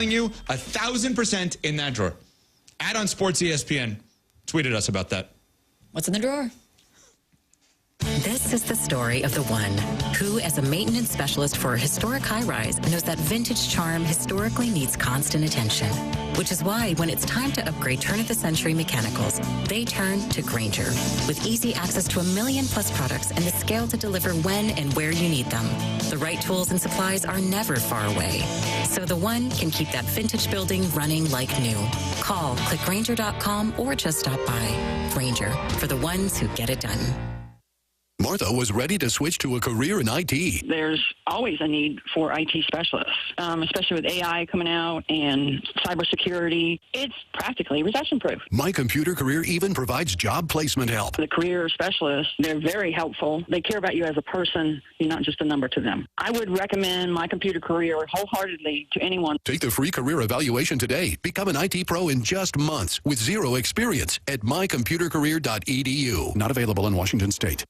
You 1,000% in that drawer. Add on Sports ESPN. Tweeted us about that. What's in the drawer? This is the story of the one who, as a maintenance specialist for a historic high-rise, knows that vintage charm historically needs constant attention. Which is why, when it's time to upgrade turn-of-the-century mechanicals, they turn to Grainger. With easy access to 1 million-plus products and the scale to deliver when and where you need them. The right tools and supplies are never far away. So the one can keep that vintage building running like new. Call, click Grainger.com, or just stop by. Grainger, for the ones who get it done. Martha was ready to switch to a career in IT. There's always a need for IT specialists, especially with AI coming out and cybersecurity. It's practically recession-proof. My Computer Career even provides job placement help. The career specialists, they're very helpful. They care about you as a person. You're not just a number to them. I would recommend My Computer Career wholeheartedly to anyone. Take the free career evaluation today. Become an IT pro in just months with zero experience at mycomputercareer.edu. Not available in Washington State.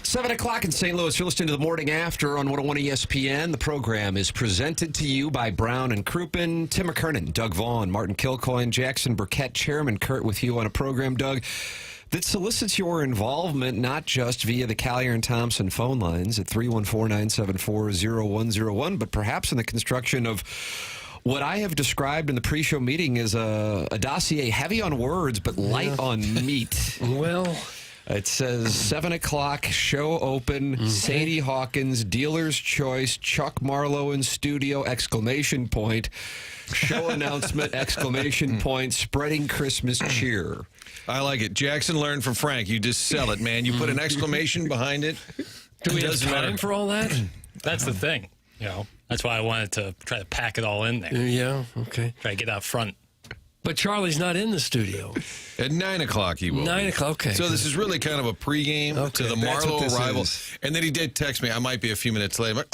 Seven o'clock in St. Louis. You're listening to the Morning After on 101 ESPN. The program is presented to you by Brown and Crouppen, Tim McKernan, Doug Vaughn, Martin Kilcoyne, Jackson Burkett, Chairman Kurt with you on a program, Doug, that solicits your involvement not just via the Collier and Thompson phone lines at 314-974-0101, but perhaps in the construction of what I have described in the pre-show meeting is a dossier heavy on words but light on meat. Well, it says 7 o'clock, show open, Sadie Hawkins, dealer's choice, Chuck Marlo in studio, exclamation point, show announcement, exclamation point, spreading Christmas cheer. I like it. Jackson learned from Frank. You just sell it, man. You put an exclamation behind it. do we have time for all that? That's the thing. That's why I wanted to try to pack it all in there. Yeah, okay. Try to get out front. But Charlie's not in the studio. At 9 o'clock, he will. 9 o'clock, okay. So this is really kind of a pregame to the That's what Marlo this arrival. is. And then he did text me. I might be a few minutes late. I'm like,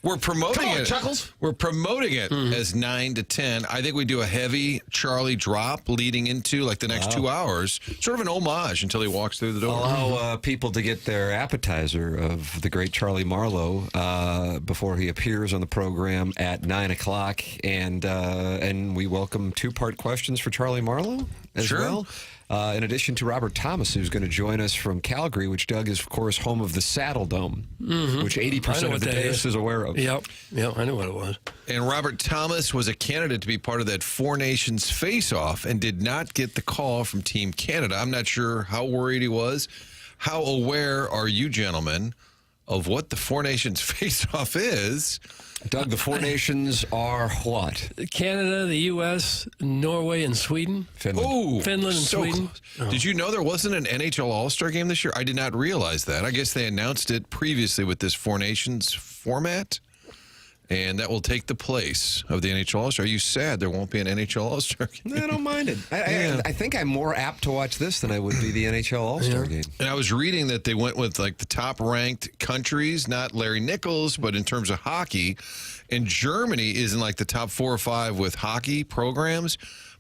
we're promoting it. Chuckles. We're promoting it as 9 to 10. I think we do a heavy Charlie drop leading into like the next 2 hours. Sort of an homage until he walks through the door. Allow people to get their appetizer of the great Charlie Marlo before he appears on the program at 9 o'clock. And we welcome two-part questions for Charlie Marlo as well. In addition to Robert Thomas, who's going to join us from Calgary, which, Doug, is, of course, home of the Saddle Dome, which 80% of the dais is aware of. Yep, I know what it was. And Robert Thomas was a candidate to be part of that Four Nations face-off and did not get the call from Team Canada. I'm not sure how worried he was. How aware are you, gentlemen, of what the Four Nations face-off is? Doug, the Four Nations are what? Canada, the U.S., Norway, and Sweden. Finland. Oh, Finland and Sweden. Close. Did you know there wasn't an NHL All-Star game this year? I did not realize that. I guess they announced it previously with this Four Nations format, and that will take the place of the NHL All-Star. Are you sad there won't be an NHL All-Star game? I don't mind it. I think I'm more apt to watch this than I would be the NHL All-Star game. And I was reading that they went with like the top-ranked countries, not Larry Nichols, but in terms of hockey. And Germany is in like the top 4 or 5 with hockey programs,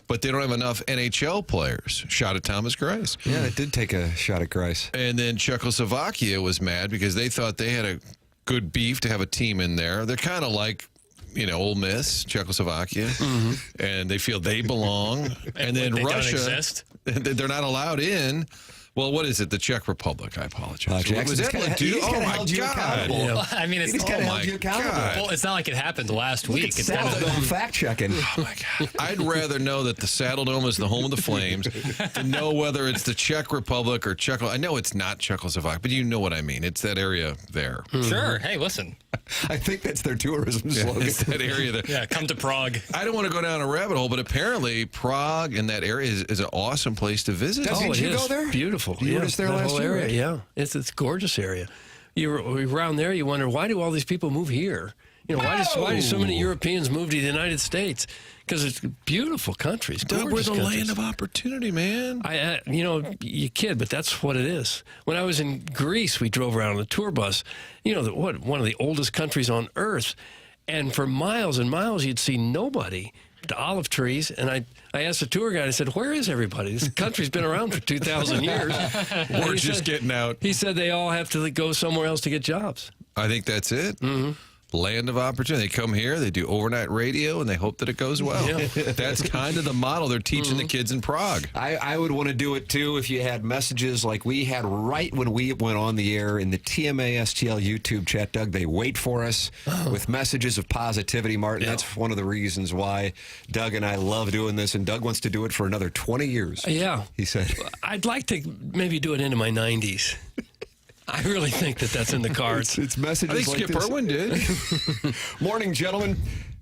but they don't have enough NHL players. Shot at Thomas Greiss. Yeah, it did take a shot at Greiss. And then Czechoslovakia was mad because they thought they had a good beef to have a team in there. They're kind of like, Ole Miss, Czechoslovakia, and they feel they belong. And then they Russia, don't exist? They're not allowed in. Well, what is it? The Czech Republic. I apologize. Jackson, Was that he's Ledoux? kinda Oh, my held you God. accountable. Yeah. I mean, it's He's kind of held my you accountable. God. well, it's not like it happened last week. It's kind Saddle of Dome fact-checking. Oh, my God. I'd rather know that the Saddle Dome is the home of the Flames than know whether it's the Czech Republic or I know it's not Czechoslovakia, but you know what I mean. It's that area there. sure. Hey, listen. I think that's their tourism slogan. It's that area there. Yeah, come to Prague. I don't want to go down a rabbit hole, but apparently Prague and that area is an awesome place to visit. Did you it is go there? Beautiful. You were just there that last whole year, area, right? yeah. It's a gorgeous area. Around there, you wonder, why do all these people move here? Why do so many Europeans move to the United States? Because it's a beautiful country. It's Doug, we're gorgeous the countries. land of opportunity, man. You kid, but that's what it is. When I was in Greece, we drove around on a tour bus. One of the oldest countries on earth, and for miles and miles, you'd see nobody. The olive trees, and I asked the tour guide, I said, where is everybody? This country's been around for 2,000 years. We're just getting out. He said they all have to go somewhere else to get jobs. I think that's it. Land of opportunity. They come here, they do overnight radio, and they hope that it goes well. Yeah. That's kind of the model they're teaching the kids in Prague. I would want to do it, too, if you had messages like we had right when we went on the air in the TMA STL YouTube chat, Doug. They wait for us with messages of positivity, Martin. Yeah. That's one of the reasons why Doug and I love doing this, and Doug wants to do it for another 20 years. Yeah. He said. I'd like to maybe do it into my 90s. I really think that's in the cards. It's messages I think like Skip this. Irwin did. Morning, gentlemen.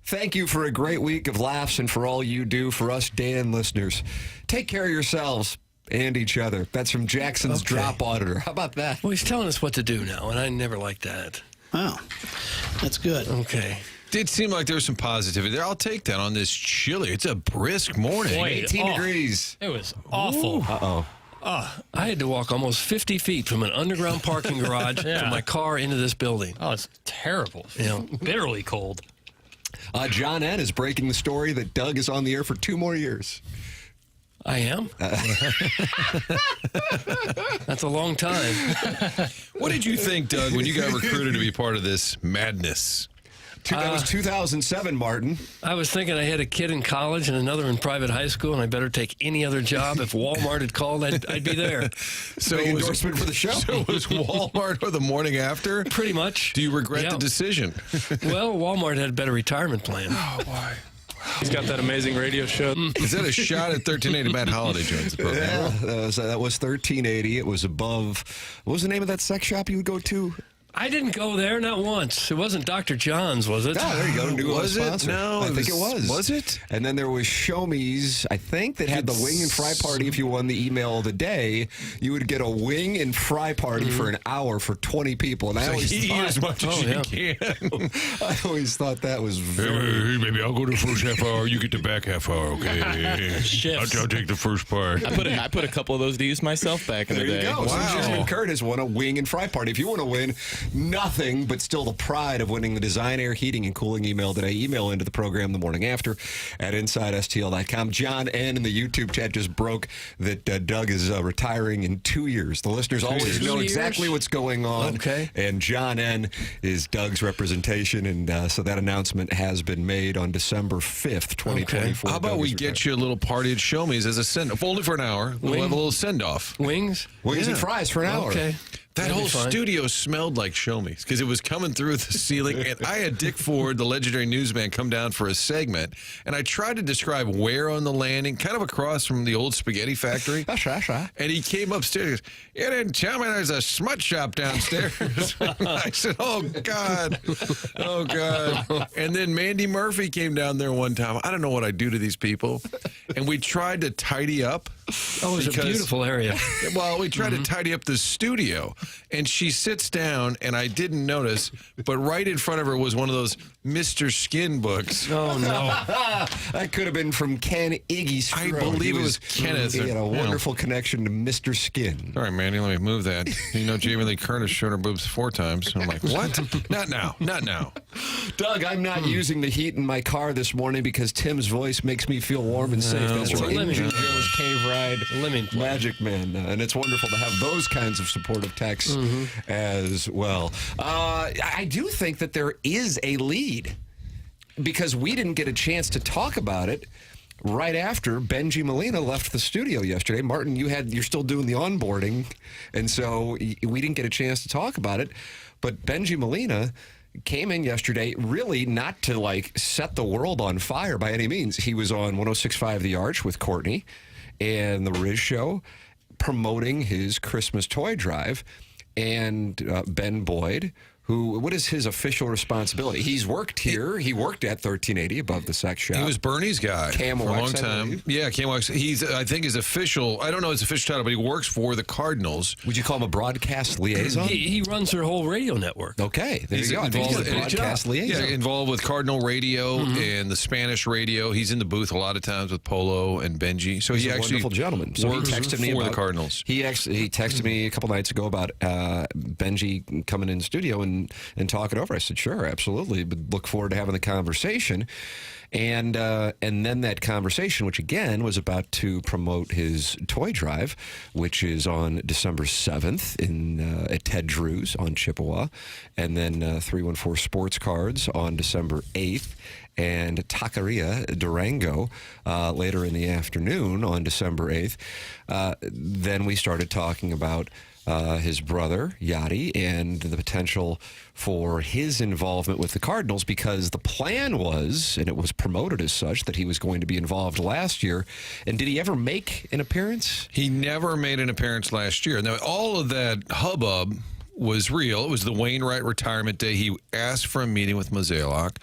Thank you for a great week of laughs and for all you do for us Dan listeners. Take care of yourselves and each other. That's from Jackson's Drop Auditor. How about that? Well, he's telling us what to do now, and I never liked that. Wow, that's good. Okay. Did seem like there was some positivity there. I'll take that on this chilly. It's a brisk morning. Boy, 18 degrees. It was awful. Uh-oh. I had to walk almost 50 feet from an underground parking garage to my car into this building. Oh, it's terrible. Yeah. Bitterly cold. John Ed is breaking the story that Doug is on the air for 2 more years. I am? That's a long time. What did you think, Doug, when you got recruited to be part of this madness? That was 2007, Martin. I was thinking I had a kid in college and another in private high school, and I better take any other job. If Walmart had called, I'd be there. So Big it was- endorsement for the show. So was Walmart or the morning after? Pretty much. Do you regret Yeah. the decision? Well, Walmart had a better retirement plan. Oh, why? He's got that amazing radio show. Is that a shot at 1380? Matt Holliday joins the program. Yeah, that was 1380. It was above. What was the name of that sex shop you would go to? I didn't go there, not once. It wasn't Dr. John's, was it? Oh, there you go. New Was it? sponsor. No, I think it was. Was it? And then there was Show Me's, I think, that had the wing and fry party. If you won the email of the day, you would get a wing and fry party for an hour for 20 people. And I always Eat thought, as much as you can. I always thought that was very... Hey, baby, I'll go the first half hour. You get the back half hour, okay? Shifts. I'll take the first part. I put a couple of those to use myself back in the There day. you go. Wow. So Jason Curtis won a wing and fry party. If you want to win nothing but still the pride of winning the Design Air Heating and Cooling email today, email into the program the morning after at InsideSTL.com. John N. in the YouTube chat just broke that Doug is retiring in 2 years. The listeners always know exactly what's going on. Okay. And John N. is Doug's representation, and so that announcement has been made on December 5th, 2024. How about we get you a little party at Show Me's as a send-off? Only for an hour. We'll have a little send-off. Wings? Wings and fries for an hour. Okay. That That'd whole be fine. studio smelled like Show Me's because it was coming through the ceiling. And I had Dick Ford, the legendary newsman, come down for a segment. And I tried to describe where on the landing, kind of across from the old spaghetti factory. And he came upstairs. You didn't tell me there's a smut shop downstairs. I said, oh, God. Oh, God. And then Mandy Murphy came down there one time. I don't know what I do to these people. And we tried to tidy up. Oh, it's a beautiful area. Well, we tried to tidy up the studio, and she sits down, and I didn't notice, but right in front of her was one of those Mr. Skin books. Oh, no. That could have been from Ken Iggy Strode. I believe it was Kenneth. He had a wonderful connection to Mr. Skin. All right, Mandy, let me move that. You know, Jamie Lee Curtis showed her boobs 4 times. I'm like, what? Not now. Not now. Doug, I'm not using the heat in my car this morning because Tim's voice makes me feel warm and safe. That's from Engine Joe's Cave Ride. Magic Man. And it's wonderful to have those kinds of supportive texts as well. I do think that there is a lead because we didn't get a chance to talk about it right after Benji Molina left the studio yesterday. Martin, you're still doing the onboarding, and so we didn't get a chance to talk about it. But Benji Molina came in yesterday really not to like set the world on fire by any means. He was on 106.5 The Arch with Courtney and the Riz Show promoting his Christmas toy drive. And Ben Boyd, what is his official responsibility? He's worked here. He worked at 1380 above the sex shop. He was Bernie's guy Cam for a long Wax, time. Yeah, Cam Wax. He's, I think, his official, I don't know his official title, but he works for the Cardinals. Would you call him a broadcast liaison? He runs their whole radio network. Okay, there He's you go. involved, He's a broadcast liaison. Yeah, involved with Cardinal Radio and the Spanish radio. He's in the booth a lot of times with Polo and Benji. So He's he a actually wonderful gentleman. So he works texted me for about the Cardinals. He texted me a couple nights ago about Benji coming in the studio and talking over. I said, sure, absolutely. But look forward to having the conversation. And then that conversation, which again was about to promote his toy drive, which is on December 7th at Ted Drew's on Chippewa, and then 314 Sports Cards on December 8th, and Taqueria Durango later in the afternoon on December 8th. Then we started talking about his brother, Yadi, and the potential for his involvement with the Cardinals, because the plan was, and it was promoted as such, that he was going to be involved last year. And did he ever make an appearance? He never made an appearance last year. Now, all of that hubbub was real. It was the Wainwright retirement day. He asked for a meeting with Mozeliak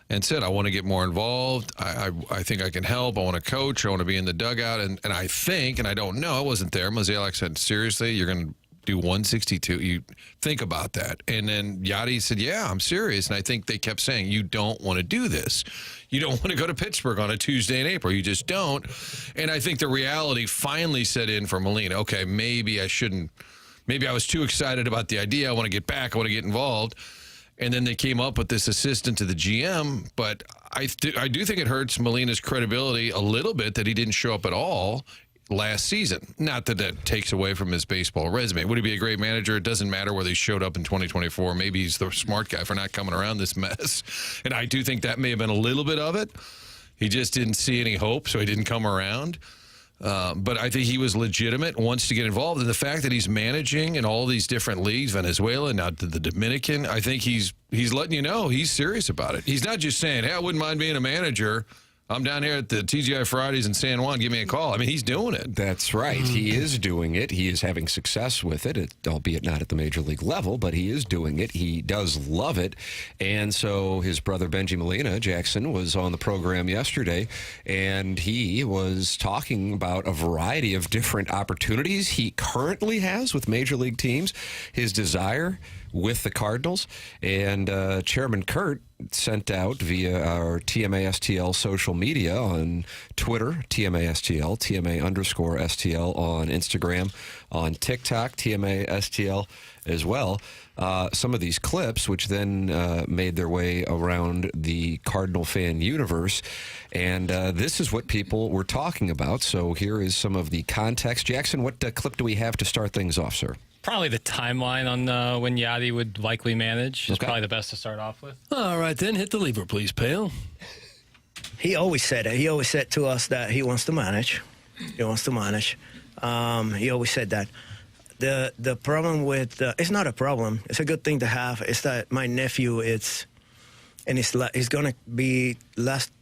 and said, I want to get more involved. I think I can help. I want to coach. I want to be in the dugout. And I think, and I don't know, I wasn't there. Mozeliak said, seriously, you're going to do 162? You think about that. And then Yadi said, yeah, I'm serious. And I think they kept saying, you don't want to do this. You don't want to go to Pittsburgh on a Tuesday in April. You just don't. And I think the reality finally set in for Molina. Okay, maybe I shouldn't. Maybe I was too excited about the idea. I want to get back. I want to get involved. And then they came up with this assistant to the GM. But I do think it hurts Molina's credibility a little bit that he didn't show up at all last season. Not that that takes away from his baseball resume. Would he be a great manager? It doesn't matter whether he showed up in 2024. Maybe he's the smart guy for not coming around this mess. And I do think that may have been a little bit of it. He just didn't see any hope, so he didn't come around. But I think he was legitimate, wants to get involved. And the fact that he's managing in all these different leagues, Venezuela, now to the Dominican, I think he's letting you know he's serious about it. He's not just saying, hey, I wouldn't mind being a manager. I'm down here at the TGI Fridays in San Juan. Give me a call. I mean, he's doing it. That's right. He is doing it. He is having success with it, albeit not at the major league level, but he is doing it. He does love it. And so his brother Benji Molina, Jackson, was on the program yesterday, and he was talking about a variety of different opportunities he currently has with major league teams, his desire with the Cardinals, and Chairman Kurt sent out via our TMA-STL social media on Twitter, TMA-STL, TMA_STL on Instagram, on TikTok, TMA-STL as well. Some of these clips, which then made their way around the Cardinal fan universe. And this is what people were talking about. So here is some of the context. Jackson, what clip do we have to start things off, sir? Probably the timeline on when Yadi would likely manage is probably the best to start off with. All right, then. Hit the lever, please, Pale. He always said it. He always said to us that he wants to manage. He wants to manage. He always said that. The problem with it's not a problem. It's a good thing to have. It's that my nephew he's going to be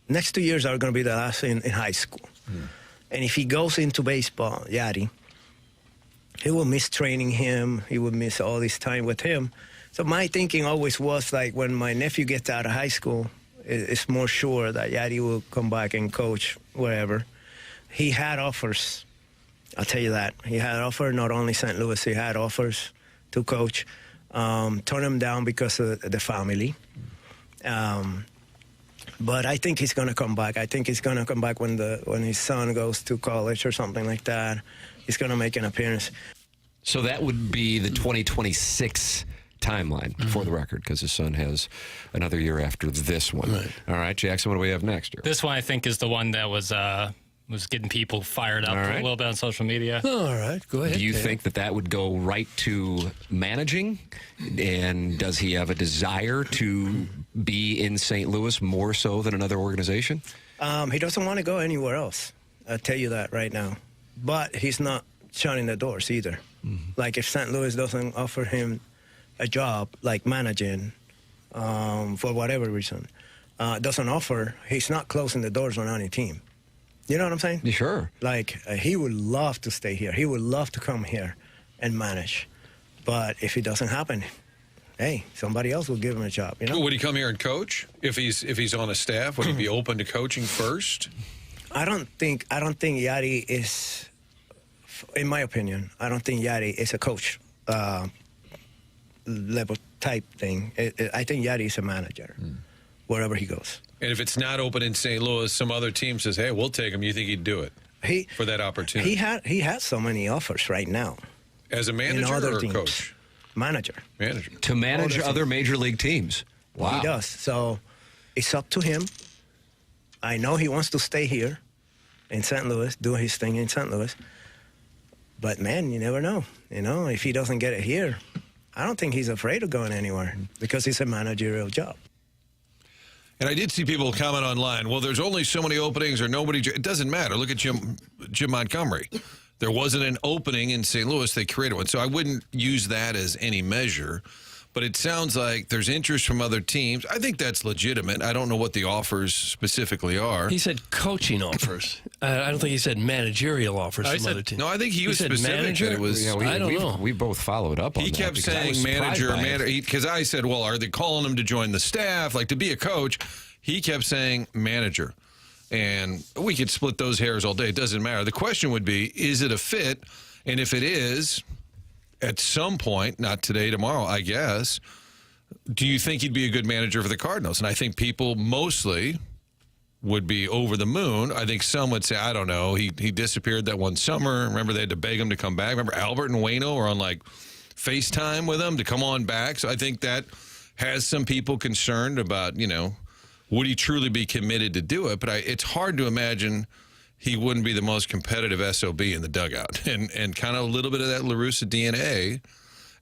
next 2 years are going to be the last in high school. And if he goes into baseball, Yadi, he will miss training him. He will miss all this time with him. So my thinking always was like when my nephew gets out of high school, it's more sure that Yadi will come back and coach wherever. He had offers. I'll tell you that. He had offers, not only St. Louis, he had offers to coach. Turned him down because of the family. But I think he's going to come back. I think he's going to come back when his son goes to college or something like that. He's going to make an appearance. So that would be the 2026 timeline, for the record, because his son has another year after this one. Right. All right, Jackson, what do we have next year? This one, I think, is the one that was getting people fired up a little bit on social media. All right, go ahead. Do you think that would go right to managing? And does he have a desire to be in St. Louis more so than another organization? He doesn't want to go anywhere else. I'll tell you that right now. But he's not shutting the doors either. Like if St. Louis doesn't offer him a job, like managing, for whatever reason, doesn't offer, he's not closing the doors on any team. You know what I'm saying? Sure. Like, he would love to stay here. He would love to come here and manage. But if it doesn't happen, hey, somebody else will give him a job, you know? Would he come here and coach? If he's on a staff, would he be open to coaching first? I don't think Yadi is, in my opinion, I don't think Yadi is a coach level type thing. I think Yadi is a manager wherever he goes. And if it's not open in St. Louis, some other team says, hey, we'll take him. You think he'd do it for that opportunity? He has so many offers right now. As a manager or a teams. coach? Manager. To manage other major league teams. Wow. He does. So it's up to him. I know he wants to stay here in St. Louis, do his thing in St. Louis. But, man, you never know. You know, if he doesn't get it here, I don't think he's afraid of going anywhere because it's a managerial job. And I did see people comment online, well, there's only so many openings or nobody. It doesn't matter. Look at Jim Montgomery. There wasn't an opening in St. Louis. They created one. So I wouldn't use that as any measure. But it sounds like there's interest from other teams. I think that's legitimate. I don't know what the offers specifically are. He said coaching offers. I don't think he said managerial offers from other teams. No, I think he was said specific. manager? That it was, I don't know. We both followed up on that. He kept saying manager, because I said, well, are they calling him to join the staff, like to be a coach? He kept saying manager. And we could split those hairs all day. It doesn't matter. The question would be, is it a fit? And if it is, at some point, not today, tomorrow, I guess, do you think he'd be a good manager for the Cardinals? And I think people mostly would be over the moon. I think some would say, I don't know, he disappeared that one summer. Remember, they had to beg him to come back. Remember, Albert and Waino were on, like, FaceTime with him to come on back. So I think that has some people concerned about, you know, would he truly be committed to do it? But it's hard to imagine he wouldn't be the most competitive SOB in the dugout. And kind of a little bit of that La Russa DNA.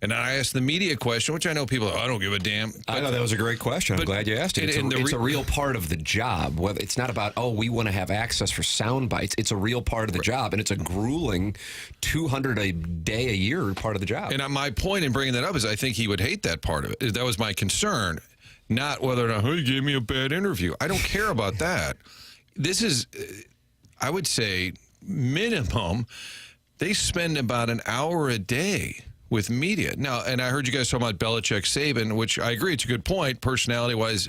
And I asked the media question, which I know people, I don't give a damn. But, I know that was a great question. I'm glad you asked it. It's a real part of the job. Whether it's not about, we want to have access for sound bites. It's a real part of the job, and it's a grueling 200 a day a year part of the job. And my point in bringing that up is I think he would hate that part of it. That was my concern. Not whether or not, he gave me a bad interview. I don't care about that. this is, I would say, minimum, they spend about an hour a day with media. Now, and I heard you guys talking about Belichick, Saban, which I agree, it's a good point, personality-wise,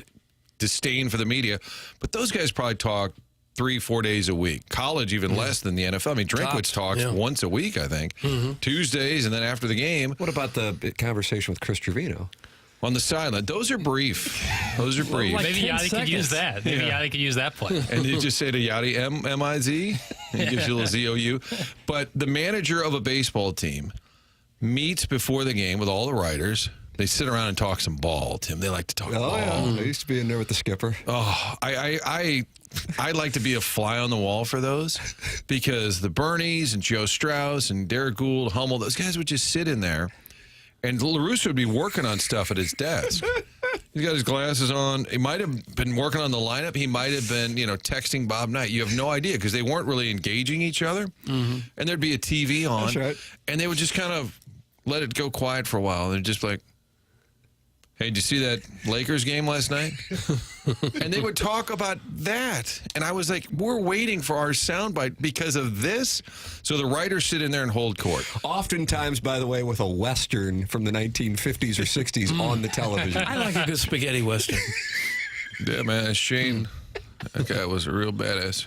disdain for the media. But those guys probably talk 3-4 days a week. College, even less than the NFL. I mean, Drinkwitz talks once a week, I think. Tuesdays, and then after the game. What about the conversation with Chris Trevino? On the sideline. Those are brief. Those are brief. Well, maybe Yadi could use that. Maybe Yadi could use that play. And you just say to Yadi, M-I-Z? He gives you a little Z-O-U. But the manager of a baseball team meets before the game with all the writers. They sit around and talk some ball, Tim. They like to talk ball. Yeah. I used to be in there with the skipper. Oh, I like to be a fly on the wall for those, because the Bernies and Joe Strauss and Derek Gould, Hummel, those guys would just sit in there, and LaRusso would be working on stuff at his desk. He's got his glasses on. He might have been working on the lineup. He might have been, texting Bob Knight. You have no idea, because they weren't really engaging each other. And there'd be a TV on. That's right. And they would just kind of let it go quiet for a while. They're just like, hey, did you see that Lakers game last night? And they would talk about that. And I was like, we're waiting for our soundbite because of this? So the writers sit in there and hold court. Oftentimes, by the way, with a Western from the 1950s or 60s on the television. I like a good spaghetti Western. Yeah, man, Shane, that guy was a real badass.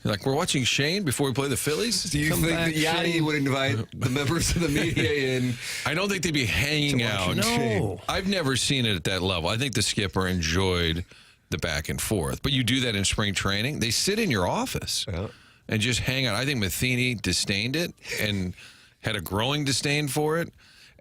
Like, we're watching Shane before we play the Phillies? Do you think that Yadi would invite the members of the media in? I don't think they'd be hanging out. No. I've never seen it at that level. I think the skipper enjoyed the back and forth. But you do that in spring training. They sit in your office and just hang out. I think Matheny disdained it and had a growing disdain for it.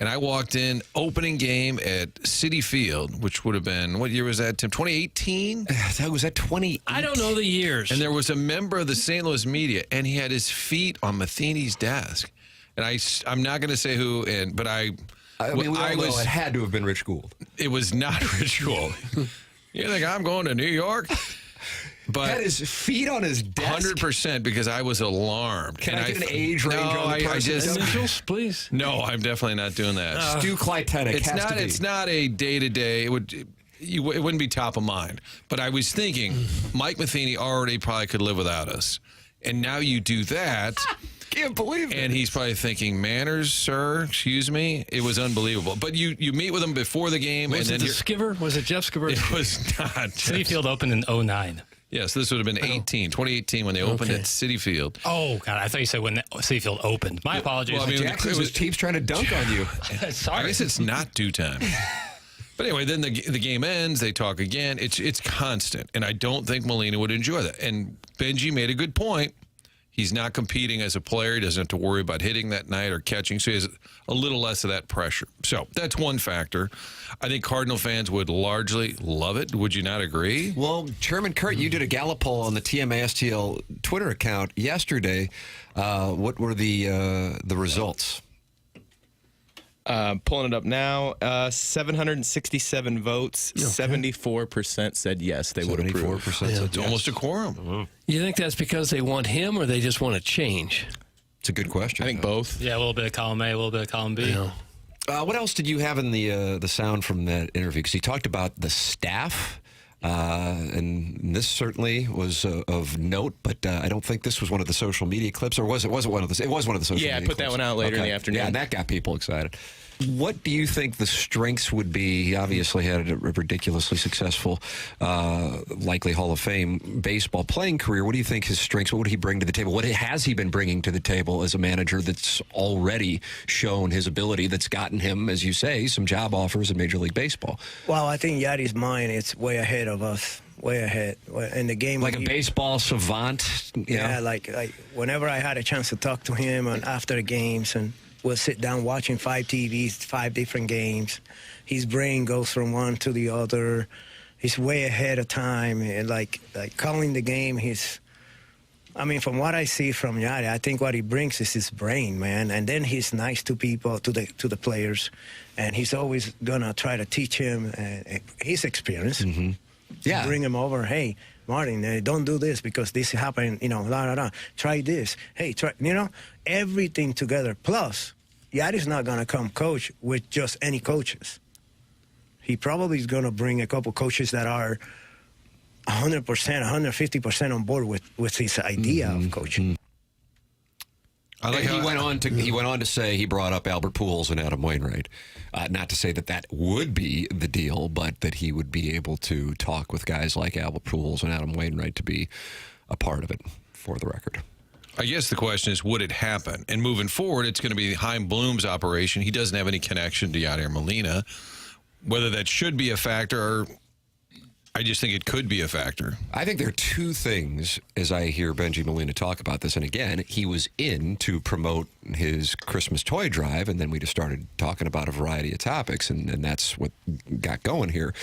And I walked in, opening game at Citi Field, which would have been, what year was that, Tim? 2018? Was that 20? I don't know the years. And there was a member of the St. Louis media, and he had his feet on Matheny's desk. And I'm not going to say who, but I mean, it had to have been Rich Gould. It was not Rich Gould. You think I'm going to New York? But had his feet on his desk. 100%, because I was alarmed. Can I get an age range on the person? Initials, please. No, I'm definitely not doing that. Stu Clytenic It's not a day-to-day. It wouldn't be top of mind. But I was thinking, Mike Matheny already probably could live without us. And now you do that. Can't believe it. And he's probably thinking, manners, sir, excuse me. It was unbelievable. But you meet with him before the game. Was it the skipper? Was it Jeff Skipper? It was not. Citi Field opened in 2009. Yes, this would have been 2018 when they opened at Citi Field. Oh, God, I thought you said when Citi Field opened. My apologies. Well, I mean, Jackson keeps trying to dunk on you. Sorry. I guess it's not due time. But anyway, then the game ends. They talk again. It's constant, and I don't think Molina would enjoy that. And Benji made a good point. He's not competing as a player. He doesn't have to worry about hitting that night or catching, so he has a little less of that pressure. So that's one factor. I think Cardinal fans would largely love it. Would you not agree? Well, Chairman Kurt, you did a Gallup poll on the TMA-STL Twitter account yesterday. What were the results? Pulling it up now, 767 votes, 74% said yes, they would approve. 74% said It's almost a quorum. You think that's because they want him or they just want to change? It's a good question. I think both. Yeah, a little bit of column A, a little bit of column B. What else did you have in the sound from that interview? Because he talked about the staff, and this certainly was of note, but I don't think this was one of the social media clips, or was it? Was it one of the? It was one of the social media Yeah, I put clips. that one out later in the afternoon. Yeah, that got people excited. What do you think the strengths would be? He obviously had a ridiculously successful, likely Hall of Fame baseball playing career. What do you think his strengths? What would he bring to the table? What has he been bringing to the table as a manager that's already shown his ability, that's gotten him, as you say, some job offers in Major League Baseball? Well, I think Yadi's mind is way ahead of us. Way ahead in the game. Like a baseball savant? Yeah, like whenever I had a chance to talk to him and after the games, and we'll sit down watching 5 TVs, 5 different games. His brain goes from one to the other. He's way ahead of time. And like calling the game, from what I see from Yadi, I think what he brings is his brain, man. And then he's nice to people, to the players. And he's always going to try to teach him his experience. Mm-hmm. Yeah. Bring him over. Hey, Martin, don't do this because this happened, Try this. Hey, try, everything together. Plus, Yadi's not going to come coach with just any coaches. He probably is going to bring a couple coaches that are, 100%, 150% on board with his idea of coaching. I like he went on to say he brought up Albert Pujols and Adam Wainwright. Not to say that would be the deal, but that he would be able to talk with guys like Albert Pujols and Adam Wainwright to be a part of it, for the record. I guess the question is, would it happen? And moving forward, it's going to be Chaim Bloom's operation. He doesn't have any connection to Yadier Molina. Whether that should be a factor, or I just think it could be a factor. I think there are two things as I hear Benji Molina talk about this. And again, he was in to promote his Christmas toy drive, and then we just started talking about a variety of topics, and that's what got going here.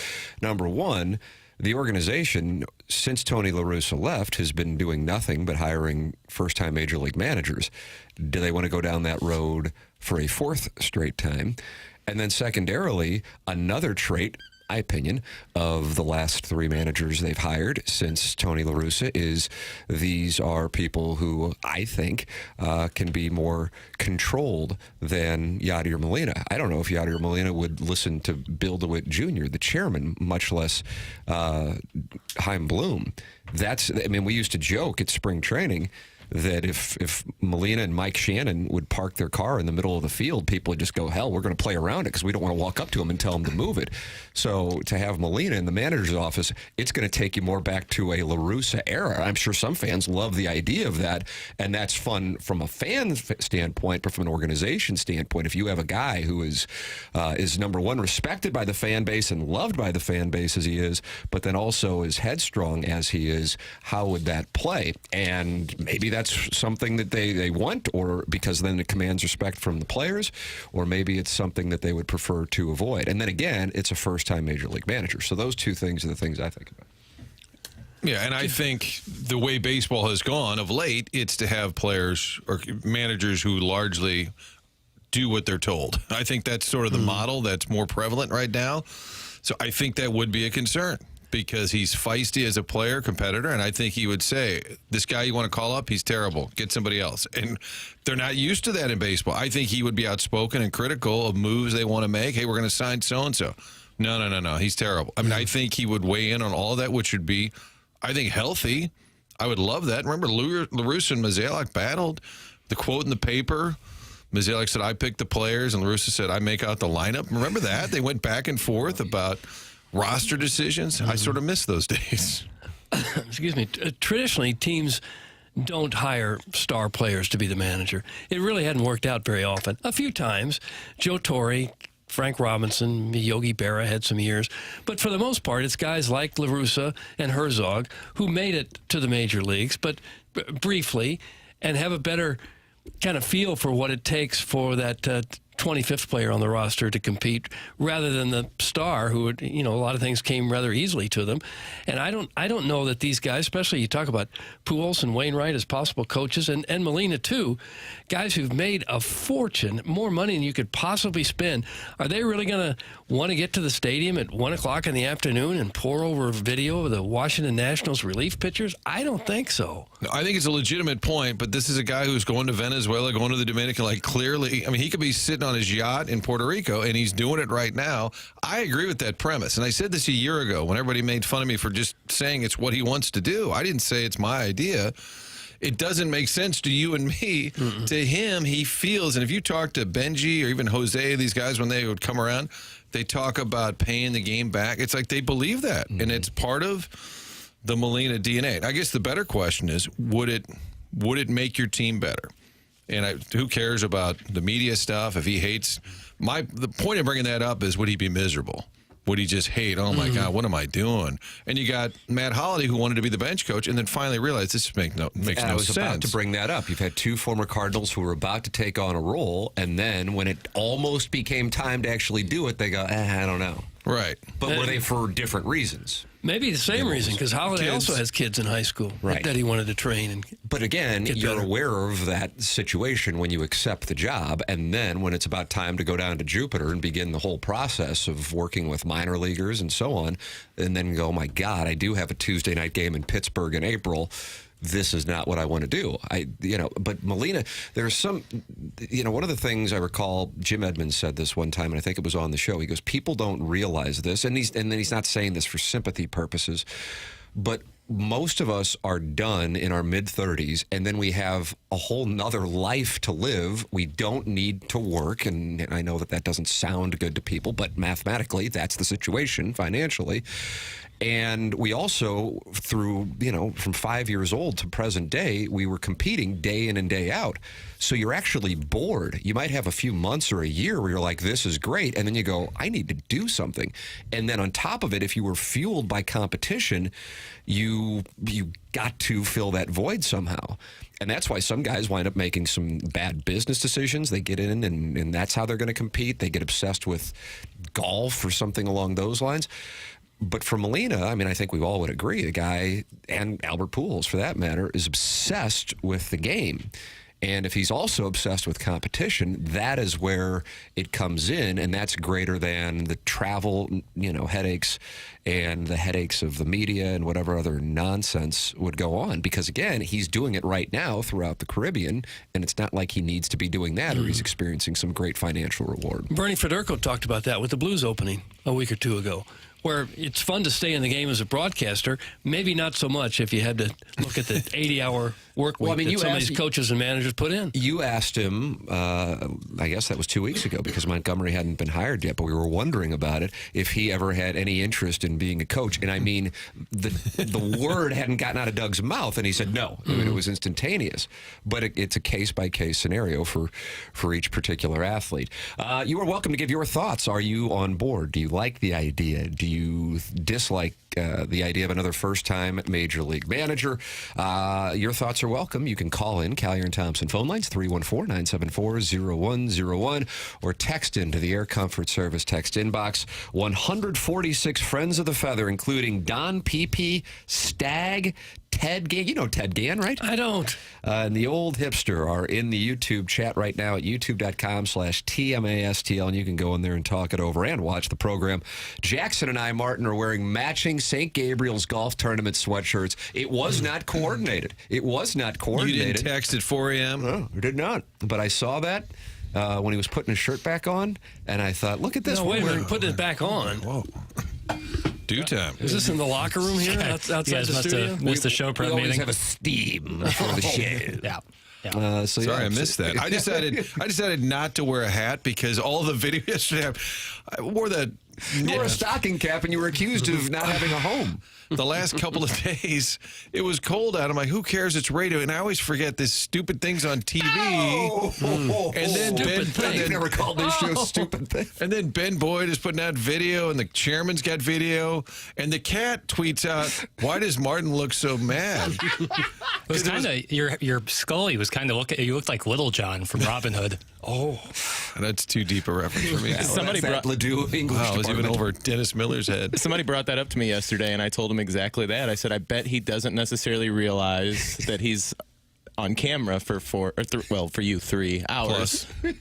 Number one, the organization, since Tony La Russa left, has been doing nothing but hiring first-time Major League managers. Do they want to go down that road for a fourth straight time? And then secondarily, another trait, my opinion, of the last three managers they've hired since Tony La Russa is these are people who I think can be more controlled than Yadier Molina. I don't know if Yadier Molina would listen to Bill DeWitt Jr., the chairman, much less Chaim Bloom. We used to joke at spring training that if Molina and Mike Shannon would park their car in the middle of the field, people would just go, hell, we're going to play around it because we don't want to walk up to him and tell him to move it. So to have Molina in the manager's office, it's going to take you more back to a La Russa era. I'm sure some fans love the idea of that, and that's fun from a fan standpoint, but from an organization standpoint, if you have a guy who is number one, respected by the fan base and loved by the fan base as he is, but then also as headstrong as he is, how would that play? And maybe that's something that they want, or because then it commands respect from the players, or maybe it's something that they would prefer to avoid. And then again, it's a first-time Major League manager. So those two things are the things I think about. Yeah, and I think the way baseball has gone of late, it's to have players or managers who largely do what they're told. I think that's sort of the model that's more prevalent right now. So I think that would be a concern, because he's feisty as a player, competitor, and I think he would say, this guy you want to call up, he's terrible. Get somebody else. And they're not used to that in baseball. I think he would be outspoken and critical of moves they want to make. Hey, we're going to sign so-and-so. No, he's terrible. I mean, I think he would weigh in on all of that, which would be, I think, healthy. I would love that. Remember, La Russa and Mozeliak battled. The quote in the paper, Mozeliak said, I picked the players, and La Russa said, I make out the lineup. Remember that? They went back and forth about roster decisions. I sort of miss those days. Excuse me. Traditionally, teams don't hire star players to be the manager. It really hadn't worked out very often. A few times, Joe Torre, Frank Robinson, Yogi Berra had some years. But for the most part, it's guys like La Russa and Herzog who made it to the major leagues, but briefly, and have a better kind of feel for what it takes for that 25th player on the roster to compete, rather than the star who would, a lot of things came rather easily to them. And I don't know that these guys, especially you talk about Pujols and Wainwright as possible coaches, and Molina too, guys who've made a fortune, more money than you could possibly spend. Are they really going to want to get to the stadium at 1 o'clock in the afternoon and pour over a video of the Washington Nationals relief pitchers? I don't think so. No, I think it's a legitimate point, but this is a guy who's going to Venezuela, going to the Dominican, clearly, he could be sitting on his yacht in Puerto Rico, and he's doing it right now. I agree with that premise, and I said this a year ago when everybody made fun of me for just saying it's what he wants to do. I didn't say it's my idea. It doesn't make sense to you and me. To him, he feels, and if you talk to Benji or even Jose, these guys, when they would come around, they talk about paying the game back. It's like they believe that, and it's part of the Molina DNA. I guess the better question is, would it make your team better? And who cares about the media stuff? If he hates, the point of bringing that up is, would he be miserable? Would he just hate, oh my God, what am I doing? And you got Matt Holliday, who wanted to be the bench coach, and then finally realized this makes no sense. I was about to bring that up. You've had two former Cardinals who were about to take on a role, and then when it almost became time to actually do it, they go, I don't know. Right. But were they for different reasons? Maybe the same reason, because Holliday also has kids in high school that he wanted to train. But again, you're aware of that situation when you accept the job, and then when it's about time to go down to Jupiter and begin the whole process of working with minor leaguers and so on, and then go, oh my God, I do have a Tuesday night game in Pittsburgh in April. This is not what I want to do. But Molina, there's some, one of the things I recall, Jim Edmonds said this one time, and I think it was on the show. He goes, people don't realize this, and then he's not saying this for sympathy purposes, but most of us are done in our mid-30s, and then we have a whole nother life to live. We don't need to work, and I know that doesn't sound good to people, but mathematically, that's the situation financially. And we also, through, from 5 years old to present day, we were competing day in and day out. So you're actually bored. You might have a few months or a year where you're like, this is great. And then you go, I need to do something. And then on top of it, if you were fueled by competition, you got to fill that void somehow. And that's why some guys wind up making some bad business decisions. They get in and that's how they're going to compete. They get obsessed with golf or something along those lines. But for Molina, I think we all would agree, the guy, and Albert Pujols for that matter, is obsessed with the game. And if he's also obsessed with competition, that is where it comes in, and that's greater than the travel, headaches and the headaches of the media and whatever other nonsense would go on. Because, again, he's doing it right now throughout the Caribbean, and it's not like he needs to be doing that or he's experiencing some great financial reward. Bernie Federko talked about that with the Blues opening a week or two ago, where it's fun to stay in the game as a broadcaster. Maybe not so much if you had to look at the 80-hour work week that some of these coaches and managers put in. You asked him, I guess that was 2 weeks ago, because Montgomery hadn't been hired yet, but we were wondering about it, if he ever had any interest in being a coach. And the word hadn't gotten out of Doug's mouth, and he said no. It was instantaneous. But it's a case-by-case scenario for each particular athlete. You are welcome to give your thoughts. Are you on board? Do you like the idea? Do you dislike the idea of another first-time major league manager? Your thoughts are welcome. You can call in Callier and Thompson phone lines 314-974-0101 or text into the Air Comfort Service text inbox. 146 friends of the Feather, including Don P.P., Stag, Ted Gann. You know Ted Gann, right? I don't. And the old hipster are in the YouTube chat right now at youtube.com/TMASTL, and you can go in there and talk it over and watch the program. Jackson and I, Martin, are wearing matching St. Gabriel's golf tournament sweatshirts. It was not coordinated. It was not coordinated. You didn't text at 4 a.m.? No, I did not. But I saw that when he was putting his shirt back on, and I thought, look at this. No, wait a minute. Putting it back on. Whoa. Due time. Is this in the locker room here outside the studio? Missed the show prep meeting. We always have a steam for the show. Yeah. Sorry, I missed that. I decided not to wear a hat because all the video yesterday, I wore the... You wore a stocking cap and you were accused of not having a home. The last couple of days, it was cold out. I'm like, who cares? It's radio. And I always forget this stupid thing's on TV. And then I've never called this show Stupid Thing. And then Ben Boyd is putting out video, and the chairman's got video. And the cat tweets out, why does Martin look so mad? It was kind of, your skull, you looked like Little John from Robin Hood. Oh, that's too deep a reference for me. Somebody brought Ledoux English. Wow, it was even over Dennis Miller's head. Somebody brought that up to me yesterday, and I told him exactly that. I said, I bet he doesn't necessarily realize that he's on camera for 3 hours. Right.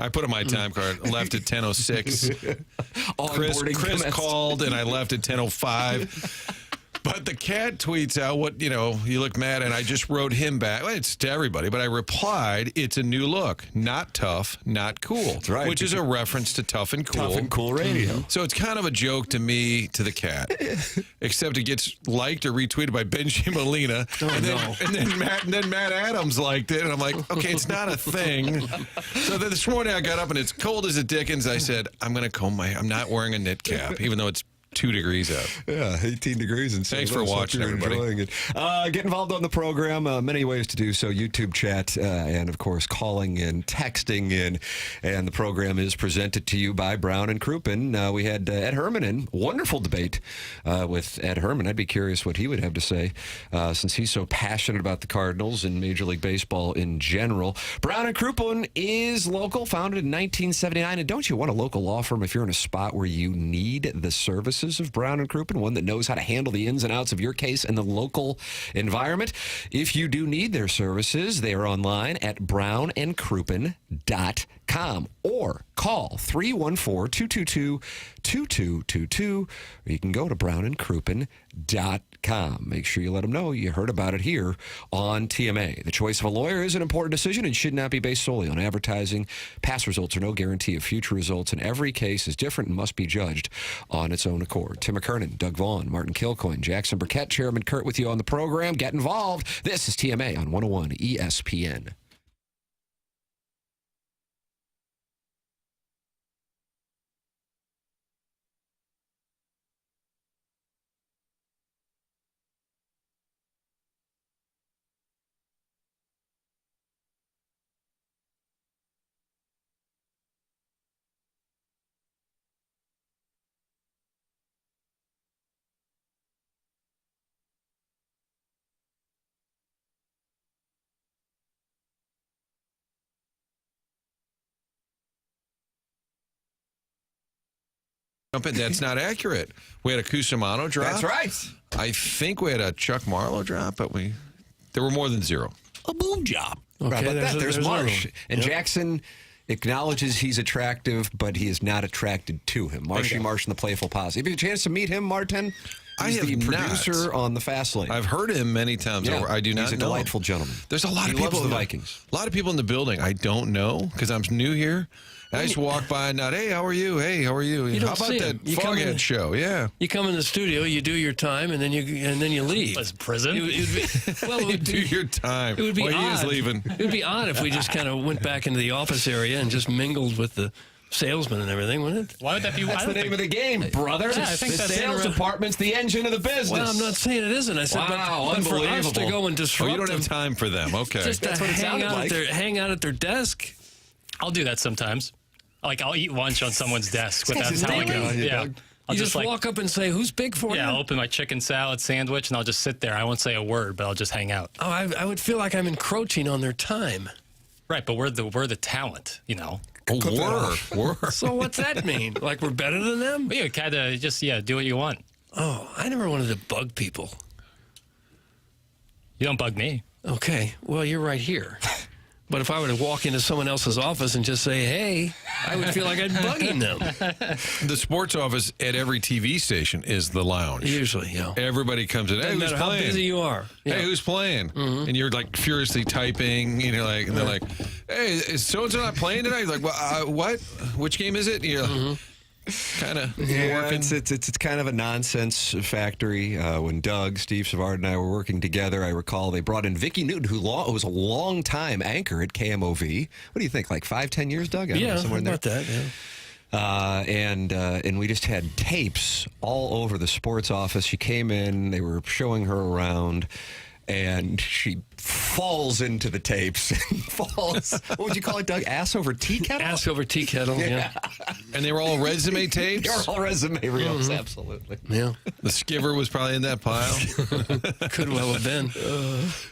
I put on my time card. Left at 10:06. Chris called, and I left at 10:05. But the cat tweets out you look mad, and I just wrote him back. Well, it's to everybody, but I replied, it's a new look. Not tough, not cool. That's right. Which is a reference to Tough and Cool. Tough and Cool Radio. So it's kind of a joke to me, to the cat. Except it gets liked or retweeted by Benji Molina. And then Matt Adams liked it, and I'm like, okay, it's not a thing. So then this morning I got up, and it's cold as a Dickens. I said, I'm going to I'm not wearing a knit cap, even though it's 2 degrees out. Yeah, 18 degrees. And thanks for watching, everybody. Get involved on the program. Many ways to do so. YouTube chat and, of course, calling in, texting in. And the program is presented to you by Brown and Crouppen. We had Ed Herman in. Wonderful debate with Ed Herman. I'd be curious what he would have to say since he's so passionate about the Cardinals and Major League Baseball in general. Brown and Crouppen is local, founded in 1979. And don't you want a local law firm if you're in a spot where you need the services of Brown and Crouppen, one that knows how to handle the ins and outs of your case in the local environment? If you do need their services, they are online at brownandcrouppen.com. brownandcrouppen.com or call 314-222-2222, or you can go to brownandcrouppen.com. Make sure you let them know you heard about it here on TMA. The choice of a lawyer is an important decision and should not be based solely on advertising. Past results are no guarantee of future results, and every case is different and must be judged on its own accord. Tim McKernan, Doug Vaughn, Martin Kilcoyne, Jackson Burkett, Chairman Kurt with you on the program. Get involved. This is TMA on 101 ESPN. That's not accurate. We had a Cusimano drop. That's right. I think we had a Chuck Marlo drop, but there were more than zero. A boom job. Okay, How about that? There's Marsh. And Yep. Jackson acknowledges he's attractive, but he is not attracted to him. Marshy Marsh and the Playful Posse. Have you had a chance to meet him, Martin? He's the producer on the Fast Lane. I've heard him many times over. I do not know. He's a delightful gentleman. There's a lot of people loves in the Vikings. A lot of people in the building I don't know because I'm new here. I just walk by and nod, hey, how are you? Hey, how are you? You How don't about see that him. You come in- Foghead show? Yeah. You come in the studio, you do your time, and then you leave. Was prison? It would You do be, your time. it would be Well, he odd. is leaving. It would be odd if we just kind of went back into the office area and just mingled with the salesman and everything, wouldn't it? Why would that be? That's the name of the game, brother. Yeah, I think the that's sales department's the engine of the business. Well, I'm not saying it isn't. I said, Wow, but for us to unbelievable. go and Oh, disrupt you don't have them, time for them. Okay. just to That's what it hang sounded out, like. hang out at their desk. I'll do that sometimes. Like I'll eat lunch on someone's desk without This guy's telling really? them. Yeah. I'll You just like walk up and say, "Who's big for yeah, you?" I'll open my chicken salad sandwich and I'll just sit there. I won't say a word, but I'll just hang out. Oh, I would feel like I'm encroaching on their time. Right, but we're the talent, you know. Were. So what's that mean? Like we're better than them? But you kind of just do what you want. Oh, I never wanted to bug people. You don't bug me. Okay, well, you're right here. But if I were to walk into someone else's office and just say, hey, I would feel like I'm bugging them. The sports office at every TV station is the lounge. Usually, yeah. Everybody comes in. Hey, Doesn't who's matter how playing? busy you are. Yeah. Hey, who's playing? And you're like furiously typing. You know, like, and they're like, "Hey, is so and so not playing tonight?" You're like, well, what? Which game is it? And you're kind of working. It's kind of a nonsense factory. When Doug, Steve Savard, and I were working together, I recall they brought in Vicki Newton, who was a long-time anchor at KMOV. What do you think, like 5-10 years, Doug? I don't know, somewhere in there. about that, yeah. And we just had tapes all over the sports office. She came in, they were showing her around, and she falls into the tapes and falls. What would you call it, Doug? Ass over tea kettle? Ass over tea kettle, yeah. And they were all resume tapes? They were all resume reels, absolutely. Yeah, The skiver was probably in that pile. could well have been.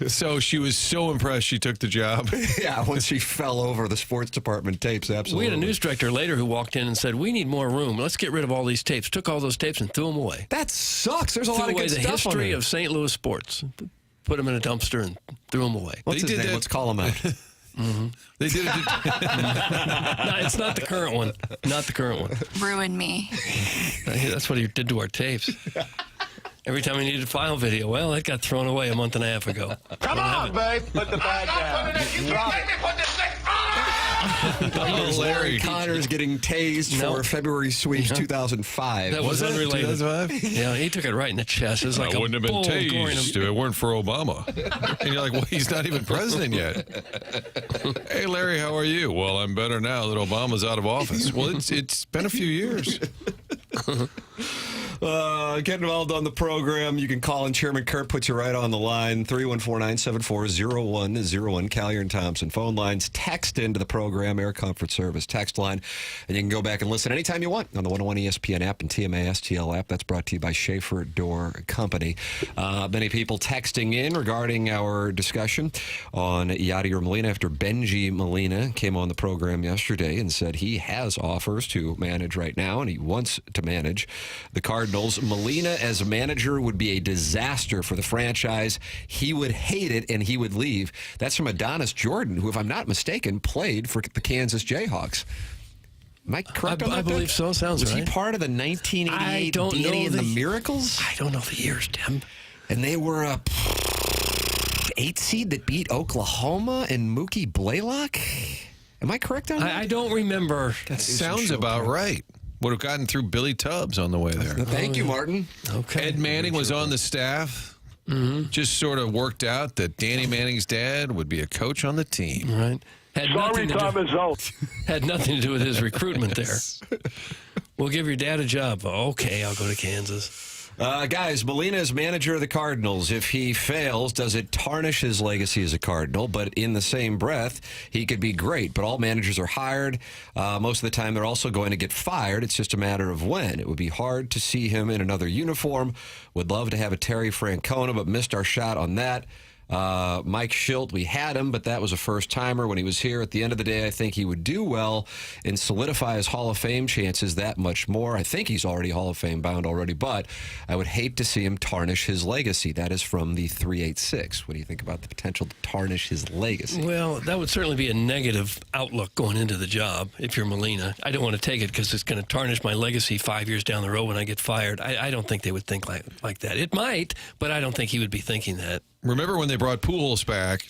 So she was so impressed she took the job. Yeah, once she fell over the sports department tapes, absolutely. We had a news director later who walked in and said, we need more room. Let's get rid of all these tapes. Took all those tapes and threw them away. That sucks. There's a Threw lot of away good the stuff on history there. of St. Louis sports. Put them in a dumpster and threw them away. What's They his did name? that- Let's call him out. They did it. No, it's not the current one. Not the current one. Ruin me. That's what he did to our tapes. Every time we needed a file video, well, it got thrown away a month and a half ago. Come on, babe. Put the bag down. Drop it. Larry. Connor's getting tased No. for February sweeps 2005. That was unrelated. 2005? Yeah, he took it right in the chest. It was like I a wouldn't have been bull goring him. tased if it weren't for Obama. And you're like, well, he's not even president yet. Hey, Larry, how are you? Well, I'm better now that Obama's out of office. Well, it's been a few years. Get involved on the program. You can call and Chairman Kurt puts you right on the line. 314-974-0101. Callier and Thompson. Phone lines. Text into the program. Air Comfort Service text line. And you can go back and listen anytime you want on the 101 ESPN app and TMA STL app. That's brought to you by Schaefer Door Company. Many people texting in regarding our discussion on Yadier Molina after Benji Molina came on the program yesterday and said he has offers to manage right now and he wants to manage the Cardinals Cardinals. Molina as a manager would be a disaster for the franchise. He would hate it, and he would leave. That's from Adonis Jordan, who, if I'm not mistaken, played for the Kansas Jayhawks. Am I correct on that? I believe so. Sounds Was right. he part of the 1988 Danny and the Miracles? I don't know the years, Tim. And they were a 8 seed that beat Oklahoma and Mookie Blaylock? Am I correct on that? I don't remember. That sounds about right. Would have gotten through Billy Tubbs on the way there. Thank you, Martin. Okay. Ed Manning was on the staff. Just sort of worked out that Danny Manning's dad would be a coach on the team. Right. Had Sorry, Thomas Zolt. Had nothing to do with his recruitment there. We'll give your dad a job. Okay, I'll go to Kansas. Guys, Molina is manager of the Cardinals. If he fails, does it tarnish his legacy as a Cardinal? But in the same breath, he could be great. But all managers are hired. Most of the time, they're also going to get fired. It's just a matter of when. It would be hard to see him in another uniform. Would love to have a Terry Francona, but missed our shot on that. Mike Schilt, we had him, but that was a first-timer when he was here. At the end of the day, I think he would do well and solidify his Hall of Fame chances that much more. I think he's already Hall of Fame bound already, but I would hate to see him tarnish his legacy. That is from the 386. What do you think about the potential to tarnish his legacy? Well, that would certainly be a negative outlook going into the job if you're Molina. I don't want to take it because it's going to tarnish my legacy 5 years down the road when I get fired. I don't think they would think like that. It might, but I don't think he would be thinking that. Remember when they brought Pujols back?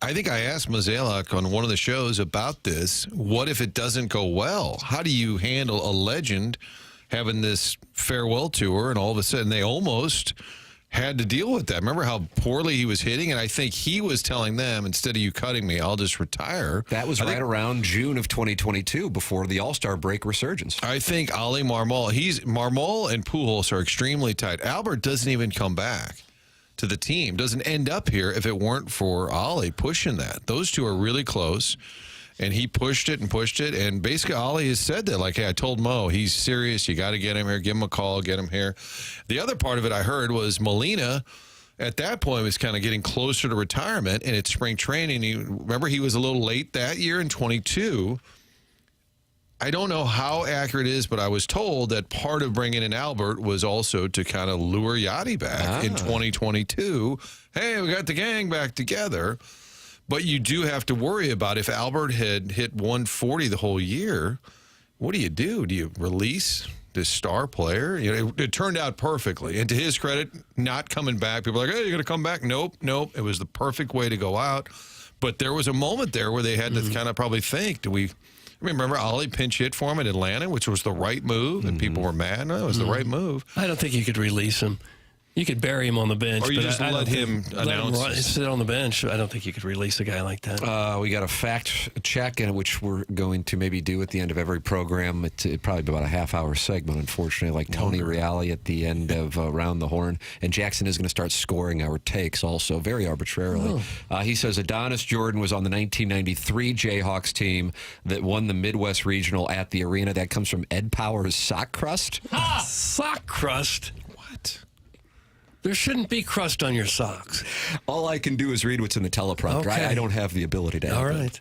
I think I asked Mozeliak on one of the shows about this. What if it doesn't go well? How do you handle a legend having this farewell tour, and all of a sudden they almost had to deal with that? Remember how poorly he was hitting? And I think he was telling them, instead of you cutting me, I'll just retire. That was around June of 2022, before the All-Star break resurgence. I think Ali Marmol, Marmol and Pujols are extremely tight. Albert doesn't even come back to the team, doesn't end up here if it weren't for Ollie pushing that. Those two are really close, and he pushed it, and basically Ollie has said that, like, hey, I told Mo, he's serious, you got to get him here, give him a call, get him here. The other part of it I heard was Molina, at that point, was kind of getting closer to retirement, and it's spring training. Remember, he was a little late that year in 22. I don't know how accurate it is, but I was told that part of bringing in Albert was also to kind of lure Yachty back in 2022. Hey, we got the gang back together. But you do have to worry about if Albert had hit 140 the whole year, what do? Do you release this star player? You know, it turned out perfectly. And to his credit, not coming back. People are like, hey, you're going to come back? Nope. It was the perfect way to go out. But there was a moment there where they had to kind of probably think, remember Ollie pinch hit for him in Atlanta, which was the right move, and people were mad. No, it was the right move. I don't think you could release him. You could bury him on the bench. Or you just let him announce. Sit on the bench. I don't think you could release a guy like that. We got a fact check, which we're going to maybe do at the end of every program. It's probably about a half-hour segment, unfortunately, like Tony Reale at the end of Round the Horn. And Jackson is going to start scoring our takes also, very arbitrarily. He says Adonis Jordan was on the 1993 Jayhawks team that won the Midwest Regional at the arena. That comes from Ed Powers' Sock Crust. Sock crust? What? There shouldn't be crust on your socks. All I can do is read what's in the teleprompter. Okay. I don't have the ability to. All right.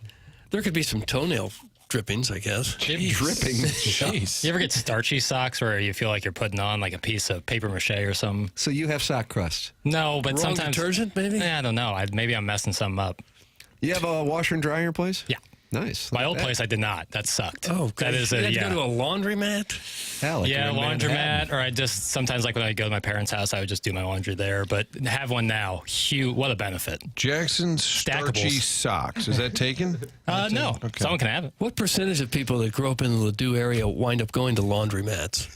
There could be some toenail drippings, I guess. Dripping. Jeez. You ever get starchy socks where you feel like you're putting on like a piece of paper mache or something? So you have sock crust? No, but Wrong sometimes detergent, maybe? I don't know. Maybe I'm messing something up. You have a washer and dryer in your place? Yeah. Nice. My old place, I did not. That sucked. Oh, that is you a had to go to a laundromat? Yeah, laundromat, or I just sometimes like when I go to my parents' house, I would just do my laundry there. But have one now, what a benefit! Jackson's starchy socks. Is that taken? No, Okay. someone can have it. What percentage of people that grow up in the Ladue area wind up going to laundromats?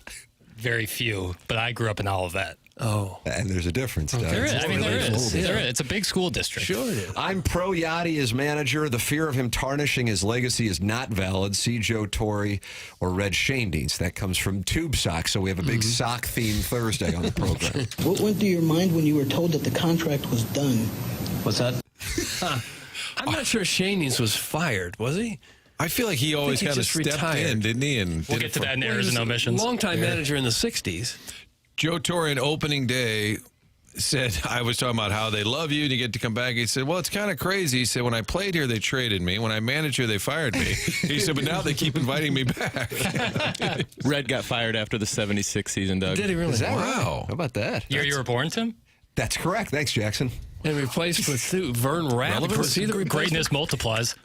Very few, but I grew up in Olivet. Oh. And there's a difference. There is. I mean, there is. Yeah. There is. It's a big school district. Sure it is. I'm pro Yachty as manager. The fear of him tarnishing his legacy is not valid. See Joe Torre or Red Shandies. That comes from Tube Socks. So we have a big sock theme Thursday on the program. What went through your mind when you were told that the contract was done? What's that? I'm not sure Shaney's was fired, was he? I feel like he always he kind of just stepped retired. in, didn't he? And We'll did get it to for- that in errors and omissions. Longtime manager in the 60s. Joe Torre in opening day said, I was talking about how they love you and you get to come back. He said, well, it's kind of crazy. He said, when I played here, they traded me. When I managed here, they fired me. He said, but now they keep inviting me back. Red got fired after the 76 season, Doug. Did he really? Is that Wow. right? How about that? Year you were born, Tim? That's correct. Thanks, Jackson. And replaced with Vern Rapp. Of course, Greatness multiplies.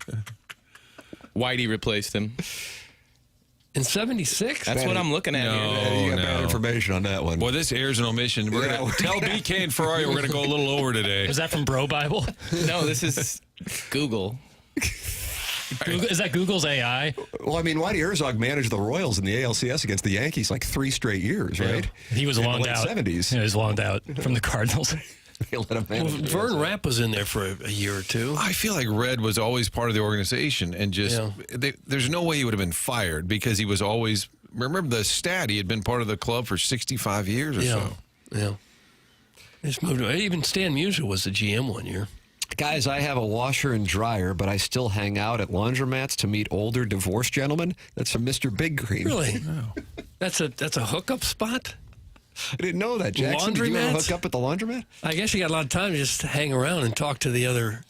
Whitey replaced him. In 76? That's what I'm looking at here. You got bad information on that one. Well, this airs an omission. We're going to tell BK and Ferrari we're going to go a little over today. Was that from Bro Bible? No, this is Google. Google. Is that Google's AI? Well, I mean, Whitey Herzog managed the Royals in the ALCS against the Yankees like 3 straight years, right? He was in loaned the late out. 70s. He was loaned out from the Cardinals. They let him manage the Vern Rapp was in there for a year or two. I feel like Red was always part of the organization and just there's no way he would have been fired because he was always, remember the stat, he had been part of the club for 65 years or so. Yeah. Just moved away. Even Stan Musial was the GM one year. Guys, I have a washer and dryer, but I still hang out at laundromats to meet older divorced gentlemen. That's from Mr. Big Green. Really? That's a hookup spot? I didn't know that, Jackson. Did you ever hook up at the laundromat? I guess you got a lot of time to just hang around and talk to the other.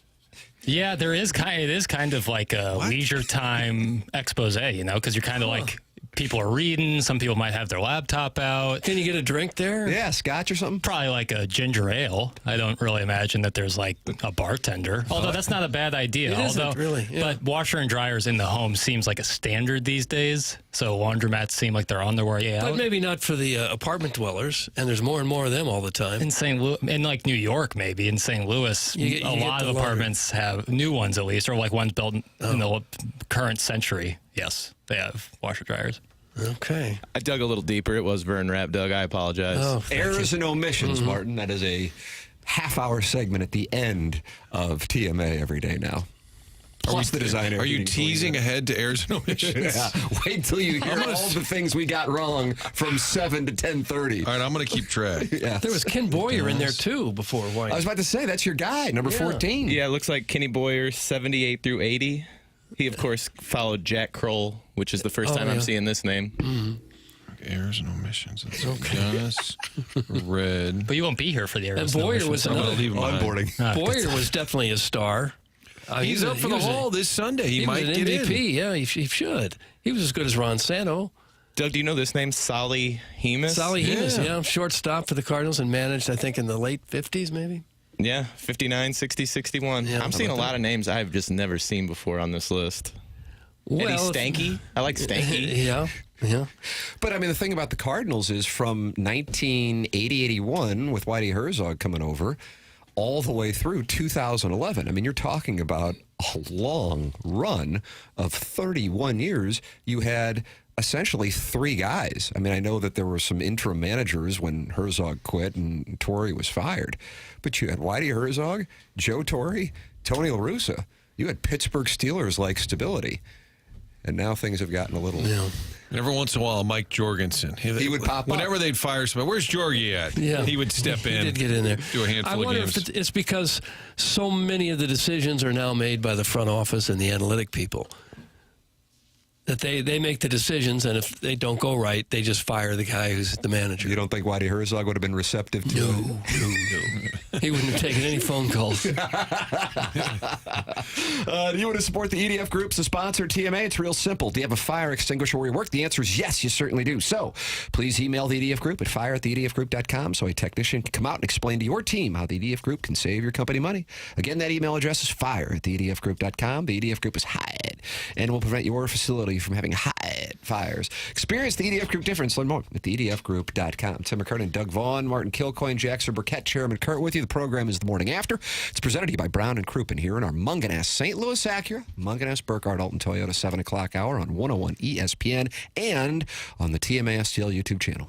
Yeah, it is kind of like a leisure time expose, because you're kind of like people are reading. Some people might have their laptop out. Can you get a drink there? Yeah, scotch or something? Probably like a ginger ale. I don't really imagine that there's like a bartender. Although that's not a bad idea. It isn't, really. Yeah. But washer and dryers in the home seems like a standard these days. So laundromats seem like they're on their way out. But maybe not for the apartment dwellers. And there's more and more of them all the time. In St. Louis, in like New York, maybe in St. Louis, a lot of apartments have new ones at least, or like ones built in the current century. Yes, they have washer dryers. Okay. I dug a little deeper. It was Vern Rapp, Doug. I apologize. Oh, Errors and omissions, Martin. That is a half-hour segment at the end of TMA every day now. Plus the designer. Are you teasing ahead to errors and omissions? Yeah. Wait till you hear all the things we got wrong from 7 to 10:30. All right, I'm going to keep track. Yeah. There was Ken Boyer in there, too, before White. I was about to say, that's your guy, number 14. Yeah, it looks like Kenny Boyer, 78 through 80. He, of course, followed Jack Kroll, which is the first time I'm seeing this name. Mm-hmm. Errors and omissions. Gus, Red. But you won't be here for the errors. And Boyer was another onboarding. Boyer was definitely a star. He's up for the Hall this Sunday. He might was an get MVP. in. Yeah, he should. He was as good as Ron Santo. Doug, do you know this name, Solly Hemus? Solly Hemus, yeah. Shortstop for the Cardinals and managed, I think, in the late 50s, maybe. Yeah, 59, 60, 61. Yeah, I'm seeing a lot of names I've just never seen before on this list. Well, Eddie Stanky? I like Stanky. Yeah. But, I mean, the thing about the Cardinals is from 1980-81, with Whitey Herzog coming over, all the way through 2011. I mean, you're talking about a long run of 31 years. You had essentially 3 guys. I mean, I know that there were some interim managers when Herzog quit and Torre was fired. But you had Whitey Herzog, Joe Torre, Tony La Russa. You had Pittsburgh Steelers-like stability. And now things have gotten a little... Yeah. And every once in a while, Mike Jorgensen. He would pop up. Whenever they'd fire somebody, where's Jorgie at? Yeah. He would step in. He did get in there. Do a handful I of wonder games. if it's because so many of the decisions are now made by the front office and the analytic people. That they make the decisions, and if they don't go right, they just fire the guy who's the manager. You don't think Whitey Herzog would have been receptive to it? No. He wouldn't have taken any phone calls. Do you want to support the EDF Group, the sponsor TMA? It's real simple. Do you have a fire extinguisher where you work? The answer is yes, you certainly do. So please email the EDF Group at fire@theedfgroup.com so a technician can come out and explain to your team how the EDF Group can save your company money. Again, that email address is fire@theedfgroup.com. The EDF Group is hot and will prevent your facility from having hot fires. Experience the EDF Group difference. Learn more at theedfgroup.com. Tim McKernan, Doug Vaughn, Martin Kilcoyne, Jackson Burkett, Chairman Kurt with you. The program is The Morning After. It's presented to you by Brown & Crouppen here in our Munganess St. Louis Acura, Munganess Burkhardt Alton Toyota 7 o'clock hour on 101 ESPN and on the TMA STL YouTube channel.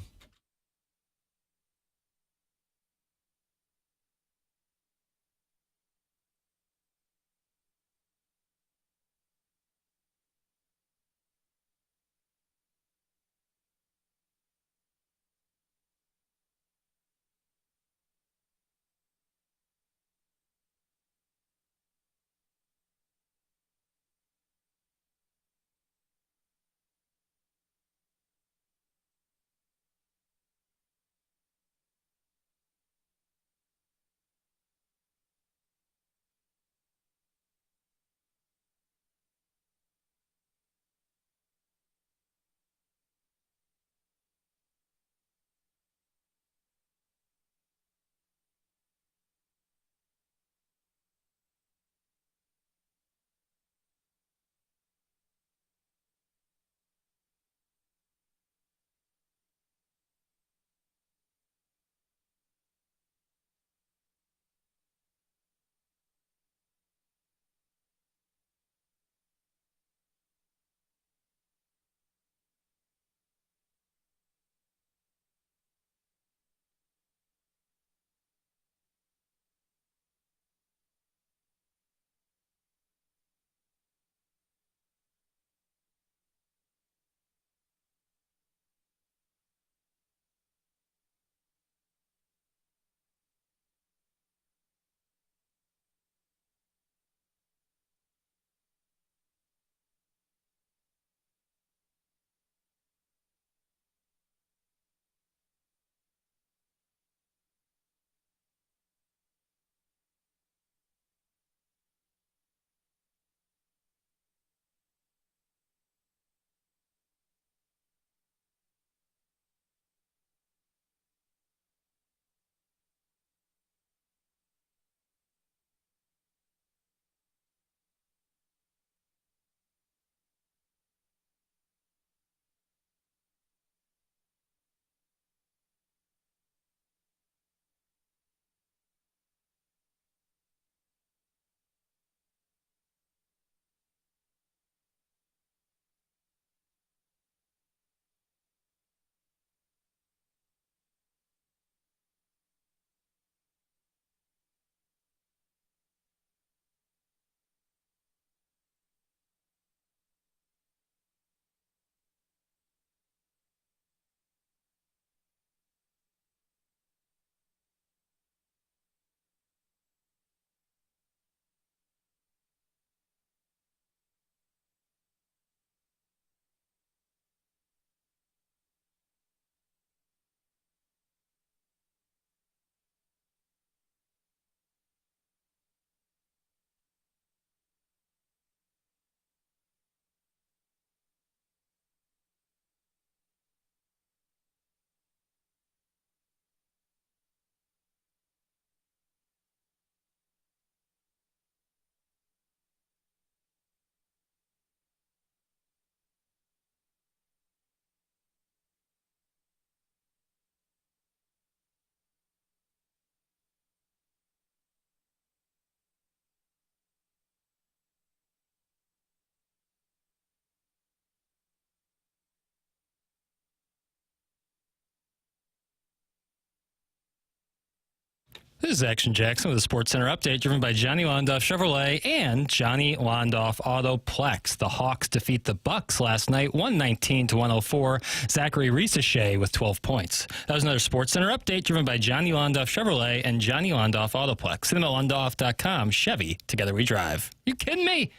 This is Action Jackson with a Sports Center update driven by Johnny Londoff Chevrolet and Johnny Londoff Autoplex. The Hawks defeat the Bucks last night, 119-104. Zachary Riesachet with 12 points. That was another Sports Center update driven by Johnny Londoff Chevrolet and Johnny Londoff Autoplex. CinemaLondoff.com. Chevy, together we drive. You kidding me?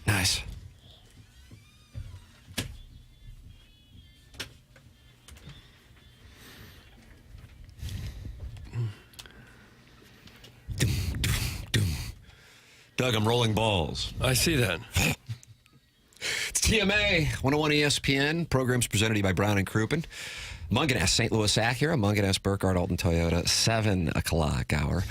Nice. Doug, I'm rolling balls. I see that. It's TMA, 101 ESPN. Programs presented to you by Brown and Crouppen. Munganess, St. Louis Acura. Munganess, Burkhardt, Alton Toyota. 7 o'clock hour.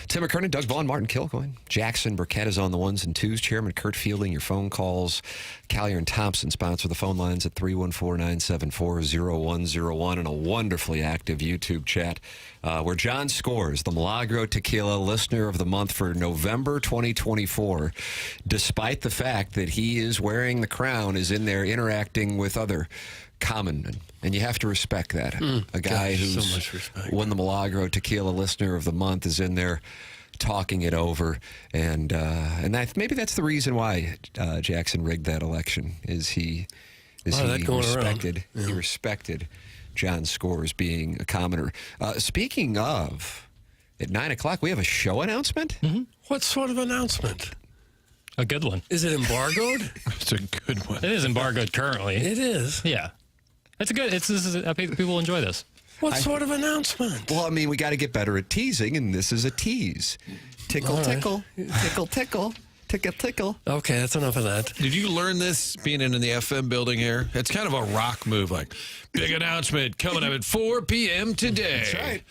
Tim McKernan, Doug Vaughn, Martin Kilcoyne. Jackson Burkett is on the ones and twos. Chairman Kurt fielding your phone calls. Collier and Thompson sponsor the phone lines at 314-974-0101 and a wonderfully active YouTube chat where John Scores, the Milagro Tequila Listener of the Month for November 2024, despite the fact that he is wearing the crown, is in there interacting with other common men. And you have to respect that. A guy who's so much respect. Won the Milagro Tequila Listener of the Month is in there talking it over, and maybe that's the reason why Jackson rigged that election. He respected he respected John Scores being a commoner. Speaking of, at 9 o'clock we have a show announcement. What sort of announcement? A good one. Is it embargoed? It's a good one. It is embargoed currently. It is. Yeah. It's a good. People enjoy this. What sort of announcement? Well, I mean, we got to get better at teasing, and this is a tease. Tickle, tickle, tickle, tickle, tickle, tickle. Okay, that's enough of that. Did you learn this being in the FM building here? It's kind of a rock move, like, big announcement coming up at 4 p.m. today. That's right.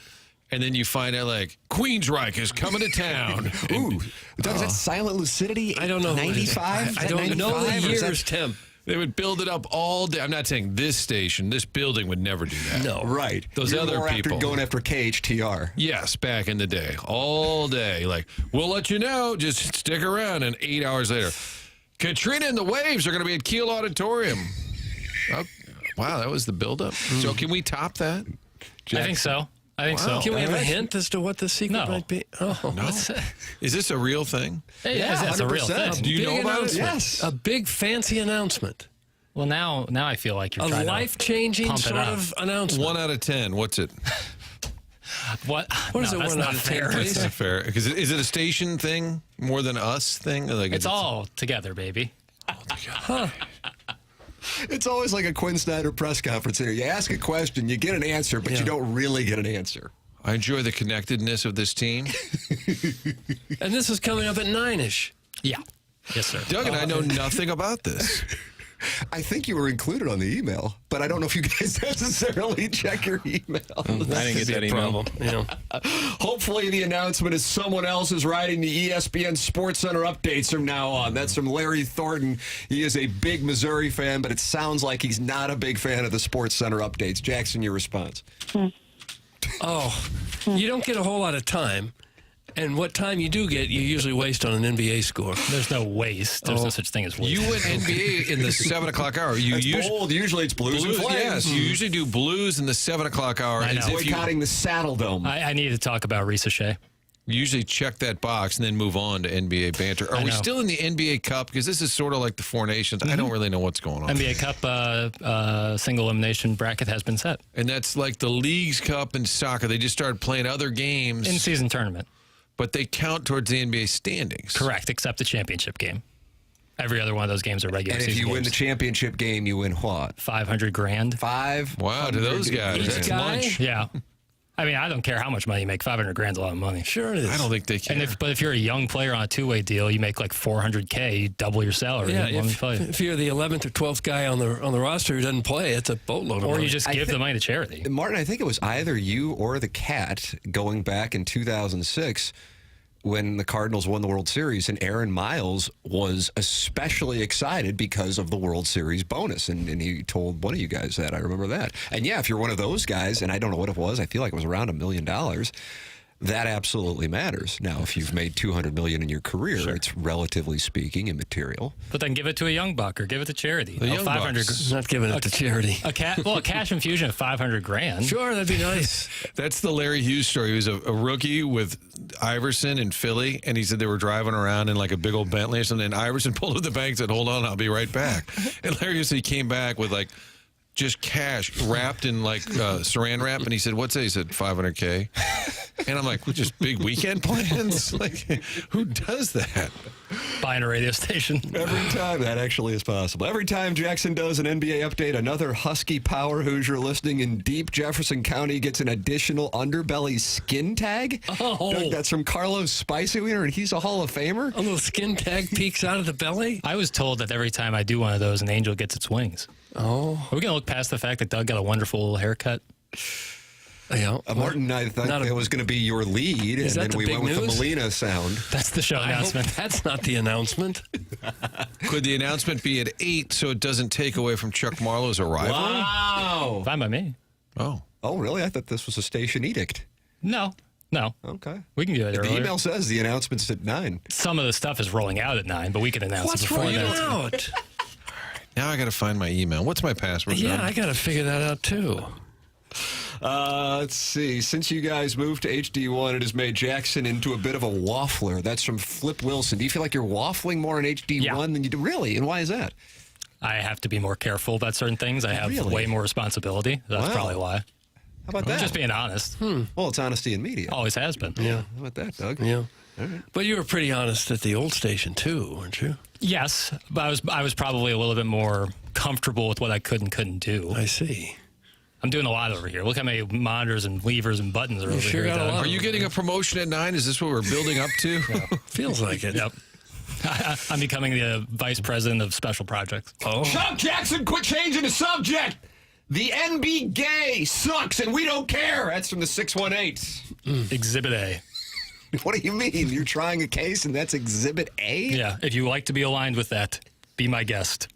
And then you find out, like, Queensryche is coming to town. Ooh, Doug, is that Silent Lucidity? I don't know. 95? I don't know the years, Tim. They would build it up all day. I'm not saying this station, this building would never do that. No. Right. Those You're other more people. Going after KHTR. Yes, back in the day. All day. Like, we'll let you know. Just stick around. And 8 hours later, Katrina and the Waves are going to be at Kiel Auditorium. Oh, wow, that was the buildup. So can we top that? I think so. Can we have a hint as to what the secret might be? Oh, No. Is this a real thing? Yeah, that's a real thing. Do you know about it? Yes. A big fancy announcement. Well, now I feel like you're A trying life-changing pump it sort up. of announcement. 1 out of 10. What's it? What? What is it, That's 1 not out of 10, fair. please? That's not fair. Because is it a station thing more than us thing? Like, It's all together, baby. It's always like a Quinn Snyder press conference here. You ask a question, you get an answer, but you don't really get an answer. I enjoy the connectedness of this team. And this is coming up at 9-ish. Yeah. Yes, sir. Doug and I know nothing about this. I think you were included on the email, but I don't know if you guys necessarily check your email. I didn't get that email. Hopefully the announcement is someone else is writing the ESPN Sports Center updates from now on. That's from Larry Thornton. He is a big Missouri fan, but it sounds like he's not a big fan of the Sports Center updates. Jackson, your response. Oh, you don't get a whole lot of time. And what time you do get, you usually waste on an NBA score. There's no waste. There's no such thing as waste. You went NBA in the 7 o'clock hour. Usually it's Blues and Flames. Yes, you usually do Blues in the 7 o'clock hour. I know. As if you Boycotting the Saddle Dome. I need to talk about Riesachet. usually check that box and then move on to NBA banter. Are we still in the NBA Cup? Because this is sort of like the Four Nations. I don't really know what's going on. NBA Cup single elimination bracket has been set. And that's like the Leagues Cup in soccer. They just started playing other games. In-season tournament. But they count towards the NBA standings. Correct, except the championship game. Every other one of those games are regular season And if you win games. the championship game, you win what? $500,000. Wow, to those guys. That's lunch. Yeah. I mean, I don't care how much money you make. $500,000 is a lot of money. Sure it is. I don't think they care. But if you're a young player on a two-way deal, you make like $400K, you double your salary. Yeah, when you play. if you're the 11th or 12th guy on the roster who doesn't play, it's a boatload of money. Or you just give the money to charity. Martin, I think it was either you or the Cat going back in 2006 when the Cardinals won the World Series, and Aaron Miles was especially excited because of the World Series bonus. And he told one of you guys that. I remember that. And yeah, if you're one of those guys, and I don't know what it was, I feel like it was around $1 million, that absolutely matters. Now, if you've made $200 million in your career, it's relatively speaking immaterial. But then give it to a young buck or give it to charity. The young bucks. Not giving it to charity. A cash infusion of $500,000. Sure, that'd be nice. That's the Larry Hughes story. He was a rookie with Iverson in Philly, and he said they were driving around in like a big old Bentley or something, and Iverson pulled up the bank and said, hold on, I'll be right back. And Larry Hughes, he came back with like just cash wrapped in like saran wrap, and he said, what's that? He said, $500K. And I'm like, well, just big weekend plans? Like, who does that? Buying a radio station. Every time, that actually is possible. Every time Jackson does an NBA update, another Husky Power Hoosier listening in deep Jefferson County gets an additional underbelly skin tag. Oh. Doug, that's from Carlos Spicy Wiener, and he's a Hall of Famer. A little skin tag peeks out of the belly. I was told that every time I do one of those, an angel gets its wings. Oh. Are we going to look past the fact that Doug got a wonderful little haircut? Yeah. Martin, I thought that was going to be your lead, and then we went with the Molina sound. That's the show announcement. That's not the announcement. Could the announcement be at 8 so it doesn't take away from Chuck Marlowe's arrival? Wow. Fine by me. Oh. Oh, really? I thought this was a station edict. No. Okay. We can do it earlier. The email says the announcement's at 9. Some of the stuff is rolling out at 9, but we can announce it before rolling that. out? Now I got to find my email. What's my password? Yeah, I got to figure that out too. Let's see. Since you guys moved to HD1, it has made Jackson into a bit of a waffler. That's from Flip Wilson. Do you feel like you're waffling more in HD1 than you do? Really? And why is that? I have to be more careful about certain things. I have way more responsibility. That's probably why. How about that? I'm just being honest. Well, it's honesty in media. Always has been. Yeah. How about that, Doug? Yeah. All right. But you were pretty honest at the old station too, weren't you? Yes, but I was probably a little bit more comfortable with what I could and couldn't do. I see. I'm doing a lot over here. Look how many monitors and levers and buttons are over here. Are you getting a promotion at 9? Is this what we're building up to? Feels like it. Yep. I'm becoming the vice president of special projects. Oh. Shut up, Jackson! Quit changing the subject! The NB gay sucks and we don't care! That's from the 618. Exhibit A. What do you mean? You're trying a case and that's Exhibit A? Yeah, if you like to be aligned with that, be my guest.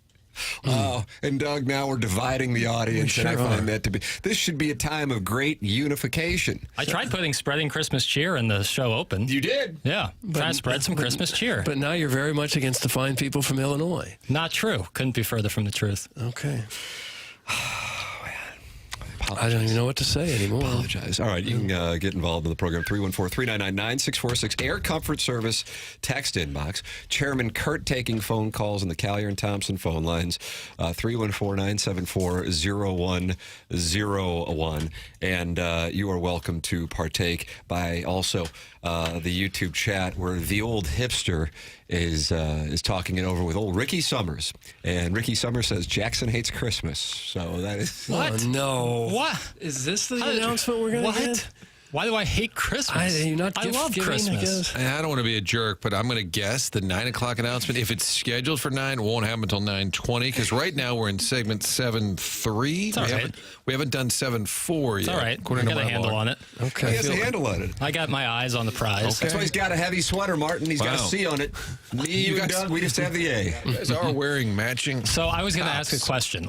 Oh, and Doug, now we're dividing the audience, and I find that to be. This should be a time of great unification. I tried spreading Christmas cheer in the show open. You did? Yeah, trying to spread some Christmas cheer. But now you're very much against the fine people from Illinois. Not true. Couldn't be further from the truth. Okay. I don't even know what to say anymore. Apologize. All right, you can get involved in the program. 314-399-9646. Air Comfort Service text inbox. Chairman Kurt taking phone calls on the Collier and Thompson phone lines. 314-974-0101. And you are welcome to partake by also the YouTube chat where the old hipster is talking it over with old Ricky Summers. And Ricky Summers says Jackson hates Christmas. So that is... What? Oh, no. What? Is this the announcement we're going to get? Why do I hate Christmas? I love Christmas. I don't want to be a jerk, but I'm going to guess the 9 o'clock announcement, if it's scheduled for 9, won't happen until 9:20, because right now we're in segment 7-3. We haven't done 7-4 yet. It's all right. I got a handle on it. Okay. He has a handle on it. I got my eyes on the prize. Okay. That's why he's got a heavy sweater, Martin. He's got a C on it. Me and Doug, we just have the A. You guys are wearing matching. So I was going to ask a question.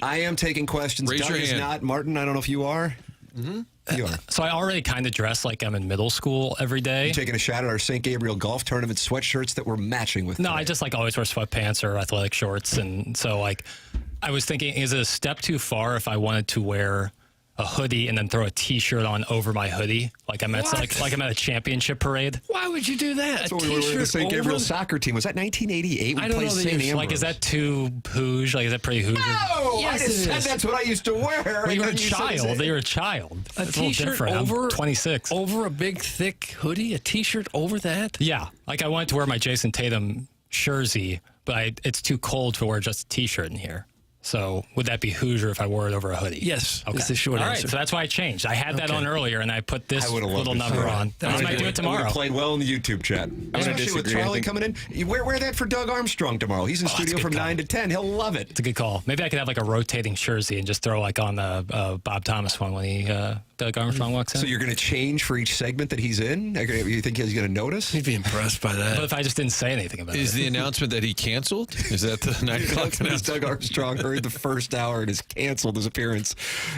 I am taking questions. Raise Doug your is hand. not. Martin, I don't know if you are. Mm-hmm. You are. So I already kind of dress like I'm in middle school every day. You taking a shot at our St. Gabriel golf tournament sweatshirts that we're matching with. No, today. I just always wear sweatpants or athletic shorts, and so I was thinking, is it a step too far if I wanted to wear a hoodie and then throw a T-shirt on over my hoodie, like I'm at I'm at a championship parade? Why would you do that? That's when we were the St. Gabriel soccer team. Was that 1988? I don't know. Is that too Hoosier? Is that pretty Hoosier? No, yes, I just said that's what I used to wear. Well, you were a child. You're a child. A T-shirt over I'm 26 over a big thick hoodie. A T-shirt over that. Yeah, I wanted to wear my Jason Tatum jersey, but it's too cold to wear just a T-shirt in here. So would that be Hoosier if I wore it over a hoodie? Yes. Okay. Is the short answer. answer. All right, so that's why I changed. I had that on earlier, and I put this little number on. I might do it tomorrow. Played well in the YouTube chat. Especially with Charlie coming in. You wear that for Doug Armstrong tomorrow. He's in studio from 9 to 10. He'll love it. It's a good call. Maybe I could have a rotating jersey and just throw on the Bob Thomas one when he Doug Armstrong walks in. So you're going to change for each segment that he's in? You think he's going to notice? He'd be impressed by that. But if I just didn't say anything about it. Is the announcement that he canceled? Is that the 9 o'clock announcement? Doug Armstrong heard the first hour and has canceled his appearance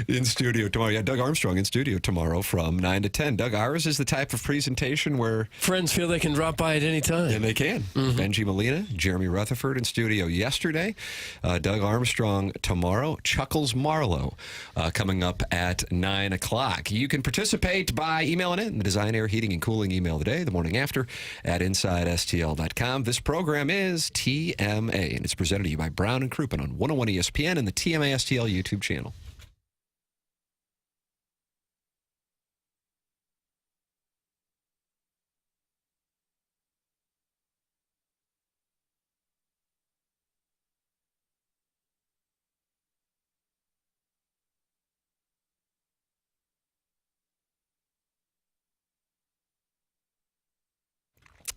in studio tomorrow. Yeah, Doug Armstrong in studio tomorrow from 9 to 10. Doug, ours is the type of presentation where friends feel they can drop by at any time. And they can. Mm-hmm. Benji Molina, Jeremy Rutherford in studio yesterday. Doug Armstrong tomorrow. Chuckles Marlo coming up at 9 o'clock. You can participate by emailing in the Design, Air, Heating, and Cooling email today, the morning after, at InsideSTL.com. This program is TMA, and it's presented to you by Brown and Crouppen on 101 ESPN and the TMA STL YouTube channel.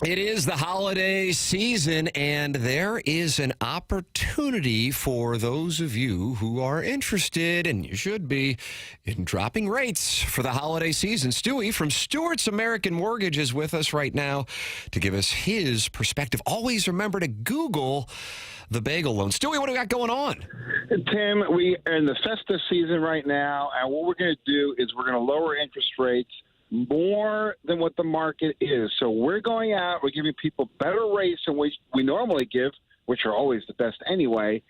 It is the holiday season, and there is an opportunity for those of you who are interested, and you should be, in dropping rates for the holiday season. Stewie from Stewart's American Mortgage is with us right now to give us his perspective. Always remember to Google the bagel loan. Stewie, what do we got going on? Tim, we are in the festive season right now, and what we're going to do is we're going to lower interest rates more than what the market is. So we're going out, we're giving people better rates than we normally give, which are always the best anyway,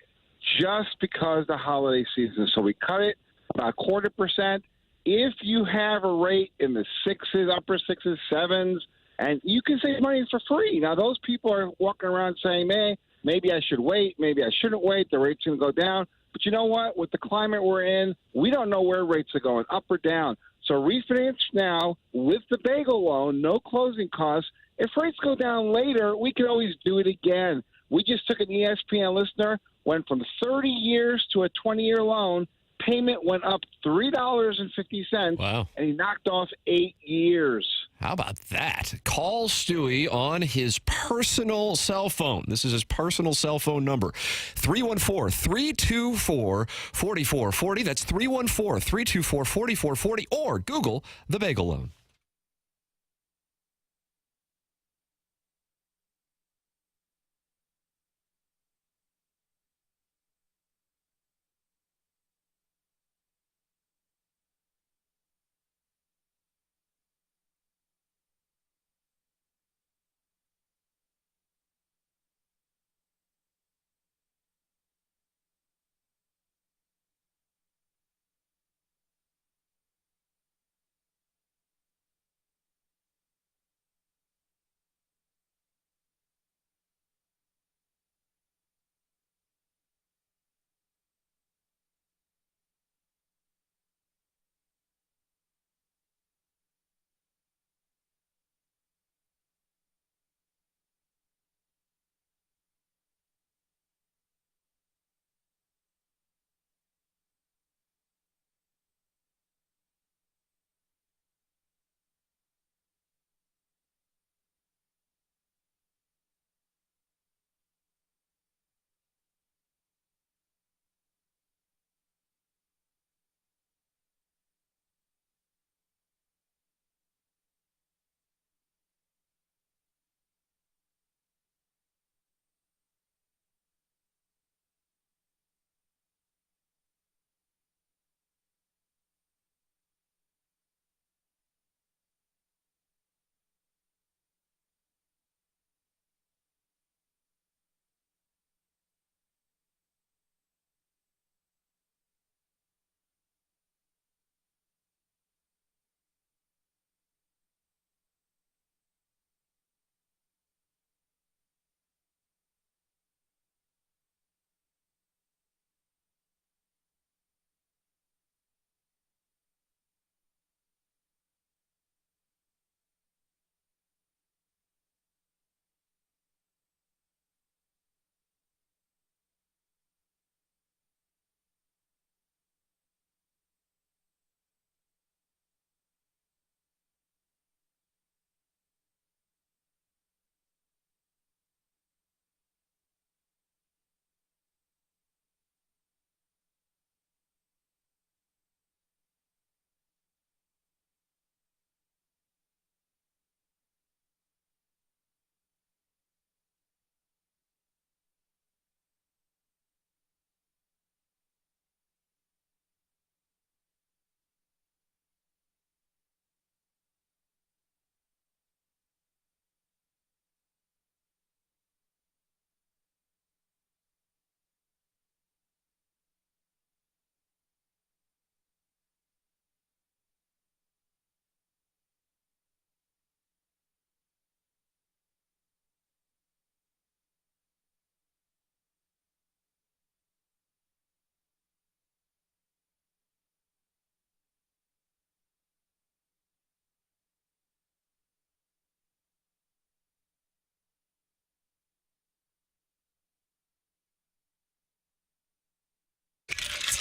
just because the holiday season. So we cut it about 0.25%. If you have a rate in the sixes, upper sixes, sevens, and you can save money for free. Now, those people are walking around saying, man, maybe I should wait, maybe I shouldn't wait, the rate's going to go down. But you know what? With the climate we're in, we don't know where rates are going, up or down. So refinance now with the bagel loan, no closing costs. If rates go down later, we can always do it again. We just took an ESPN listener, went from 30 years to a 20-year loan. Payment went up $3.50. Wow. And he knocked off 8 years. How about that? Call Stewie on his personal cell phone. This is his personal cell phone number. 314-324-4440. That's 314-324-4440. Or Google the bagel loan.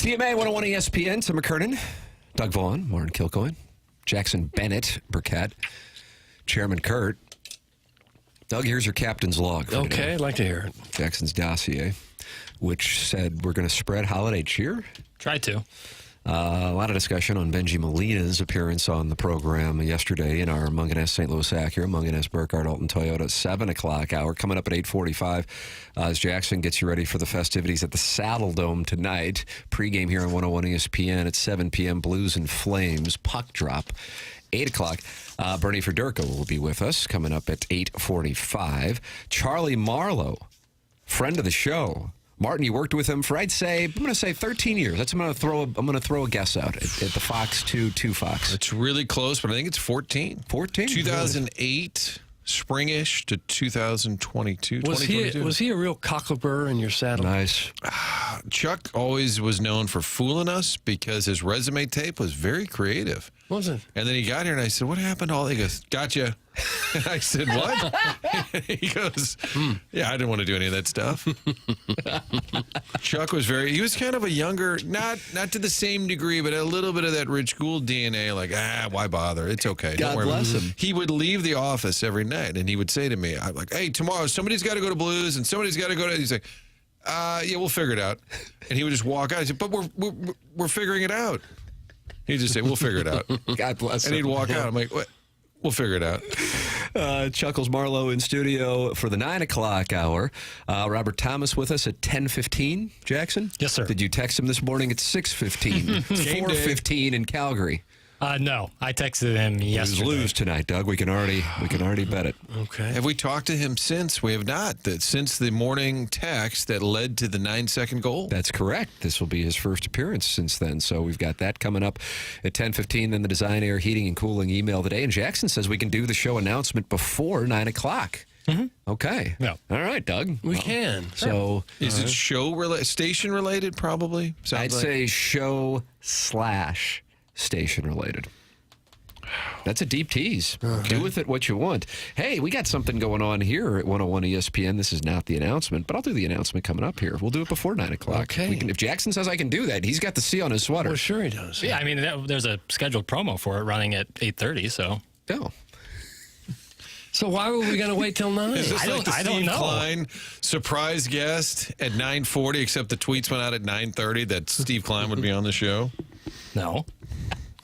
CMA 101 ESPN, Tim McKernan, Doug Vaughn, Martin Kilcoyne, Jackson Burkett, Chairman Kurt. Doug, here's your captain's log. Okay, I'd like to hear it. Jackson's dossier, which said we're going to spread holiday cheer. Try to. A lot of discussion on Benji Molina's appearance on the program yesterday in our Munganess St. Louis Acura, Munganess Burkhardt Alton Toyota 7 o'clock hour. Coming up at 8:45 as Jackson gets you ready for the festivities at the Saddle Dome tonight. Pre-game here on 101 ESPN at 7 p.m. Blues and Flames, puck drop. 8 o'clock, Bernie Federko will be with us coming up at 8:45. Charlie Marlo, friend of the show. Martin, you worked with him for, I'm going to say 13 years. I'm going to throw a guess out at the Fox 2 Fox. It's really close, but I think it's 14. 14? 2008, springish to 2022. Was he a real cockleburr in your saddle? Nice. Chuck always was known for fooling us because his resume tape was very creative. Was it? And then he got here, and I said, what happened to all? He goes, gotcha. And I said, what? He goes, yeah, I didn't want to do any of that stuff. Chuck was he was kind of a younger, not to the same degree, but a little bit of that Rich Gould DNA, like, why bother? It's okay. God bless him. He would leave the office every night, and he would say to me, I'm like, hey, tomorrow somebody's got to go to Blues, and somebody's got to go to, he's like, yeah, we'll figure it out. And he would just walk out. I said, but we're figuring it out. He'd just say, we'll figure it out. God bless him. And he'd walk out. I'm like, what? We'll figure it out. Chuckles Marlo in studio for the 9 o'clock hour. Robert Thomas with us at 10:15. Jackson? Yes, sir. Did you text him this morning at 6:15? 4:15 in Calgary. No, I texted him yesterday. Lose tonight, Doug. We can already bet it. Okay. Have we talked to him since? We have not. Since the morning text that led to the 9-second goal? That's correct. This will be his first appearance since then. So we've got that coming up at 10:15. Then the Design Air Heating and Cooling email today. And Jackson says we can do the show announcement before 9 o'clock. Mm-hmm. Okay. Yeah. All right, Doug. We can. So is it station related? Probably. I'd say show / station related. That's a deep tease. Okay. Do with it what you want. Hey, we got something going on here at 101 ESPN. This is not the announcement, but I'll do the announcement coming up here. We'll do it before 9 o'clock. Okay. If Jackson says I can do that, he's got the C on his sweater. Well, sure he does. Yeah, I mean, there's a scheduled promo for it running at 8:30, so. Oh. So why were we going to wait till 9? Is this like the I don't Steve know. Klein surprise guest at 9:40, except the tweets went out at 9:30 that Steve Klein would be on the show? No.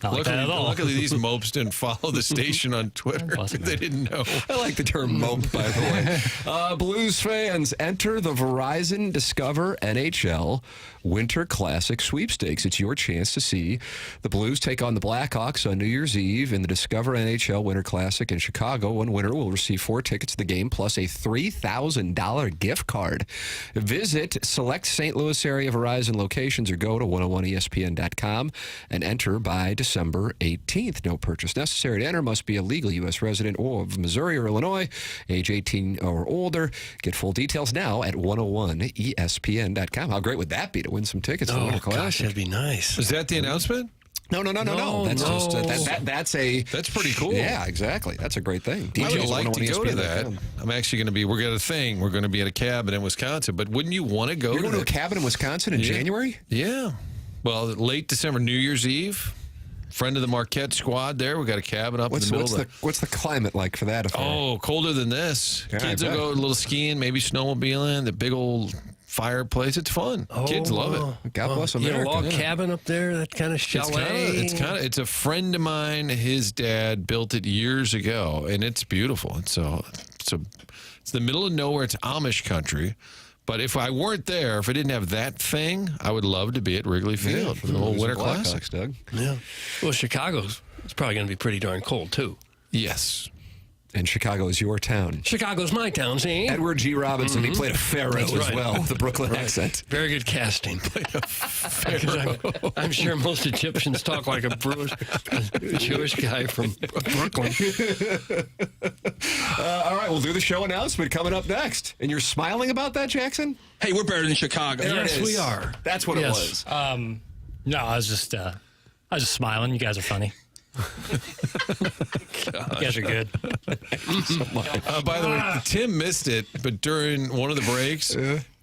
Not like that at all. Luckily, these mopes didn't follow the station on Twitter. They didn't know. I like the term mope, by the way. Blues fans, enter the Verizon Discover NHL Winter Classic Sweepstakes. It's your chance to see the Blues take on the Blackhawks on New Year's Eve in the Discover NHL Winter Classic in Chicago. One winner will receive 4 tickets to the game plus a $3,000 gift card. Visit select St. Louis area Verizon locations or go to 101ESPN.com and enter by December 18th. No purchase necessary to enter. Must be a legal U.S. resident of Missouri or Illinois, age 18 or older. Get full details now at 101ESPN.com. How great would that be to win some tickets to the Winter Classic? Gosh, that'd be nice. Is that the announcement? No. That's just that's pretty cool. Yeah, exactly. That's a great thing. I would like to go to that. I'm actually going to be. We're going to be at a cabin in Wisconsin. But wouldn't you want to go? You're going to a cabin in Wisconsin in January? Yeah. Well, late December, New Year's Eve. Friend of the Marquette squad there. We got a cabin up in the middle. What's the climate like for that affair? Oh, colder than this. Yeah, Kids will go a little skiing, maybe snowmobiling. The big old fireplace. It's fun. Kids love it. God bless America. You got a log cabin up there, that kind of chalet. It's a friend of mine. His dad built it years ago, and it's beautiful. It's the middle of nowhere. It's Amish country. But if I weren't there, if I didn't have that thing, I would love to be at Wrigley Field for the whole Winter Classic. Doug. Yeah. Well, Chicago's it's probably going to be pretty darn cold too. Yes. And Chicago is your town. Chicago's my town, see? Edward G. Robinson, he played a pharaoh as well, with the Brooklyn accent. Very good casting. I'm sure most Egyptians talk like a Jewish guy from Brooklyn. All right, we'll do the show announcement coming up next. And you're smiling about that, Jackson? Hey, we're better than Chicago. Yes, we are. That's what it was. No, I was just smiling. You guys are funny. You guys are good. By the way, Tim missed it, but during one of the breaks,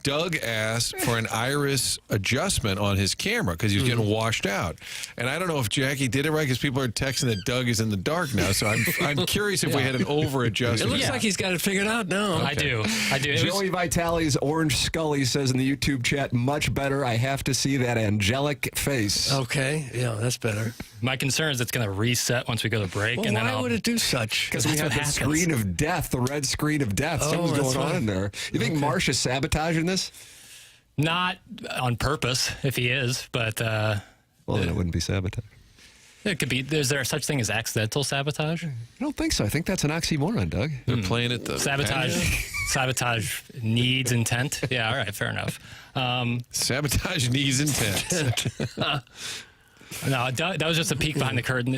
Doug asked for an iris adjustment on his camera because he was getting washed out. And I don't know if Jackie did it right because people are texting that Doug is in the dark now. So I'm curious if we had an over adjustment. It looks like he's got it figured out now. I do. Joey Vitale's Orange Scully says in the YouTube chat, much better. I have to see that angelic face. Okay. Yeah, that's better. My concern is it's going to reset once we go to break. Well, and then why would it do such? Because we have the screen of death, the red screen of death. Something's going on in there. You think Marsh is sabotaging this? Not on purpose, if he is, but... well, then it wouldn't be sabotage. It could be. Is there such thing as accidental sabotage? I don't think so. I think that's an oxymoron, Doug. They're playing it, though. Sabotage needs intent. Yeah, all right, fair enough. Sabotage needs intent. No, Doug, that was just a peek behind the curtain.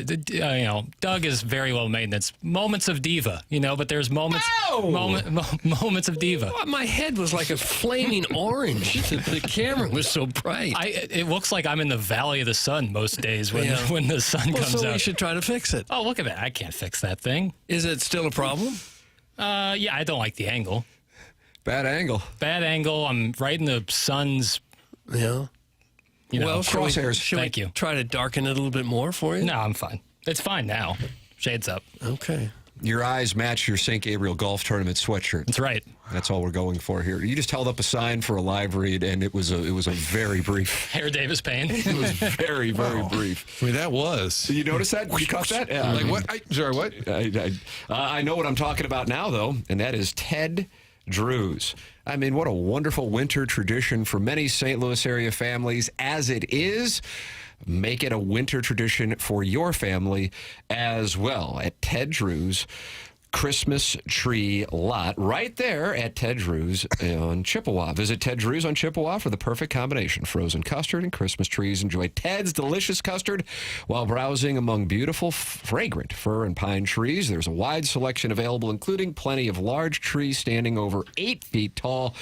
Doug is very low maintenance. Moments of diva, but there's moments moments of diva. Well, my head was like a flaming orange. The camera was so bright. It looks like I'm in the Valley of the Sun most days when the sun comes so out. We should try to fix it. Oh, look at that. I can't fix that thing. Is it still a problem? Yeah, I don't like the angle. Bad angle. Bad angle. I'm right in the sun's... Yeah. Crosshairs. Thank you. Try to darken it a little bit more for you? No, I'm fine. It's fine now. Shades up. Okay. Your eyes match your St. Gabriel Golf Tournament sweatshirt. That's right. That's all we're going for here. You just held up a sign for a live read, and it was a very brief. Hair Davis Payne. It was very, very brief. I mean, that was. You notice that? You caught that? Yeah. Like what? Sorry, what? I know what I'm talking about now, though, and that is Ted Drews. I mean, what a wonderful winter tradition for many St. Louis area families. As it is, make it a winter tradition for your family as well at Ted Drews Christmas tree lot right there at Ted Drews on Chippewa. Visit Ted Drews on Chippewa for the perfect combination. Frozen custard and Christmas trees. Enjoy Ted's delicious custard while browsing among beautiful, fragrant fir and pine trees. There's a wide selection available, including plenty of large trees standing over 8 feet tall.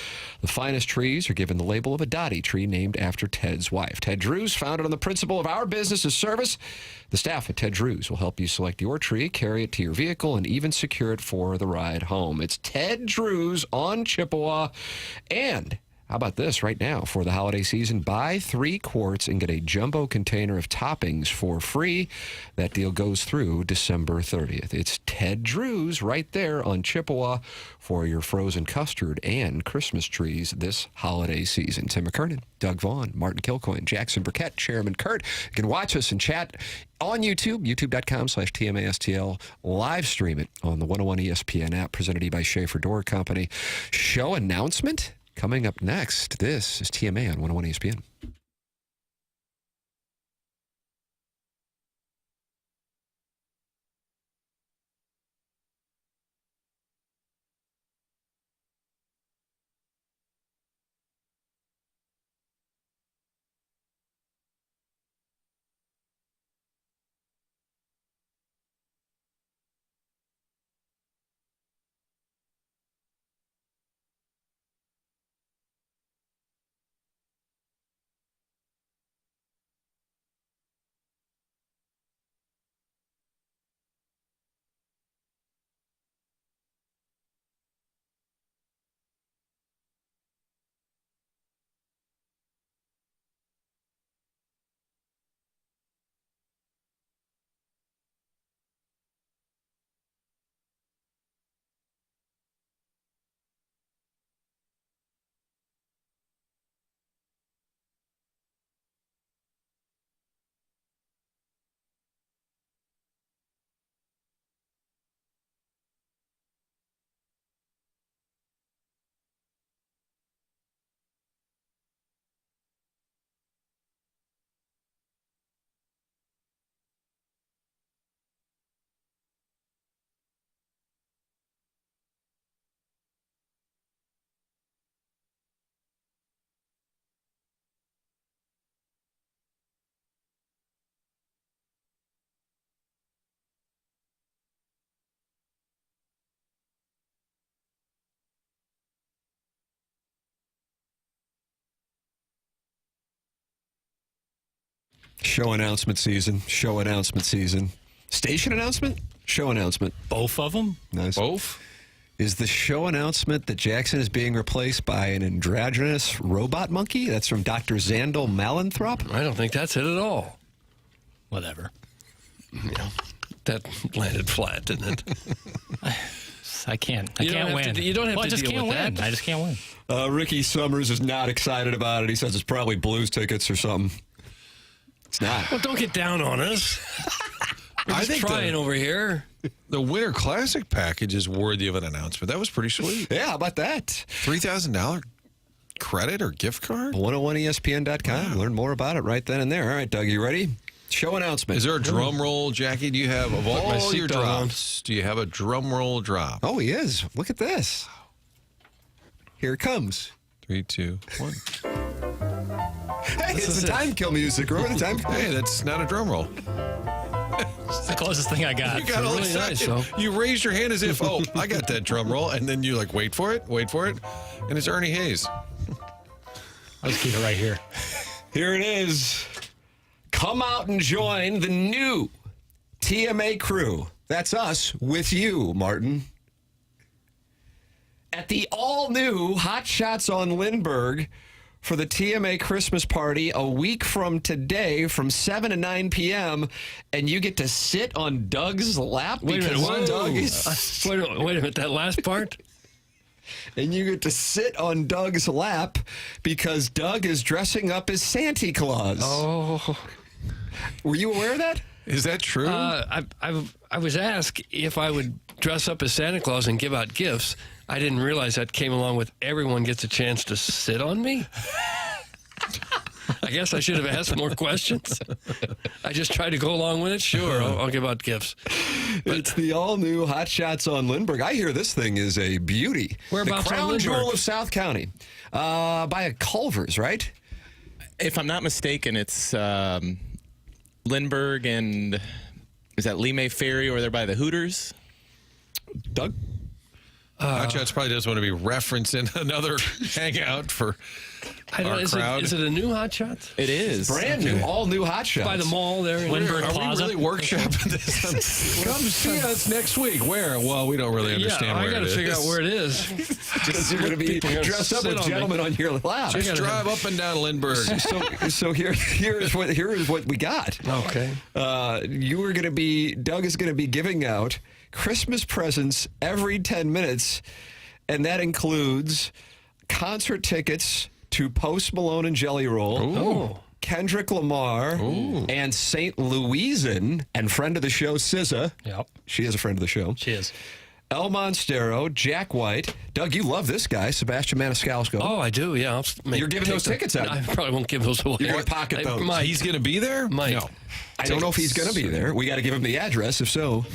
The finest trees are given the label of a Dottie tree named after Ted's wife. Ted Drews, founded on the principle of our business is service. The staff at Ted Drews will help you select your tree, carry it to your vehicle, and even secure it for the ride home. It's Ted Drews on Chippewa. And how about this right now for the holiday season? Buy 3 quarts and get a jumbo container of toppings for free. That deal goes through December 30th. It's Ted Drews right there on Chippewa for your frozen custard and Christmas trees this holiday season. Tim McKernan, Doug Vaughn, Martin Kilcoyne, Jackson Burkett, Chairman Kurt. You can watch us and chat on YouTube, youtube.com/TMASTL. Live stream it on the 101 ESPN app presented to you by Schaefer Door Company. Show announcement coming up next. This is TMA on 101 ESPN. Show announcement season. Show announcement season. Station announcement? Show announcement. Both of them? Nice. Both? Is the show announcement that Jackson is being replaced by an androgynous robot monkey? That's from Dr. Zandel Malenthrop? I don't think that's it at all. Whatever. Yeah, that landed flat, didn't it? I can't win. You don't have to deal with that. I just can't win. Ricky Summers is not excited about it. He says it's probably Blues tickets or something. It's not. Well, don't get down on us. I think trying over here. The Winter Classic package is worthy of an announcement. That was pretty sweet. Yeah, how about that? $3,000 credit or gift card? 101ESPN.com. Wow. Learn more about it right then and there. All right, Doug, you ready? Show announcement. Is there a drum roll, Jackie? Do you have, of all your drops, do you have a drum roll drop? Oh, he is. Look at this. Here it comes. 3, 2, 1. Hey, it's the time kill music. Remember the time kill? Hey, that's not a drum roll. It's the closest thing I got. You got all really excited. nice, though. You raised your hand as if, oh, I got that drum roll. And then you like, wait for it. And it's Ernie Hayes. I'll just keep it right here. Here it is. Come out and join the new TMA crew. That's us with you, Martin. At the all-new Hot Shots on Lindbergh for the TMA Christmas party a week from today from 7 to 9 p.m., and you get to sit on Doug's lap. Wait a minute. because Doug Wait a minute. That last part? And you get to sit on Doug's lap because Doug is dressing up as Santa Claus. Oh. Were you aware of that? Is that true? I was asked if I would dress up as Santa Claus and give out gifts. I didn't realize that came along with everyone gets a chance to sit on me. I guess I should have asked more questions. I just tried to go along with it. Sure, I'll give out gifts. But it's the all-new Hot Shots on Lindbergh. I hear this thing is a beauty. Whereabouts the on crown Lindbergh? jewel of South County. By a Culver's, right? If I'm not mistaken, it's Lindbergh and is that Lee May Ferry over there by the Hooters? Doug? Hot Shots probably doesn't want to be referencing another hangout for our crowd. Is it a new Hot Shots? It is. Brand new, all new Hot Shots. By the mall there. in Lindbergh Are Plaza. we really workshopping this? Come see us next week. Where? Well, we don't really understand I where got it to is. figure out where it is. Because you're going to be dressed up with gentlemen on your lap. Just drive up and down Lindbergh. So here is what we got. Okay. Doug is going to be giving out Christmas presents every 10 minutes, and that includes concert tickets to Post Malone and Jelly Roll, Kendrick Lamar, and St. Louisan, and friend of the show, SZA. Yep. She is a friend of the show. She is. El Monstero, Jack White. Doug, you love this guy, Sebastian Maniscalco. Oh, I do, yeah. You're giving those tickets out. I probably won't give those away. You're going to pocket those. He's going to be there? No. I don't know if he's going to be there. We got to give him the address, if so.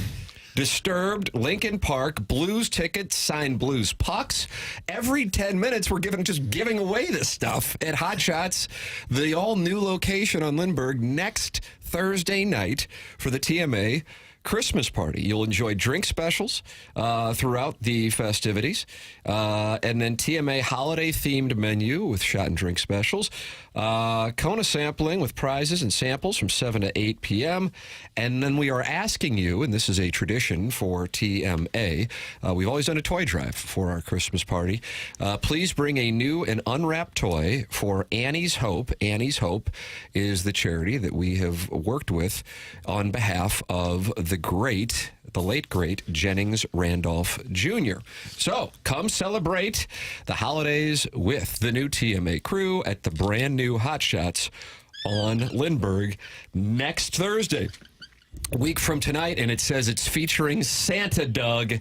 Disturbed, Lincoln Park, Blues tickets, signed Blues pucks. Every 10 minutes, we're giving away this stuff at Hot Shots, the all-new location on Lindbergh, next Thursday night for the TMA Christmas party. You'll enjoy drink specials throughout the festivities, and then TMA holiday-themed menu with shot and drink specials, Kona sampling with prizes and samples from 7 to 8 p.m., and then we are asking you, and this is a tradition for TMA, we've always done a toy drive for our Christmas party. Please bring a new and unwrapped toy for Annie's Hope. Annie's Hope is the charity that we have worked with on behalf of the late great Jennings Randolph Jr. So come celebrate the holidays with the new TMA crew at the brand new Hot Shots on Lindbergh next Thursday, a week from tonight, and it says it's featuring Santa Doug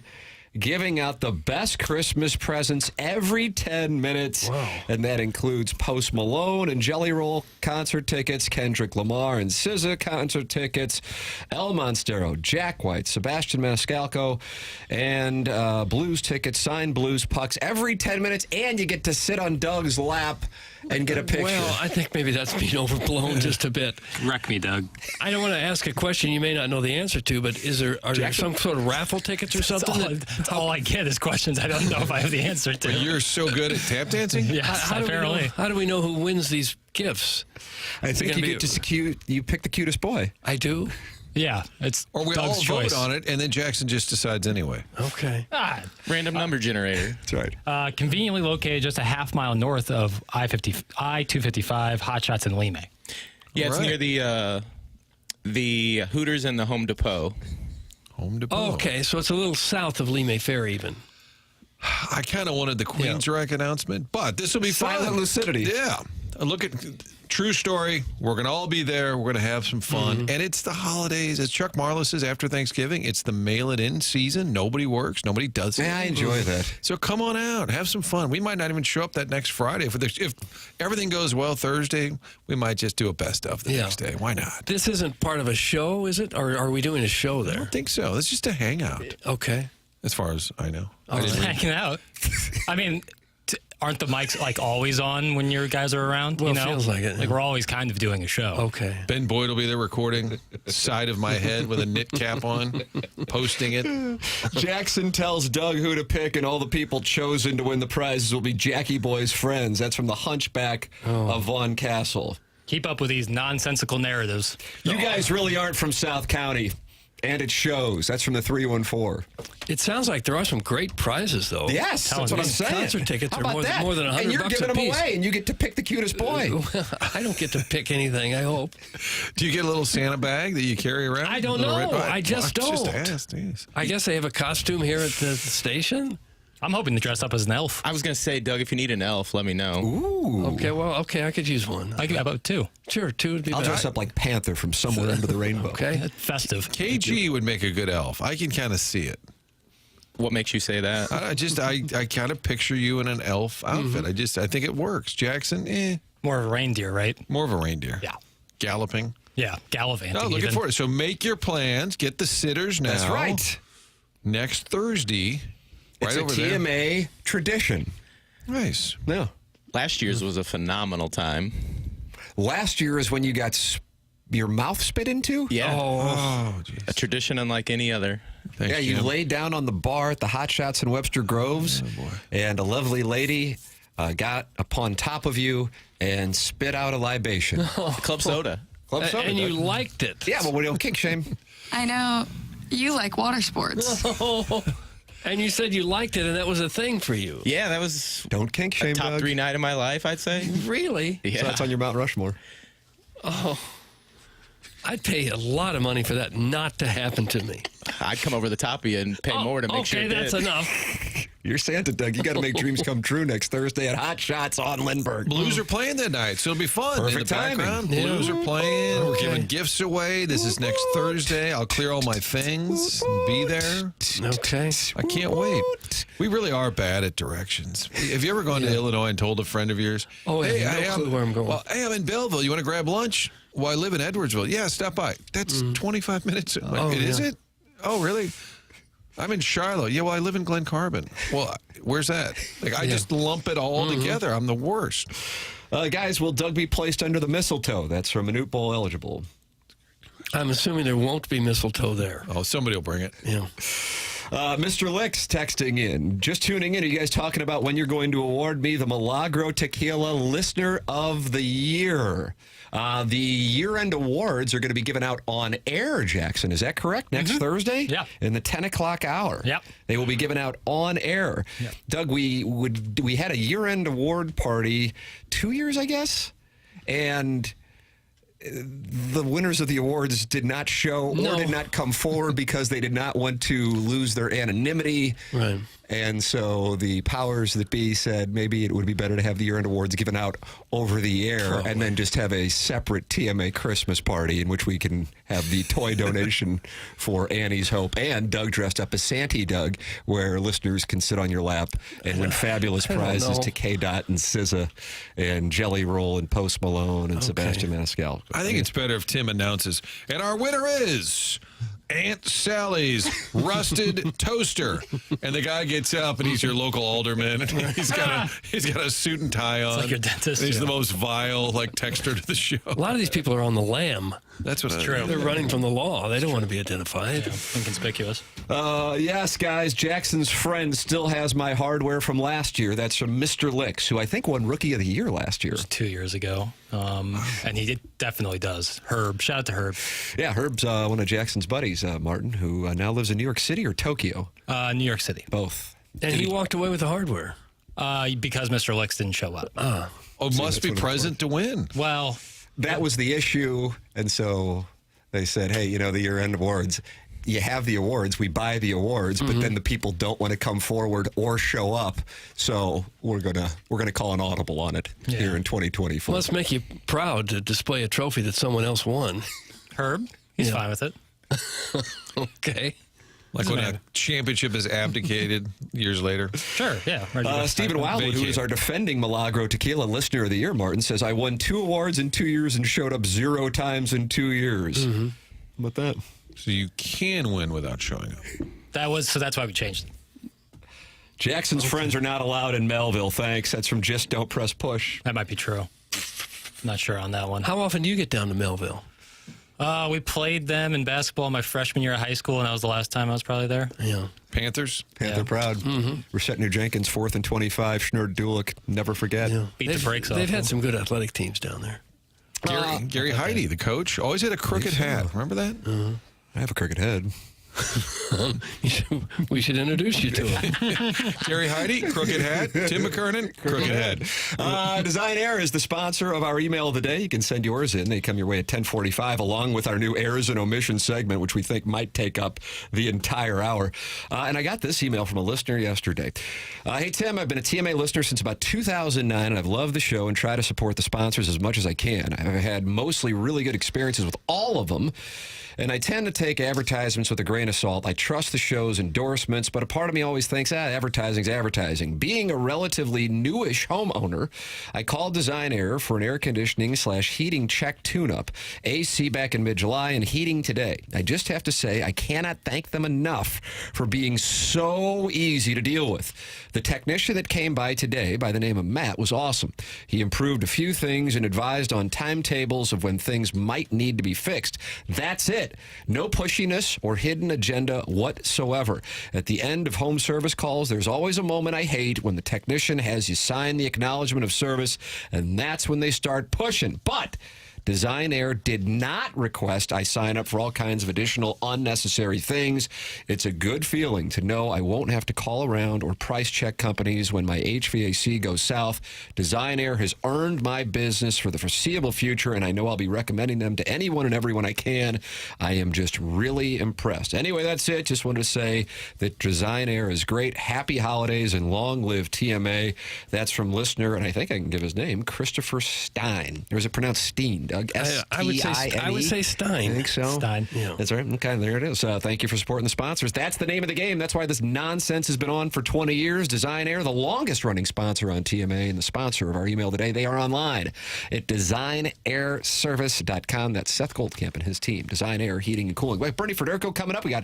giving out the best Christmas presents every 10 minutes. Wow. And that includes Post Malone and Jelly Roll concert tickets, Kendrick Lamar and SZA concert tickets, El Monstero, Jack White, Sebastian Maniscalco, and Blues tickets, signed Blues pucks every 10 minutes, and you get to sit on Doug's lap and get a picture. Well, I think maybe that's being overblown just a bit. Wreck me, Doug. I don't want to ask a question you may not know the answer to, but are there some sort of raffle tickets or something? That's all I get is questions I don't know if I have the answer to. But you're so good at tap dancing? Yes, apparently. How do we know who wins these gifts? I think you pick the cutest boy. I do? Yeah, it's Or we Doug's all choice. vote on it, and then Jackson just decides anyway. Okay. Random number generator. That's right. Conveniently located just a half-mile north of I-255, Hot Shots in Lime. Yeah, it's Right. near the Hooters and the Home Depot. Home Depot. Oh, okay, so it's a little south of Lime Fair even. I kind of wanted the Queensrÿche announcement, but this will be fun. Silent lucidity. Yeah. Look at true story. We're going to all be there. We're going to have some fun. And it's the holidays. As Chuck Marlo says, after Thanksgiving, it's the mail-it-in season. Nobody works. Nobody does it. Yeah, I enjoy that. So come on out. Have some fun. We might not even show up that next Friday. If everything goes well Thursday, we might just do a best of the next day. Why not? This isn't part of a show, is it? Or are we doing a show I there? don't think so. It's just a hangout, Okay. as far as I know. Hanging out. I mean, aren't the mics like always on when your guys are around? Well, you it know? feels like it. Like we're always kind of doing a show. Okay. Ben Boyd will be there recording side of my head with a knit cap on, posting it. Jackson tells Doug who to pick, and all the people chosen to win the prizes will be Jackie Boy's friends. That's from the Hunchback of Vaughn Castle. Keep up with these nonsensical narratives. You guys really aren't from South County, and it shows. That's from the 314. It sounds like there are some great prizes, though. Yes, that's what I'm saying. Concert tickets How are about more, that? more than $100 and you're giving a them piece. away, and you get to pick the cutest boy. I don't get to pick anything, I hope. Do you get a little Santa bag that you carry around? I don't A little know. red bag? I just Just don't. asked, yes. I guess they have a costume here at the station. I'm hoping to dress up as an elf. I was going to say, Doug, if you need an elf, let me know. Ooh. Okay, I could use one. I could have about two. Sure, two would be I'll better. dress up like Panther from Somewhere Under the Rainbow. Okay. Festive. KG would make a good elf. I can kind of see it. What makes you say that? I kind of picture you in an elf outfit. I think it works. Jackson, More of a reindeer, right? more of a reindeer. Yeah. Galloping. Yeah, gallivanting. Oh, looking even. forward. So make your plans. Get the sitters now. That's right. Next Thursday. It's right a over there. TMA tradition. Nice. Yeah. Last year's was a phenomenal time. Last year is when you got your mouth spit into? Yeah. Oh, A tradition unlike any other. Thanks, Yeah, you Jim. laid down on the bar at the Hot Shots in Webster Groves, and a lovely lady got upon top of you and spit out a libation. Club soda. Club soda, And you Doug. liked it. Yeah, but we don't kink shame. I know you like water sports. And you said you liked it, and that was a thing for you. Yeah, that was Don't kink a shame, top Doug. 3 night of my life, I'd say. Really? Yeah. So that's on your Mount Rushmore. I'd pay a lot of money for that not to happen to me. I'd come over the top of you and pay more to make sure it Okay, that's did. enough. You're Santa, Doug. You got to make dreams come true next Thursday at Hot Shots on Lindbergh. Blues are playing that night, so it'll be fun. Perfect In the timing. background, Yeah. Blues are playing. We're Okay. giving gifts away. This is next Thursday. I'll clear all my things and be there. Okay. I can't wait. We really are bad at directions. Have you ever gone to Illinois and told a friend of yours, Oh, I have no clue where I'm going. Well, hey, I'm in Belleville. You want to grab lunch? Well, I live in Edwardsville. Yeah, stop by. That's 25 minutes. Is it? Oh, really? I'm in Shiloh. Yeah, well, I live in Glen Carbon. Well, where's that? Like, I just lump it all together. I'm the worst. Guys, will Doug be placed under the mistletoe? That's from Manute Bowl eligible. I'm assuming there won't be mistletoe there. Oh, somebody will bring it. Yeah. Mr. Licks texting in. Just tuning in. Are you guys talking about when you're going to award me the Milagro Tequila Listener of the Year? The year-end awards are going to be given out on air, Jackson. Is that correct? Next Thursday? Yeah. In the 10 o'clock hour. Yep. They will be given out on air. Yep. Doug, we had a year-end award party 2 years, I guess, and the winners of the awards did not show or did not come forward because they did not want to lose their anonymity. Right. And so the powers that be said maybe it would be better to have the year-end awards given out over the air and then just have a separate TMA Christmas party in which we can have the toy donation for Annie's Hope and Doug dressed up as Santee Doug, where listeners can sit on your lap and win fabulous prizes to K-Dot and SZA and Jelly Roll and Post Malone and Sebastian Maniscal. I think it's better if Tim announces, and our winner is Aunt Sally's rusted toaster. And the guy gets up and he's your local alderman. And he's got a suit and tie on. It's like your dentist. He's the most vile texter to the show. A lot of these people are on the lam. That's what's true. They're running from the law. They don't want to be identified. Yeah, inconspicuous. Yes, guys, Jackson's friend still has my hardware from last year. That's from Mr. Licks, who I think won Rookie of the Year last year. It was 2 years ago. And he definitely does. Herb. Shout out to Herb. Yeah, Herb's one of Jackson's buddies, Martin, who now lives in New York City or Tokyo. New York City. Both. And he walked away with the hardware. Because Mr. Licks didn't show up. Must be present to win. Well, that was the issue. And so they said, hey, the year-end awards, you have the awards, we buy the awards, but then the people don't want to come forward or show up. So we're gonna call an audible on it here in 2024. Well, let's make you proud to display a trophy that someone else won. Herb, he's fine with it. Okay. Like when a championship is abdicated years later. Sure, yeah. Stephen Wildwood, who is our defending Milagro Tequila Listener of the Year, Martin, says, I won 2 awards in 2 years and showed up 0 times in 2 years. How about that? So you can win without showing up. So that's why we changed it. Jackson's friends are not allowed in Melville, thanks. That's from Just Don't Press Push. That might be true. Not sure on that one. How often do you get down to Melville? We played them in basketball my freshman year of high school, and that was the last time I was probably there. Yeah. Panthers? Panther proud. We're setting New Jenkins 4th and 25. Schnurr Dulick, never forget. Yeah. Beat the brakes off. They've had some good athletic teams down there. Gary Heide, the coach, always had a crooked hat. Remember that? I have a crooked head. We should introduce you to him. Gary Heide, crooked hat. Tim McKernan, crooked head. Design Air is the sponsor of our email of the day. You can send yours in. They come your way at 10:45, along with our new errors and omissions segment, which we think might take up the entire hour. And I got this email from a listener yesterday. Hey, Tim, I've been a TMA listener since about 2009, and I've loved the show and try to support the sponsors as much as I can. I've had mostly really good experiences with all of them. And I tend to take advertisements with a grain of salt. I trust the show's endorsements, but a part of me always thinks, advertising's advertising. Being a relatively newish homeowner, I called Design Air for an air conditioning/heating check tune-up, AC back in mid-July, and heating today. I just have to say, I cannot thank them enough for being so easy to deal with. The technician that came by today, by the name of Matt, was awesome. He improved a few things and advised on timetables of when things might need to be fixed. That's it. No pushiness or hidden agenda whatsoever. At the end of home service calls, there's always a moment I hate when the technician has you sign the acknowledgement of service, and that's when they start pushing. But Design Air did not request I sign up for all kinds of additional unnecessary things. It's a good feeling to know I won't have to call around or price check companies when my HVAC goes south. Design Air has earned my business for the foreseeable future, and I know I'll be recommending them to anyone and everyone I can. I am just really impressed. Anyway, that's it. Just wanted to say that Design Air is great. Happy holidays and long live TMA. That's from listener, and I think I can give his name, Christopher Stein. Or is it pronounced Steen? I would say Stein. I think so. Stein. Yeah. That's right. Okay, there it is. Thank you for supporting the sponsors. That's the name of the game. That's why this nonsense has been on for 20 years. Design Air, the longest running sponsor on TMA and the sponsor of our email today. They are online at designairservice.com. That's Seth Goldcamp and his team. Design Air Heating and Cooling. We have Bernie Federko coming up. We got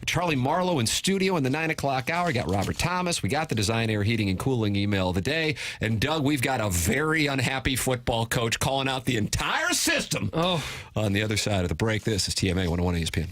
Charlie Marlo in studio in the 9 o'clock hour. We got Robert Thomas. We got the Design Air Heating and Cooling email of the day. And Doug, we've got a very unhappy football coach calling out the entire system on the other side of the break. This is TMA 101 ESPN.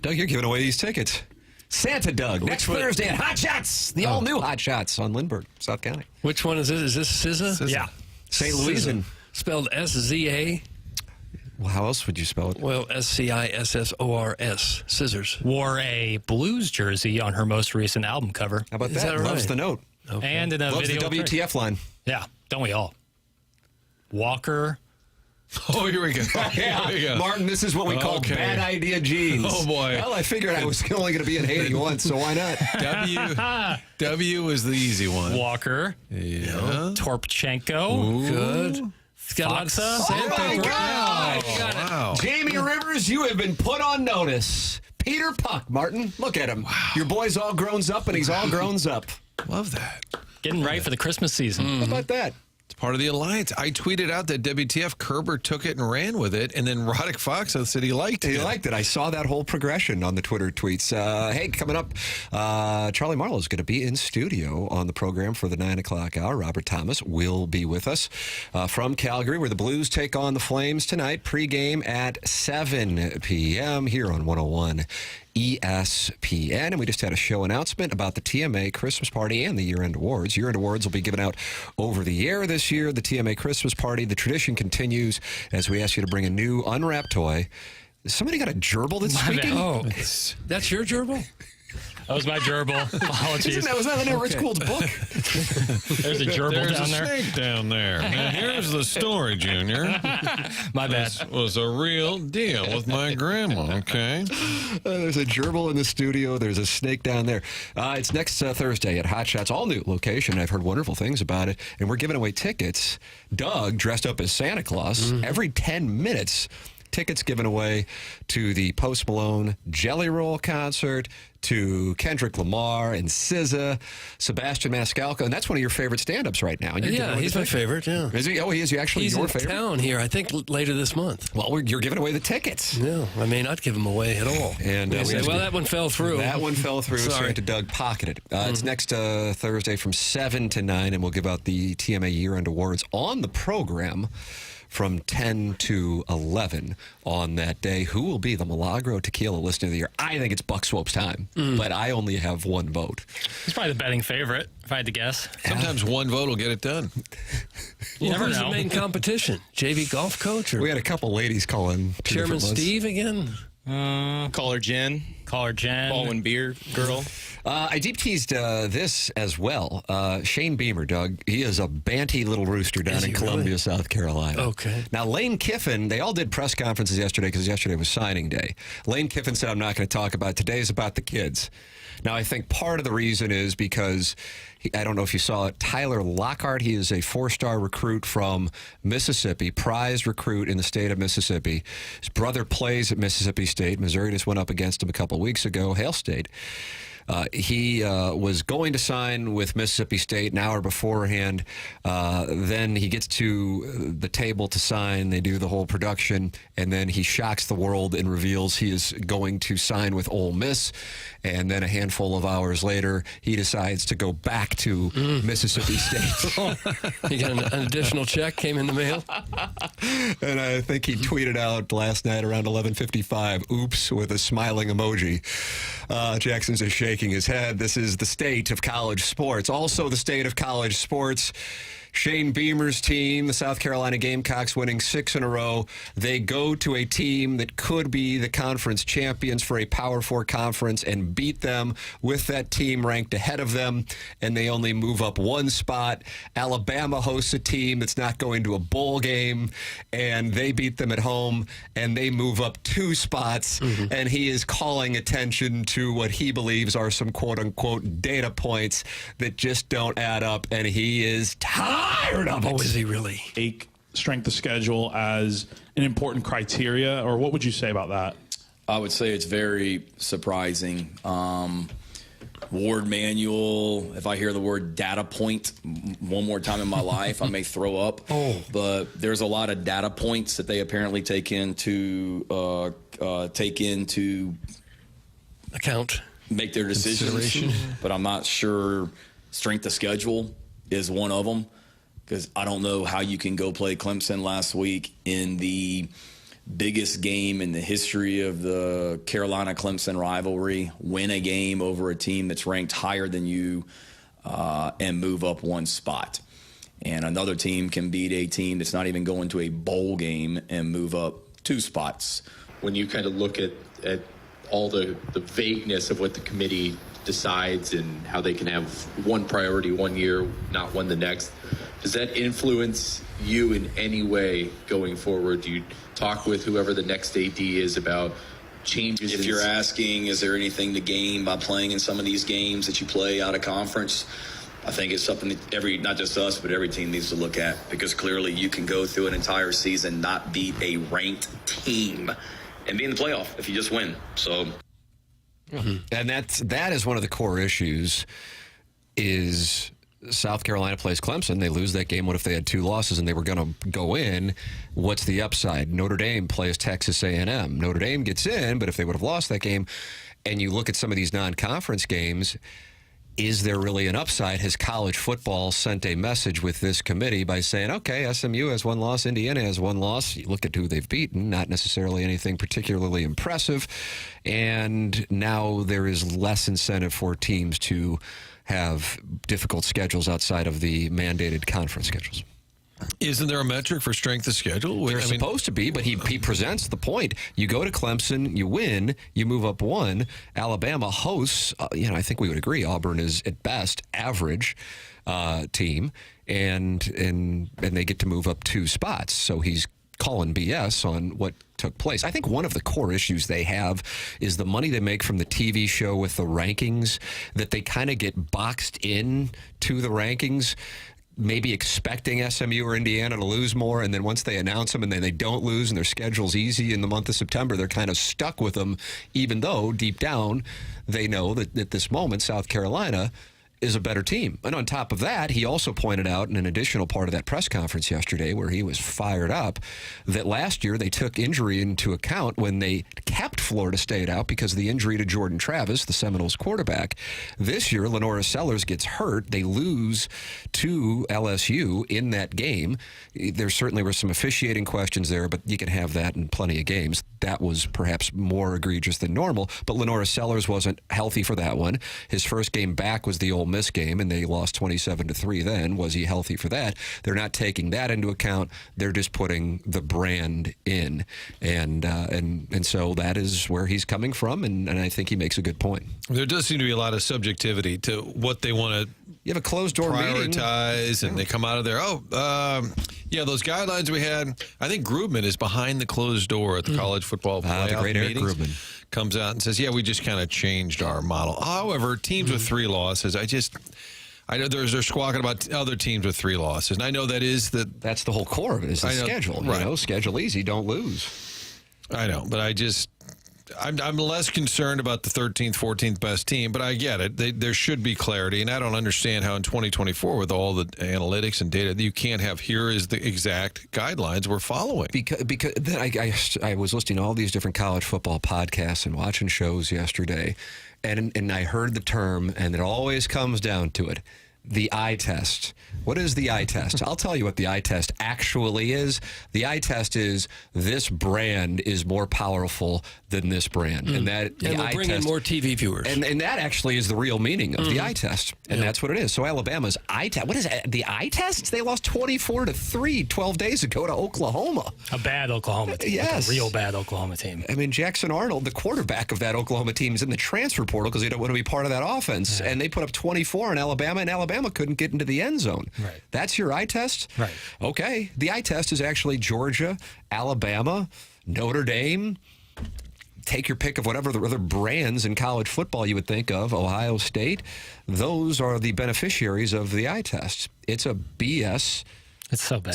Doug, you're giving away these tickets. Santa Doug, next Thursday at Hot Shots, the all-new Hot Shots on Lindbergh, South County. Which one is this? Is this SZA? Yeah. St. Louis. And spelled S-Z-A. Well, how else would you spell it? Well, S-C-I-S-S-O-R-S. Scissors. Wore a Blues jersey on her most recent album cover. How about Is that? that Loves right? the note. Okay. And in a Loves video. the WTF line. Yeah, don't we all? Walker. Oh, here we go. Yeah, Here we go. Martin, this is what we call bad idea jeans. Oh, boy. Well, I figured I was only going to be in Haiti once, so why not? W is the easy one. Walker. Yeah. Torpchenko. Good. Foxa. Oh, my God. Wow. Jamie Rivers, you have been put on notice. Peter Puck, Martin, look at him. Wow. Your boy's all grown up, and he's all grown up. Love that. Getting right for the Christmas season. How about that? It's part of the alliance. I tweeted out that WTF Kerber took it and ran with it, and then Roddick Fox said he liked it. He liked it. I saw that whole progression on the Twitter tweets. Hey, coming up, Charlie Marlo is going to be in studio on the program for the 9 o'clock hour. Robert Thomas will be with us from Calgary, where the Blues take on the Flames tonight. Pregame at 7 p.m. here on 101 ESPN. And we just had a show announcement about the TMA Christmas Party and the Year-End Awards. Year-End Awards will be given out over the air this year. The TMA Christmas Party, the tradition continues as we ask you to bring a new unwrapped toy. Somebody got a gerbil that's speaking? Oh, that's your gerbil? That was my gerbil. Apologies. Was that in Rich Gould's book? There's a gerbil There's down a there. snake down there. Now, here's the story, Junior. My bad. This was a real deal with my grandma, okay? There's a gerbil in the studio. There's a snake down there. It's next Thursday at Hot Shots, all new location. I've heard wonderful things about it. And we're giving away tickets. Doug, dressed up as Santa Claus, every 10 minutes. Tickets given away to the Post Malone Jelly Roll concert, to Kendrick Lamar and SZA, Sebastian Maniscalco, and that's one of your favorite stand-ups right now. And you're giving Yeah, away he's the my ticket. favorite, yeah. Is he? Oh, he is actually He's your in favorite? town here, I think, later this month. Well, you're giving away the tickets. No, I may not give him away at all. And well, that one fell through. That one fell through. Sorry. Santa Doug pocketed. It's next Thursday from 7 to 9, and we'll give out the TMA Year-End Awards on the program from 10 to 11 on that day. Who will be the Milagro Tequila Listener of the Year? I think it's Buck Swope's time, but I only have one vote. He's probably the betting favorite, if I had to guess. Sometimes one vote will get it done. You never who's know. the main competition? JV golf coach? Or We had a couple ladies calling. Chairman Steve again? Caller Jen. Baldwin Beer Girl. I deep teased this as well. Shane Beamer, Doug, he is a banty little rooster down Is in he Columbia, really? South Carolina. Okay. Now, Lane Kiffin, they all did press conferences yesterday because yesterday was signing day. Lane Kiffin said, I'm not going to talk about it. Today is about the kids. Now, I think part of the reason is because, I don't know if you saw it, Tyler Lockhart, he is a 4-star recruit from Mississippi, prized recruit in the state of Mississippi. His brother plays at Mississippi State. Missouri just went up against him a couple weeks ago, Hail State. He was going to sign with Mississippi State an hour beforehand. Then he gets to the table to sign. They do the whole production, and then he shocks the world and reveals he is going to sign with Ole Miss. And then a handful of hours later, he decides to go back to Mississippi State. You got an additional check came in the mail? And I think he tweeted out last night around 11:55, oops, with a smiling emoji. Jackson's just shaking his head. This is the state of college sports. Also the state of college sports. Shane Beamer's team, the South Carolina Gamecocks, winning 6 in a row. They go to a team that could be the conference champions for a Power 4 conference and beat them with that team ranked ahead of them, and they only move up 1 spot. Alabama hosts a team that's not going to a bowl game, and they beat them at home, and they move up 2 spots, and he is calling attention to what he believes are some quote-unquote data points that just don't add up, and he is tired of it. Oh, is he really? Take strength of schedule as an important criteria, or what would you say about that? I would say it's very surprising. Ward manual, if I hear the word data point one more time in my life, I may throw up. But there's a lot of data points that they apparently take into account, make their decisions. But I'm not sure strength of schedule is one of them, because I don't know how you can go play Clemson last week in the biggest game in the history of the Carolina-Clemson rivalry, win a game over a team that's ranked higher than you, and move up one spot. And another team can beat a team that's not even going to a bowl game and move up 2 spots. When you kind of look at all the vagueness of what the committee decides and how they can have one priority one year, not one the next, does that influence you in any way going forward? Do you talk with whoever the next AD is about changes? If you're asking, is there anything to gain by playing in some of these games that you play out of conference? I think it's something that not just us, but every team needs to look at, because clearly you can go through an entire season, not beat a ranked team, and be in the playoff if you just win. So, and that is one of the core issues. Is South Carolina plays Clemson, they lose that game. What if they had 2 losses and they were going to go in? What's the upside? Notre Dame plays Texas A&M. Notre Dame gets in, but if they would have lost that game, and you look at some of these non-conference games, is there really an upside? Has college football sent a message with this committee by saying, okay, SMU has 1 loss, Indiana has 1 loss. You look at who they've beaten, not necessarily anything particularly impressive. And now there is less incentive for teams to have difficult schedules outside of the mandated conference schedules. Isn't there a metric for strength of schedule? There's supposed to be, but he presents the point. You go to Clemson, you win, you move up 1. Alabama hosts, I think we would agree, Auburn is at best average team, and they get to move up 2 spots. So he's calling BS on what took place. I think one of the core issues they have is the money they make from the TV show with the rankings, that they kind of get boxed in to the rankings, maybe expecting SMU or Indiana to lose more, and then once they announce them and then they don't lose and their schedule's easy in the month of September, they're kind of stuck with them, even though deep down they know that at this moment South Carolina is a better team. And on top of that, he also pointed out in an additional part of that press conference yesterday where he was fired up that last year they took injury into account when they kept Florida State out because of the injury to Jordan Travis, the Seminoles quarterback. This year, Lenora Sellers gets hurt. They lose to LSU in that game. There certainly were some officiating questions there, but you can have that in plenty of games. That was perhaps more egregious than normal, but Lenora Sellers wasn't healthy for that one. His first game back was the Ole Miss game, and they lost 27-3 then. Was he healthy for that? They're not taking that into account. They're just putting the brand in. And so that is where he's coming from, and I think he makes a good point. There does seem to be a lot of subjectivity to what they want to you have a closed door prioritize, and they come out of there. Those guidelines we had. I think Grubman is behind the closed door at the college football playoff the great Eric meetings. Grubman Comes out and says, we just kind of changed our model. However, teams with 3 losses, I know they're squawking about other teams with 3 losses, and I know that's the whole core of it is the schedule. Right. Schedule easy, don't lose. I know, but I'm less concerned about the 13th, 14th best team, but I get it. There should be clarity, and I don't understand how in 2024 with all the analytics and data that you can't have here is the exact guidelines we're following. Because then I was listening to all these different college football podcasts and watching shows yesterday, and I heard the term, and it always comes down to it. The eye test. What is the eye test? I'll tell you what the eye test actually is. The eye test is this brand is more powerful than this brand. And we'll bring in more TV viewers. And that actually is the real meaning of the eye test. And that's what it is. So Alabama's eye test. What is it? The eye test? They lost 24-3 12 days ago to Oklahoma. A bad Oklahoma team. Yes. Like a real bad Oklahoma team. I mean, Jackson Arnold, the quarterback of that Oklahoma team, is in the transfer portal because they don't want to be part of that offense. Yeah. And they put up 24 on Alabama, and Alabama couldn't get into the end zone. Right. That's your eye test? Right. Okay. The eye test is actually Georgia, Alabama, Notre Dame. Take your pick of whatever the other brands in college football you would think of, Ohio State. Those are the beneficiaries of the eye test. It's a BS. It's so bad.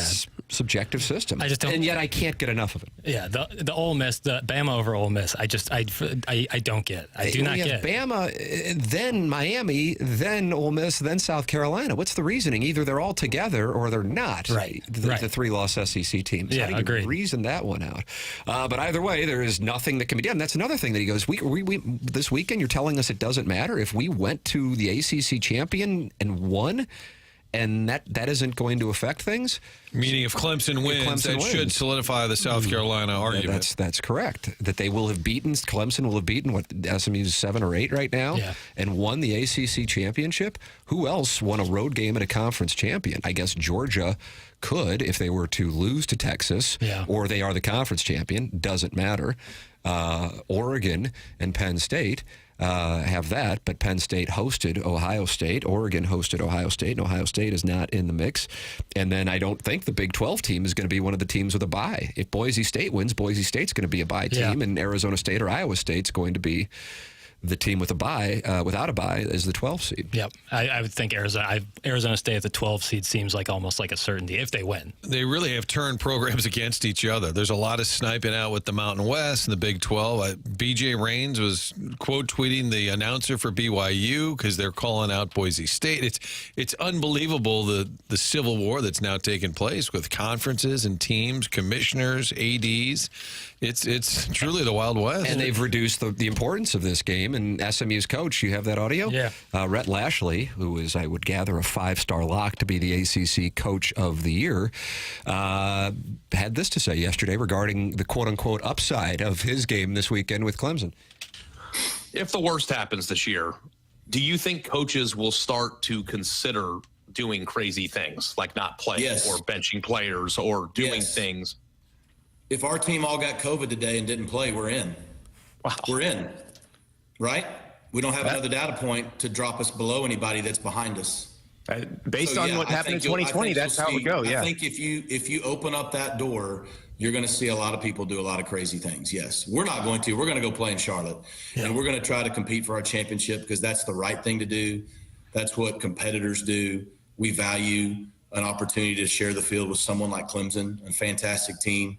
Subjective system. I just don't, and yet I can't get enough of it. Yeah, the Ole Miss, the Bama over Ole Miss, I don't get. I do not get. Bama, then Miami, then Ole Miss, then South Carolina. What's the reasoning? Either they're all together or they're not. Right. The 3-loss SEC teams. Yeah, How do you agreed. reason that one out? But either way, there is nothing that can be done. That's another thing that he goes, we this weekend you're telling us it doesn't matter if we went to the ACC champion and won and that isn't going to affect things. Meaning if Clemson wins, that should solidify the South Carolina argument. That's correct. That they will have beaten, Clemson will have beaten, what, SMU's 7 or 8 right now, and won the ACC championship. Who else won a road game at a conference champion? I guess Georgia could if they were to lose to Texas, or they are the conference champion. Doesn't matter. Oregon and Penn State have that, but Penn State hosted Ohio State. Oregon hosted Ohio State, and Ohio State is not in the mix. And then I don't think the Big 12 team is going to be one of the teams with a bye. If Boise State wins, Boise State's going to be a bye team, and Arizona State or Iowa State's going to be the team with a bye, without a bye, is the 12 seed. Yep. I would think Arizona State at the 12 seed seems like almost like a certainty if they win. They really have turned programs against each other. There's a lot of sniping out with the Mountain West and the Big 12. BJ Raines was quote tweeting the announcer for BYU because they're calling out Boise State. It's unbelievable the civil war that's now taking place with conferences and teams, commissioners, ADs. It's truly the Wild West. And they've reduced the importance of this game. And SMU's coach, you have that audio? Yeah. Rhett Lashley, who is, I would gather, a 5-star lock to be the ACC Coach of the Year, had this to say yesterday regarding the quote-unquote upside of his game this weekend with Clemson. If the worst happens this year, do you think coaches will start to consider doing crazy things like not playing or benching players or doing things? If our team all got COVID today and didn't play, we're in. Wow. We're in, right? We don't have another data point to drop us below anybody that's behind us. Based on what happened in 2020, that's how it would go, I think if you open up that door, you're going to see a lot of people do a lot of crazy things. Yes, we're not going to. We're going to go play in Charlotte, and we're going to try to compete for our championship because that's the right thing to do. That's what competitors do. We value an opportunity to share the field with someone like Clemson, a fantastic team,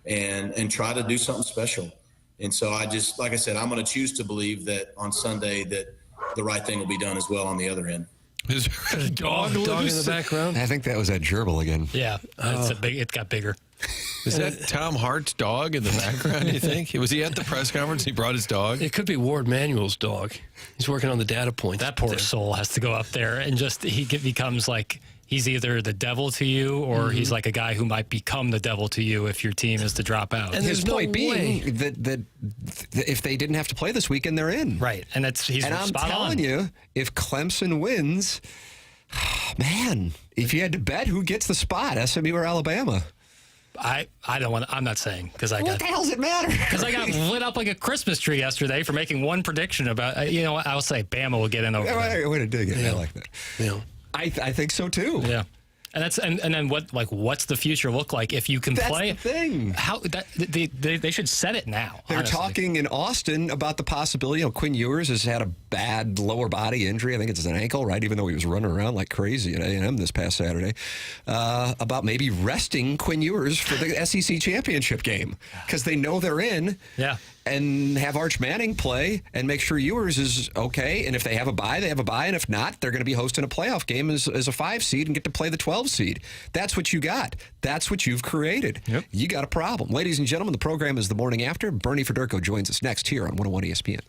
and try to do something special. And so I just, like I said, I'm going to choose to believe that on Sunday that the right thing will be done as well on the other end. Is there a dog in the background? I think that was that gerbil again. Yeah, it got bigger. Is that Tom Hart's dog in the background, you think? Was he at the press conference? He brought his dog? It could be Ward Manuel's dog. He's working on the data points. That poor soul has to go up there and he becomes like, he's either the devil to you or he's like a guy who might become the devil to you if your team is to drop out. And his point being that if they didn't have to play this weekend, they're in. Right. And he's I'm spot telling on. you, if Clemson wins, man, if you had to bet, who gets the spot, SMU or Alabama? I don't want to, I'm not saying because what the hell does it matter? Because I got lit up like a Christmas tree yesterday for making one prediction about, I'll say Bama will get in over there. Way to dig it. I like that. Yeah. I think so too. Yeah. And then what's the future look like if you can play? That's the thing. How they should set it now. They're honestly. talking in Austin about the possibility. Quinn Ewers has had a bad lower body injury. I think it's an ankle, right? Even though he was running around like crazy at A&M this past Saturday, about maybe resting Quinn Ewers for the SEC championship game because they know they're in. Yeah. And have Arch Manning play and make sure Ewers is okay. And if they have a bye, they have a bye. And if not, they're going to be hosting a playoff game as a 5 seed and get to play the 12 seed. That's what you got. That's what you've created. Yep. You got a problem. Ladies and gentlemen, the program is The Morning After. Bernie Federko joins us next here on 101 ESPN.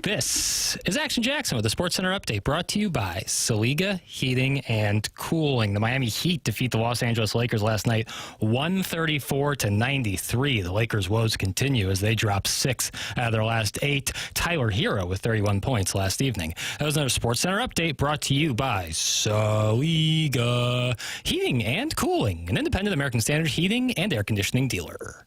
This is Action Jackson with the Sports Center update, brought to you by Saliga Heating and Cooling. The Miami Heat defeat the Los Angeles Lakers last night, 134-93. The Lakers' woes continue as they drop 6 out of their last 8. Tyler Hero with 31 points last evening. That was another Sports Center update brought to you by Saliga Heating and Cooling, an independent American Standard heating and air conditioning dealer.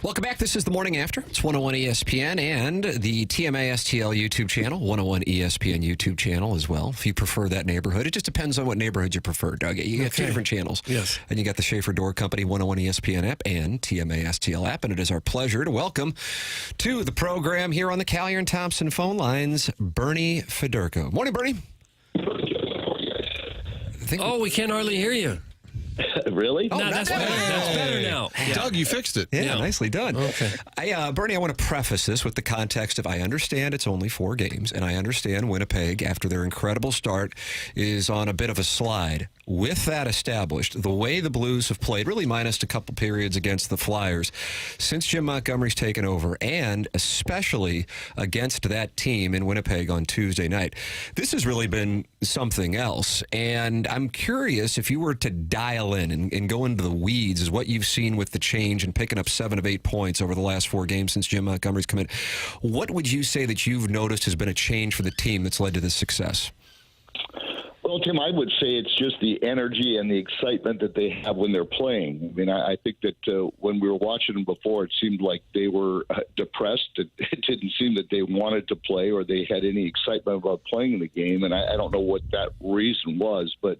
Welcome back. This is the Morning After. It's 101 ESPN and the TMA STL YouTube channel, 101 ESPN YouTube channel as well, if you prefer that neighborhood. It just depends on what neighborhood you prefer, Doug. You got 2 different channels. Yes. And you got the Schaefer Door Company 101 ESPN app and TMA STL app. And it is our pleasure to welcome to the program here on the Callier and Thompson phone lines, Bernie Federko. Morning, Bernie. We can't hardly hear you. Really? No, that's better. That's better now. Yeah. Doug, you fixed it. Yeah, nicely done. Okay. Bernie, I want to preface this with the context of I understand it's only 4 games, and I understand Winnipeg, after their incredible start, is on a bit of a slide. With that established, the way the Blues have played, really minus a couple periods against the Flyers, since Jim Montgomery's taken over, and especially against that team in Winnipeg on Tuesday night, this has really been something else. And I'm curious if you were to dial in and go into the weeds is what you've seen with the change and picking up 7 of 8 points over the last 4 games since Jim Montgomery's come in. What would you say that you've noticed has been a change for the team that's led to this success? Well, Tim, I would say it's just the energy and the excitement that they have when they're playing. I mean, I think that when we were watching them before, it seemed like they were depressed. It didn't seem that they wanted to play or they had any excitement about playing in the game, and I don't know what that reason was, but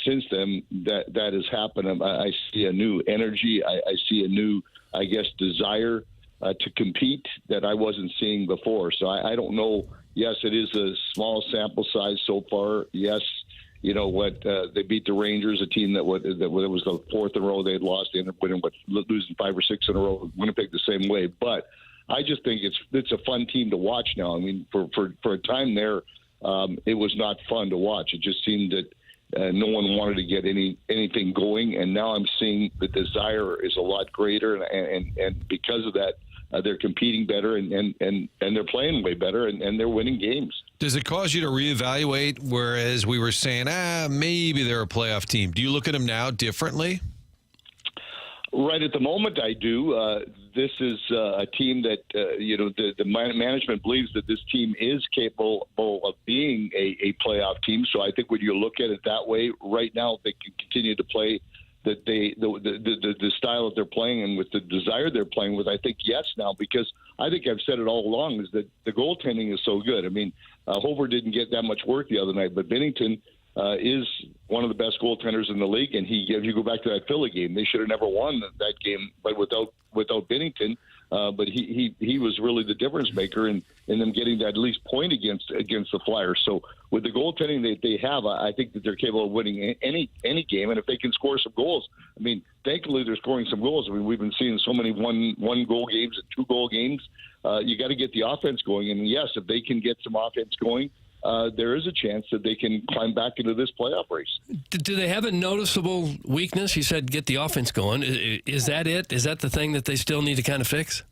since then, that has happened. I see a new energy. I see a new, I guess, desire to compete that I wasn't seeing before. So I don't know. Yes, it is a small sample size so far. Yes, you know what? They beat the Rangers, a team that was the 4th in a row they had lost. They ended up winning, losing 5 or 6 in a row. Winnipeg the same way. But I just think it's a fun team to watch now. I mean, for a time there, it was not fun to watch. It just seemed that no one wanted to get anything going, and now I'm seeing the desire is a lot greater, and because of that, they're competing better and they're playing way better and they're winning games. Does it cause you to reevaluate, whereas we were saying, maybe they're a playoff team? Do you look at them now differently? Right at the moment, I do. This is a team that, the management believes that this team is capable of being a playoff team. So I think when you look at it that way, right now they can continue to play the style that they're playing and with the desire they're playing with. I think yes now, because I think I've said it all along is that the goaltending is so good. I mean, Hover didn't get that much work the other night, but Binnington is one of the best goaltenders in the league. And if you go back to that Philly game, they should have never won that game, but without Binnington. But he was really the difference maker in them getting that at least point against the Flyers. So with the goaltending that they have, I think that they're capable of winning any game. And if they can score some goals, I mean, thankfully they're scoring some goals. I mean, we've been seeing so many one goal games and 2 goal games. You got to get the offense going. And yes, if they can get some offense going, there is a chance that they can climb back into this playoff race. Do they have a noticeable weakness? You said get the offense going. Is that it? Is that the thing that they still need to kind of fix?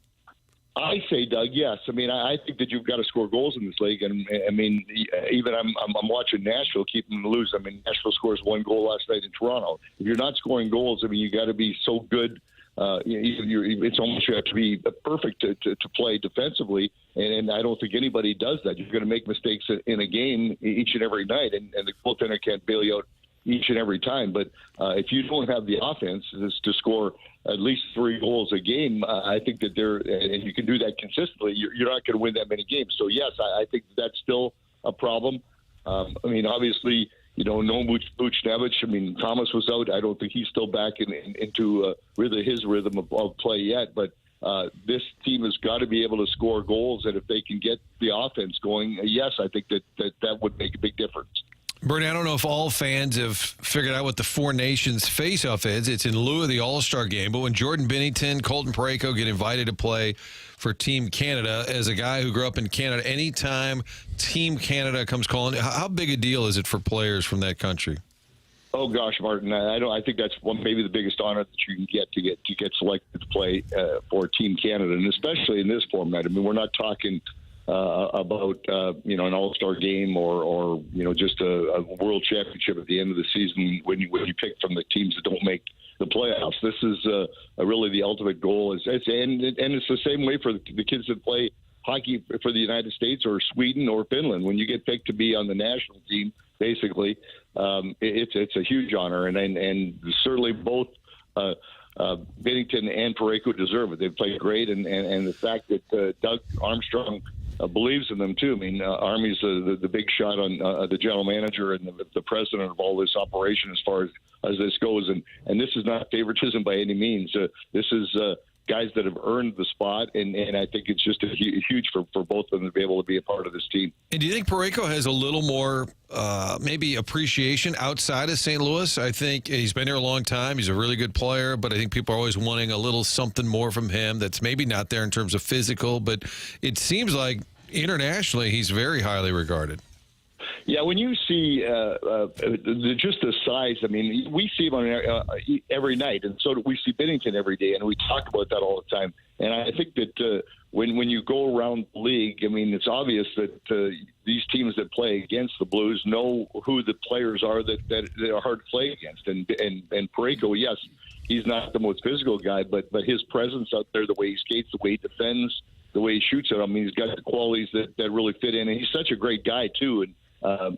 I say, Doug, yes. I mean, I think that you've got to score goals in this league, and I mean, even I'm watching Nashville keep them to lose. I mean, Nashville scores 1 goal last night in Toronto. If you're not scoring goals, I mean, you got to be so good. It's almost you have to be perfect to play defensively, and I don't think anybody does that. You're going to make mistakes in a game each and every night, and the goaltender can't bail you out each and every time. But if you don't have the offense to score at least 3 goals a game, I think that and you can do that consistently, you're not going to win that many games. So yes, I think that's still a problem. I mean, obviously, no Buchnevich. I mean, Thomas was out. I don't think he's still back into really his rhythm of play yet. But this team has got to be able to score goals, and if they can get the offense going, yes, I think that would make a big difference. Bernie, I don't know if all fans have figured out what the Four Nations face-off is. It's in lieu of the All-Star game, but when Jordan Binnington, Colton Parayko get invited to play for Team Canada, as a guy who grew up in Canada, anytime Team Canada comes calling, how big a deal is it for players from that country? Oh gosh, Martin, I think that's maybe the biggest honor that you can get to get selected to play for Team Canada, and especially in this format. I mean, we're not talking about an all-star game or just a world championship at the end of the season when you pick from the teams that don't make the playoffs. This is really the ultimate goal. And it's the same way for the kids that play hockey for the United States or Sweden or Finland. When you get picked to be on the national team, basically, it's a huge honor, and certainly both Binnington and Parayko deserve it. They've played great, and the fact that Doug Armstrong believes in them too. I mean, Army's the big shot on the general manager and the president of all this operation as far as this goes, and this is not favoritism by any means. This is guys that have earned the spot, and I think it's just huge for both of them to be able to be a part of this team. And do you think Parayko has a little more maybe appreciation outside of St. Louis? I think he's been here a long time. He's a really good player, but I think people are always wanting a little something more from him that's maybe not there in terms of physical, but it seems like internationally he's very highly regarded. Yeah, when you see just the size, I mean, we see him on every night, and so do we see Binnington every day, and we talk about that all the time. And I think that when you go around the league, I mean, it's obvious that these teams that play against the Blues know who the players are that are hard to play against. And Parayko, yes, he's not the most physical guy, but his presence out there, the way he skates, the way he defends, the way he shoots it, I mean, he's got the qualities that really fit in, and he's such a great guy too. And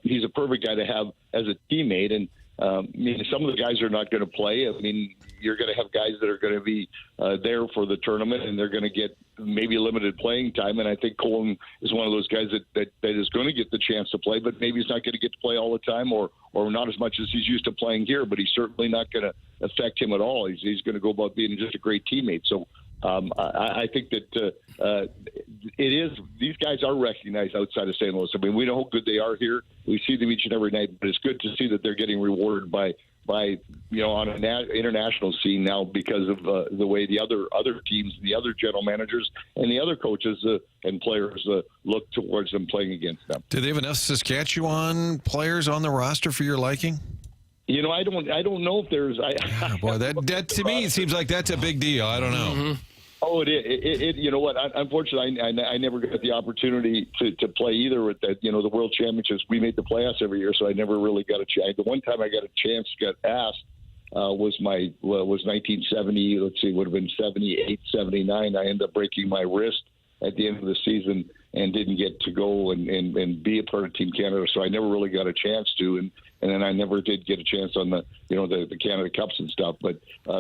he's a perfect guy to have as a teammate. And I mean, some of the guys are not going to play. I mean, you're going to have guys that are going to be there for the tournament, and they're going to get maybe limited playing time. And I think Colton is one of those guys that is going to get the chance to play, but maybe he's not going to get to play all the time, or not as much as he's used to playing here. But he's certainly not going to affect him at all. He's going to go about being just a great teammate. So I think that it is. These guys are recognized outside of St. Louis. I mean, we know how good they are here. We see them each and every night, but it's good to see that they're getting rewarded by on an international scene now because of the way the other teams, the other general managers, and the other coaches and players look towards them playing against them. Do they have enough Saskatchewan players on the roster for your liking? You know, I don't know if there's. Boy, that to me it seems like that's a big deal. I don't know. Mm-hmm. Oh, it is. You know what? Unfortunately, I never got the opportunity to play either at the World Championships. We made the playoffs every year, so I never really got a chance. The one time I got a chance to get asked was 1970. Let's see, would have been 78, 79. I ended up breaking my wrist at the end of the season and didn't get to go and be a part of Team Canada. So I never really got a chance to, and then I never did get a chance on the Canada Cups and stuff. But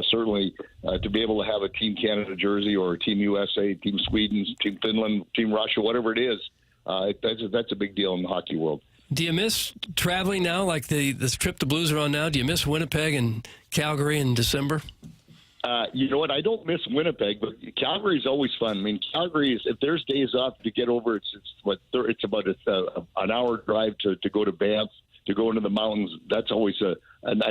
certainly to be able to have a Team Canada jersey or a Team USA, Team Sweden, Team Finland, Team Russia, whatever it is, that's a big deal in the hockey world. Do you miss traveling now, like this trip the Blues are on now? Do you miss Winnipeg and Calgary in December? You know what? I don't miss Winnipeg, but Calgary's always fun. I mean, Calgary is, if there's days off to get over, it's about an hour drive to go to Banff, to go into the mountains. That's always a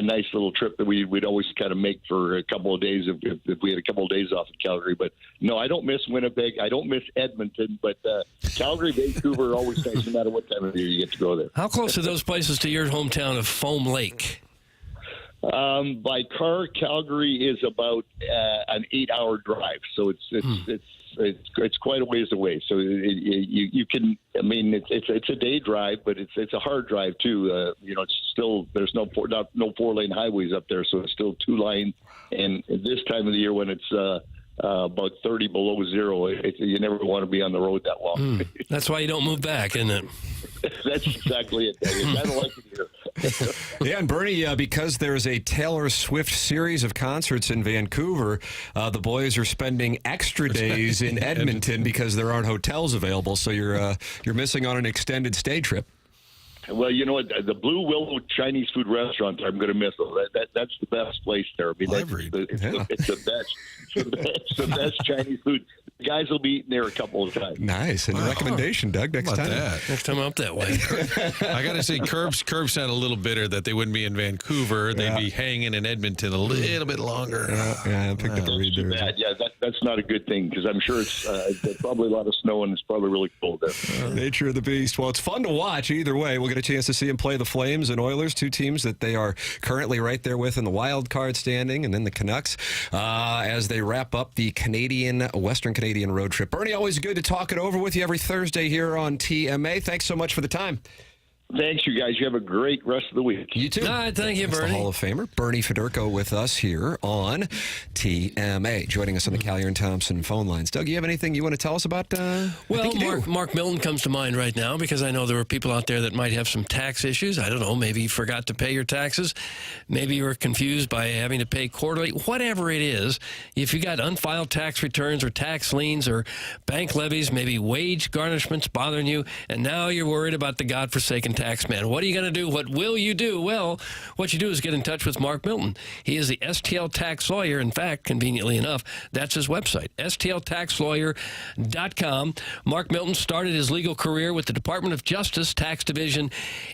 nice little trip that we'd always kind of make for a couple of days if we had a couple of days off in Calgary. But no, I don't miss Winnipeg. I don't miss Edmonton, but Calgary, Vancouver are always nice no matter what time of year you get to go there. How close are those places to your hometown of Foam Lake? By car, Calgary is about an 8-hour drive, so it's quite a ways away. So you can, I mean, it's a day drive, but it's a hard drive too. It's still, there's no 4-lane highways up there, so it's still 2-lane. And at this time of the year when it's about 30 below zero, you never want to be on the road that long. That's why you don't move back, isn't it? That's exactly it. I don't like it here. Yeah, and Bernie, because there's a Taylor Swift series of concerts in Vancouver, the boys are spending extra days in Edmonton because there aren't hotels available. So you're missing on an extended stay trip. Well, you know what? The Blue Willow Chinese food restaurant, I'm going to miss. That's the best place there. I mean, it's the best. It's the best Chinese food. guys will be eating there a couple of times. Nice. And a recommendation, Doug, next How about time. that? Next time I'm up that way. I got to say, Curbs sound a little bitter that they wouldn't be in Vancouver. They'd be hanging in Edmonton a little bit longer. Yeah, I picked up a read there. Yeah, that's not a good thing because I'm sure it's there's probably a lot of snow and it's probably really cold there. Nature of the beast. Well, it's fun to watch either way. We'll get a chance to see them play the Flames and Oilers, two teams that they are currently right there with in the wild card standing, and then the Canucks as they wrap up the Western Canadian road trip. Bernie, always good to talk it over with you every Thursday here on TMA. Thanks so much for the time. Thanks, you guys. You have a great rest of the week. You too. All right, thank you, That's Bernie. the Hall of Famer, Bernie Federko, with us here on TMA, joining us on the Callier and Thompson phone lines. Doug, you have anything you want to tell us about? Well, Mark Milton comes to mind right now because I know there are people out there that might have some tax issues. I don't know, maybe you forgot to pay your taxes. Maybe you were confused by having to pay quarterly. Whatever it is, if you got unfiled tax returns or tax liens or bank levies, maybe wage garnishments bothering you, and now you're worried about the godforsaken tax man. What are you going to do? What will you do? Well, what you do is get in touch with Mark Milton. He is the STL tax lawyer. In fact, conveniently enough, that's his website, stltaxlawyer.com. Mark Milton started his legal career with the Department of Justice Tax Division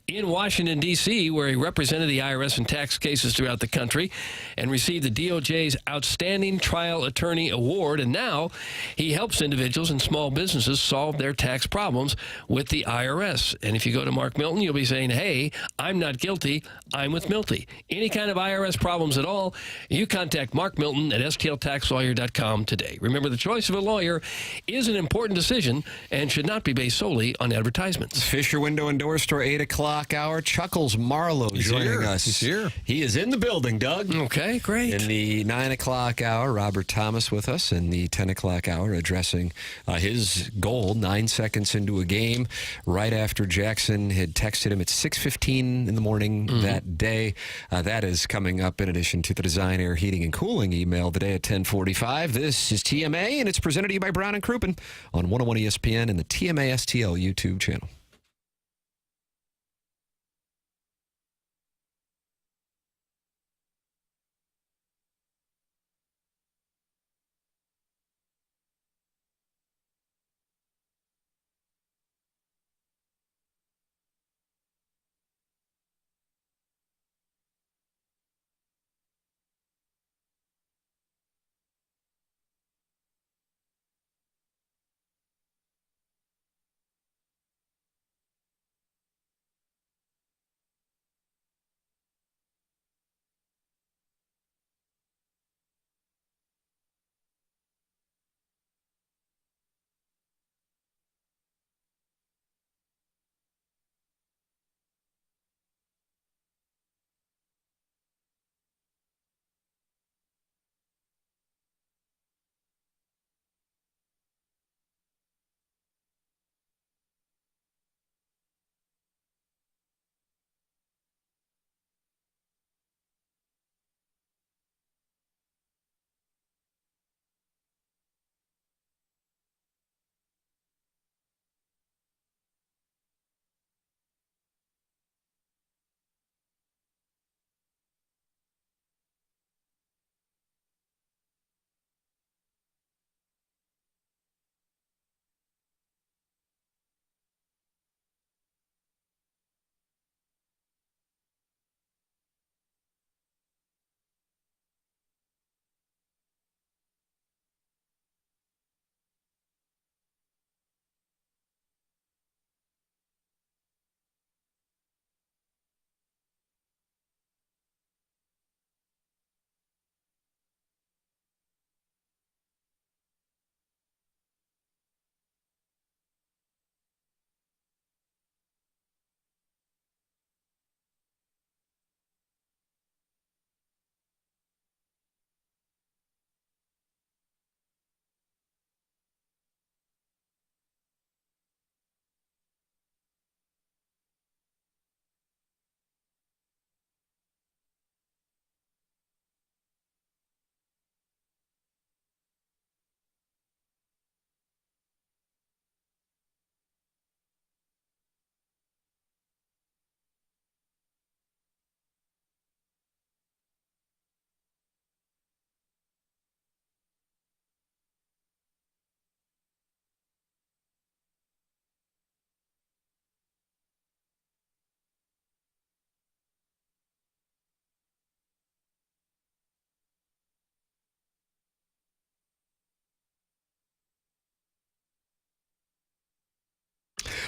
in Washington, D.C., where he represented the IRS in tax cases throughout the country and received the DOJ's Outstanding Trial Attorney Award. And now he helps individuals and small businesses solve their tax problems with the IRS. And if you go to Mark Milton, you'll be saying, hey, I'm not guilty, I'm with Milty. Any kind of IRS problems at all, you contact Mark Milton at stltaxlawyer.com today. Remember, the choice of a lawyer is an important decision and should not be based solely on advertisements. Fisher Window and Door Store, 8 o'clock hour. Chuckles Marlo joining us. He's here. He is in the building, Doug. Okay, great. In the 9 o'clock hour, Robert Thomas with us. In the 10 o'clock hour, addressing his goal 9 seconds into a game right after Jackson had texted him at 6:15 in the morning that day. That is coming up in addition to the Design, Air, Heating, and Cooling email today at 10:45. This is TMA, and it's presented to you by Brown and Crouppen on 101 ESPN and the TMA STL YouTube channel.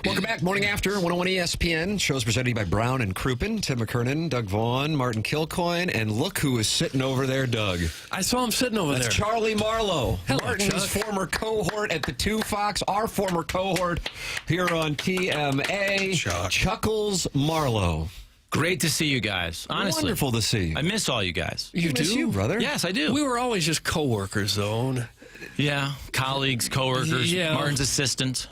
Welcome back. Morning After, 101 ESPN. Show's presented to you by Brown and Crouppen, Tim McKernan, Doug Vaughn, Martin Kilcoyne, and look who is sitting over there, Doug. I saw him sitting over there. That's Charlie Marlo, Hello, Martin's Chuck. former cohort at the 2 Fox, our former cohort here on TMA. Chuckles Marlo. Great to see you guys. Honestly. Wonderful to see. I miss all you guys. You miss do? you, brother. Yes, I do. We were always just co-workers, though. Yeah, colleagues, coworkers, Yeah. Martin's assistant.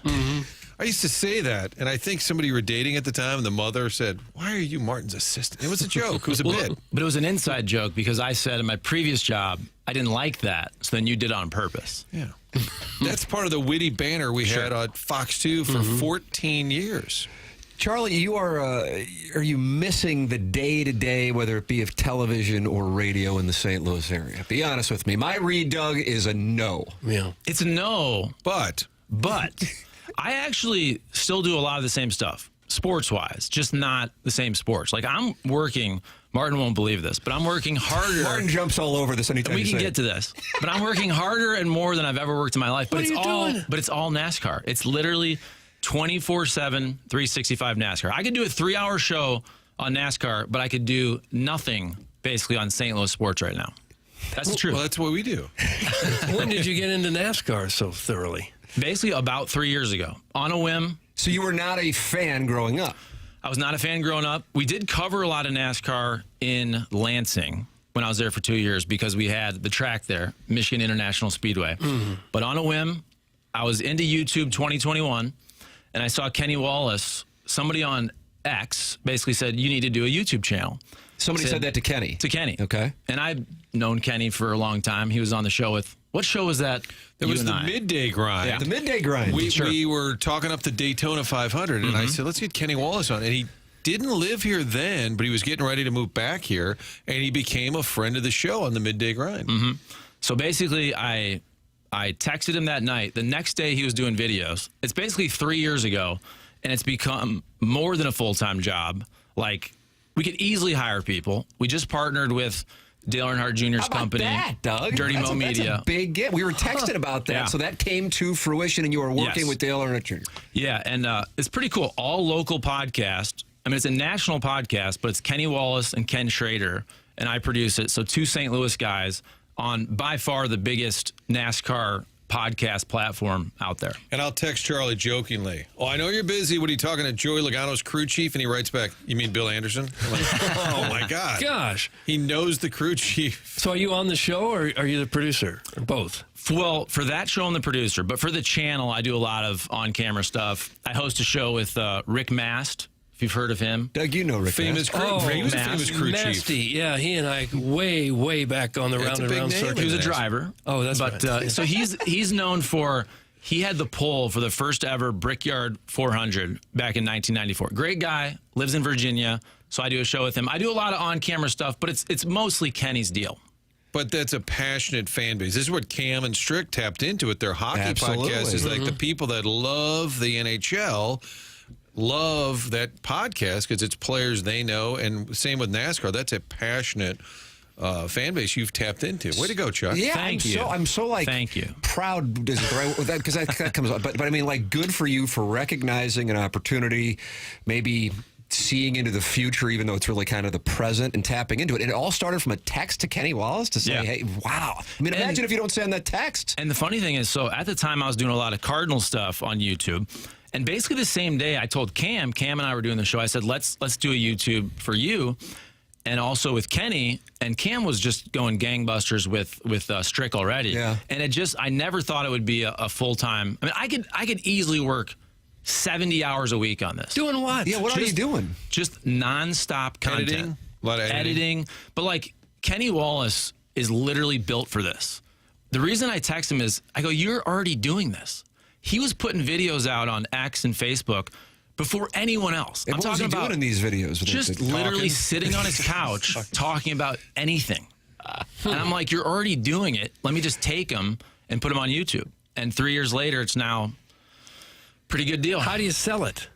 I used to say that, and I think somebody you were dating at the time, and the mother said, "Why are you Martin's assistant?" It was a joke. It was a bit. But it was an inside joke because I said in my previous job, I didn't like that. So then you did it on purpose. Yeah. That's part of the witty banter we had on Fox 2 for 14 years. Charlie, you are you missing the day-to-day, whether it be of television or radio in the St. Louis area? Be honest with me. My read, Doug, is a no. Yeah. It's a no. But I actually still do a lot of the same stuff, sports-wise, just not the same sports. Like, I'm working, Martin won't believe this, but I'm working harder. Martin jumps all over this anytime We you can say get to this. But I'm working harder and more than I've ever worked in my life. But What are you doing? But it's all NASCAR. It's literally 24/7, 365 NASCAR. I could do a 3-hour show on NASCAR, but I could do nothing basically on St. Louis sports right now. That's the truth. Well, that's what we do. When did you get into NASCAR so thoroughly? Basically about 3 years ago, on a whim. So you were not a fan growing up? I was not a fan growing up. We did cover a lot of NASCAR in Lansing when I was there for 2 years because we had the track there, Michigan International Speedway. But on a whim, I was into YouTube 2021, and I saw Kenny Wallace. Somebody on X basically said, you need to do a YouTube channel. Somebody said that to Kenny? To Kenny. Okay. And I've known Kenny for a long time. He was on the show with, what show was that? It was the Midday Grind. Yeah. The Midday Grind. We were talking up the Daytona 500, and I said, let's get Kenny Wallace on. And he didn't live here then, but he was getting ready to move back here, and he became a friend of the show on the Midday Grind. So basically, I texted him that night. The next day, he was doing videos. It's basically 3 years ago, and it's become more than a full-time job. Like, we could easily hire people. We just partnered with Dale Earnhardt Jr.'s How about company, that, Doug? Dirty Mo Media. That's a big get. We were texting about that, Yeah. so that came to fruition, and you were working Yes. with Dale Earnhardt Jr. Yeah, and it's pretty cool. All local podcast. I mean, it's a national podcast, but it's Kenny Wallace and Ken Schrader, and I produce it. So 2 St. Louis guys on by far the biggest NASCAR podcast platform out there. And I'll text Charlie jokingly, "Oh, I know you're busy. What are you talking to Joey Logano's crew chief?" And he writes back, "You mean Bill Anderson?" I'm like, oh, my God. Gosh. He knows the crew chief. So are you on the show, or are you the producer? Or both? Well, for that show, I'm the producer. But for the channel, I do a lot of on-camera stuff. I host a show with Rick Mast, if you've heard of him. Doug, you know Rick Famous Mast. crew. He was a famous crew Nasty. chief. Yeah, he and I way back on the That's round a and big round name circuit. He was a Nice. driver. Oh, that's but right. so he's known for, he had the pole for the first ever Brickyard 400 back in 1994. Great guy, lives in Virginia. So I do a show with him. I do a lot of on-camera stuff, but it's mostly Kenny's deal. But that's a passionate fan base. This is what Cam and Strick tapped into with their hockey Absolutely. podcast. Is like the people that love the NHL love that podcast because it's players they know. And same with NASCAR. That's a passionate fan base you've tapped into. Way to go, Chuck. Yeah, Thank you. I'm so like Thank you. proud is the right because that comes up. But I mean, like, good for you for recognizing an opportunity, maybe seeing into the future, even though it's really kind of the present, and tapping into it. And it all started from a text to Kenny Wallace to say, Yeah. hey, wow. I mean, imagine if you don't send that text. And the funny thing is, so at the time I was doing a lot of Cardinal stuff on YouTube. And basically the same day I told Cam and I were doing the show, I said, let's do a YouTube for you. And also with Kenny, and Cam was just going gangbusters with Strick already. Yeah. And I never thought it would be a full-time. I mean, I could easily work 70 hours a week on this. Doing what? Yeah, what are you doing? Just nonstop content. Editing? A lot of editing. But like Kenny Wallace is literally built for this. The reason I text him is I go, you're already doing this. He was putting videos out on X and Facebook before anyone else. And I'm what was talking he about doing in these videos? just literally sitting on his couch talking about anything. And I'm like, you're already doing it. Let me just take them and put them on YouTube. And 3 years later, it's now pretty good deal. How do you sell it?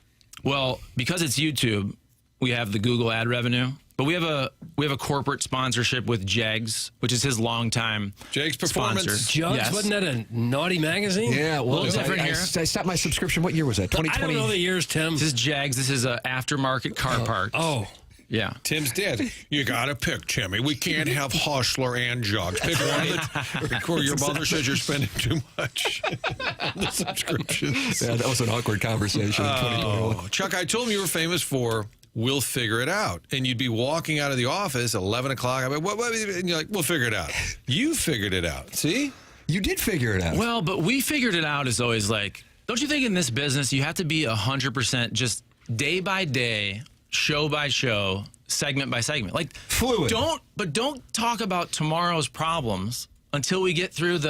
Well, because it's YouTube, we have the Google ad revenue. But we have a corporate sponsorship with Jags, which is his longtime Jags Performance. sponsor. Jugs, Yes. wasn't that a naughty magazine? Yeah, well, A little different I here. stopped my subscription. What year was that? 2020? I don't know the years, Tim. This is Jags. This is aftermarket car parts. Oh. Yeah. Tim's dead. You got to pick, Timmy. We can't have Hustler and Jugs. Pick one of the. Or your mother says you're spending too much on the subscriptions. Yeah, that was an awkward conversation in 2021. Chuck, I told him you were famous for "We'll figure it out," and you'd be walking out of the office at 11 o'clock. I'm like, what? And you're like, "We'll figure it out." You figured it out. See, you did figure it out. Well, but we figured it out is always like, don't you think in this business you have to be 100% just day by day, show by show, segment by segment, like fluid. Don't talk about tomorrow's problems until we get through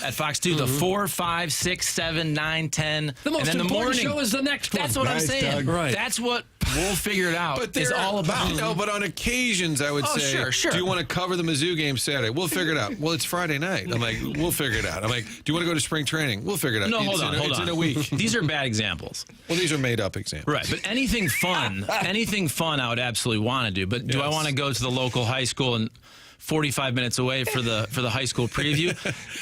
at Fox 2 the 4, 5, 6, 7, 9, 10, The most and then the important morning show is the next one. That's what I'm saying. Doug. Right. That's what We'll Figure It Out is all about. No, but on occasions I would say, sure. do you want to cover the Mizzou game Saturday? We'll figure it out. Well, it's Friday night. I'm like, we'll figure it out. I'm like, do you want to go to spring training? We'll figure it out. No, hold on. It's in a week. These are bad examples. Well, these are made up examples. Right, but anything fun I would absolutely want to do. But do I want to go to the local high school and 45 minutes away for the high school preview?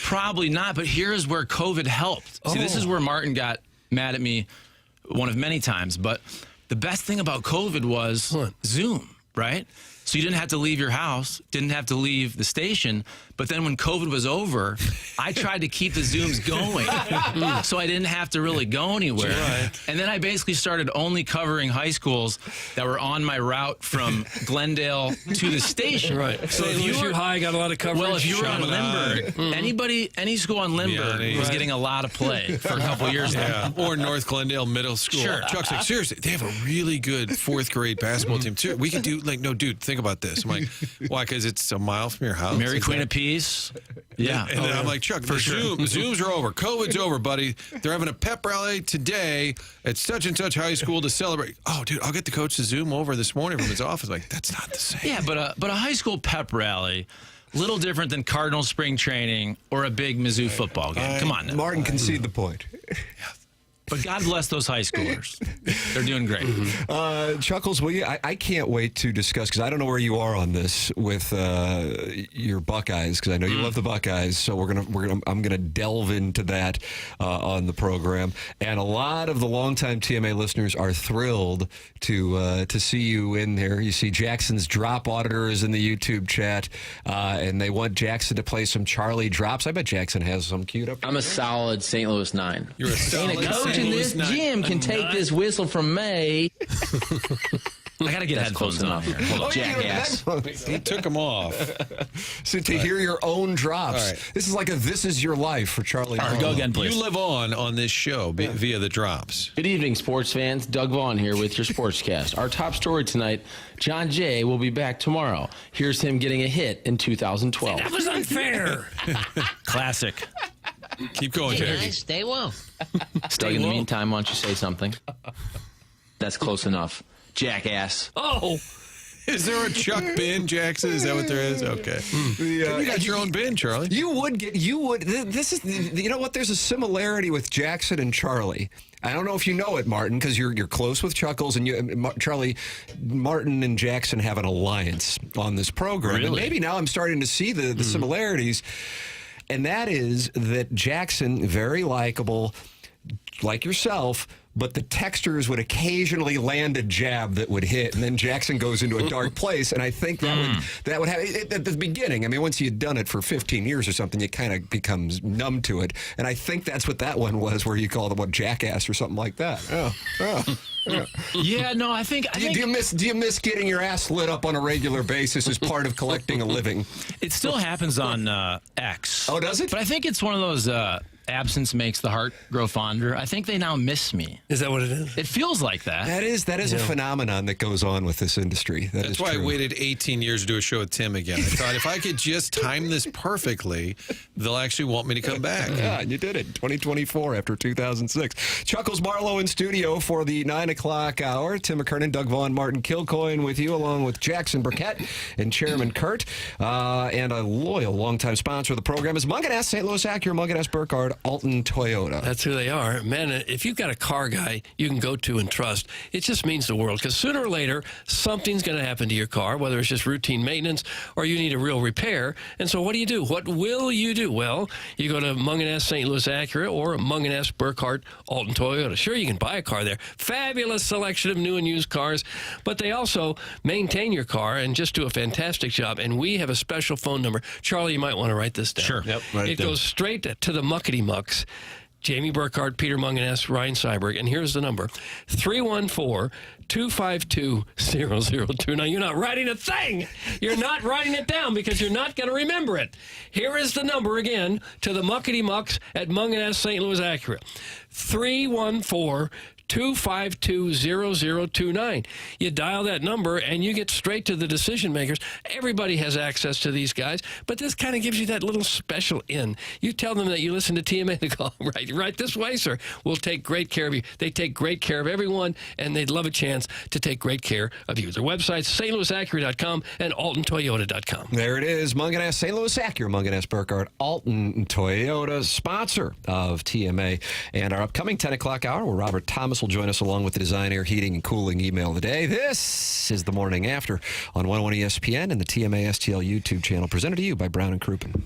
Probably not, but here's where COVID helped. See, this is where Martin got mad at me one of many times, but the best thing about COVID was Zoom, right? So you didn't have to leave your house, didn't have to leave the station, but then when COVID was over, I tried to keep the Zooms going so I didn't have to really go anywhere. Right. And then I basically started only covering high schools that were on my route from Glendale to the station. Right. So if you were high, got a lot of coverage. Well, if you were on Lindbergh, any school on Lindbergh was getting a lot of play for a couple years now. Or North Glendale Middle School. Sure. Chuck's like, seriously, they have a really good fourth grade basketball team too. We could do no, dude, think about this. I'm like, why? Because it's a mile from your house. Mary Queen of Peace. Yeah. And then I'm like, Chuck, the Zooms are over. COVID's over, buddy. They're having a pep rally today at such and such high school to celebrate. Oh, dude, I'll get the coach to Zoom over this morning from his office. Like, that's not the same. Yeah, but a high school pep rally, little different than Cardinals spring training or a big Mizzou football game. Come on now. Martin conceded the point. But God bless those high schoolers. They're doing great. Chuckles, will you? I can't wait to discuss, because I don't know where you are on this with your Buckeyes, because I know you love the Buckeyes. So I'm gonna delve into that on the program. And a lot of the longtime TMA listeners are thrilled to see you in there. You see Jackson's drop auditor is in the YouTube chat, and they want Jackson to play some Charlie drops. I bet Jackson has some queued up. I'm a solid St. Louis 9. You're a solid coach in this gym can take this whistle from May. I got to get headphones on here. Hold on. Jackass. He took them off. So to hear your own drops. Right. This is like a This Is Your Life for Charlie. All right, go again, please. You live on this show via the drops. Good evening, sports fans. Doug Vaughn here with your Sportscast. Our top story tonight, John Jay will be back tomorrow. Here's him getting a hit in 2012. That was unfair. Classic. Keep going, Hey, Jackie. guys, stay well. Doug, in the meantime, why don't you say something? That's close enough. Jackass. Oh. Is there a Chuck bin, Jackson? Is that what there is? Okay. You got your own bin, Charlie. This is, you know what? There's a similarity with Jackson and Charlie. I don't know if you know it, Martin, because you're close with Chuckles, and Charlie, Martin and Jackson have an alliance on this program. Really? And maybe now I'm starting to see the similarities. And that is that Jackson, very likable, like yourself, but the texters would occasionally land a jab that would hit, and then Jackson goes into a dark place. And I think that would have at the beginning. I mean, once you'd done it for 15 years or something, you kind of becomes numb to it. And I think that's what that one was, where you called it jackass or something like that. Yeah, no, I think. Do you miss getting your ass lit up on a regular basis as part of collecting a living? It still happens on X. Oh, does it? But I think it's one of those absence makes the heart grow fonder. I think they now miss me. Is that what it is? It feels like that. That is a phenomenon that goes on with this industry. That's why I waited 18 years to do a show with Tim again. I thought if I could just time this perfectly, they'll actually want me to come back. Yeah, and you did it. 2024 after 2006. Chuckles, Marlo in studio for the 9 o'clock hour. Tim McKernan, Doug Vaughn, Martin Kilcoyne with you, along with Jackson Burkett and Chairman Kurt. And a loyal, longtime sponsor of the program is Munganess St. Louis Acura, Munganess Burkhardt Alton Toyota. That's who they are. Man, if you've got a car guy you can go to and trust, it just means the world. Because sooner or later, something's going to happen to your car, whether it's just routine maintenance or you need a real repair. And so what do? What will you do? Well, you go to Mung & S St. Louis Acura or Mung & S Burkett Alton Toyota. Sure, you can buy a car there. Fabulous selection of new and used cars, but they also maintain your car and just do a fantastic job. And we have a special phone number. Charlie, you might want to write this down. Sure. Yep, write it down. Goes straight to the muckety mucks. Jamie Burkhardt, Peter Mung & S, Ryan Seiberg. And here's the number, 314-252-0029. You're not writing a thing. You're not writing it down because you're not going to remember it. Here is the number again to the muckety mucks at Mung & S St. Louis Acura. 314-252-0029. You dial that number and you get straight to the decision makers. Everybody has access to these guys, but this kind of gives you that little special in. You tell them that you listen to TMA, they go, right this way, sir. We'll take great care of you. They take great care of everyone, and they'd love a chance to take great care of you. Their websites, stlouisacura.com and altontoyota.com. There it is, Mung & S St. Louis Acura, Mung & S Burkhardt, Alton Toyota, sponsor of TMA. And our upcoming 10 o'clock hour, where Robert Thomas will join us along with the Design, Air, Heating, and Cooling email of the day. This is the Morning After on 101 ESPN and the TMA STL YouTube channel, presented to you by Brown & Crouppen.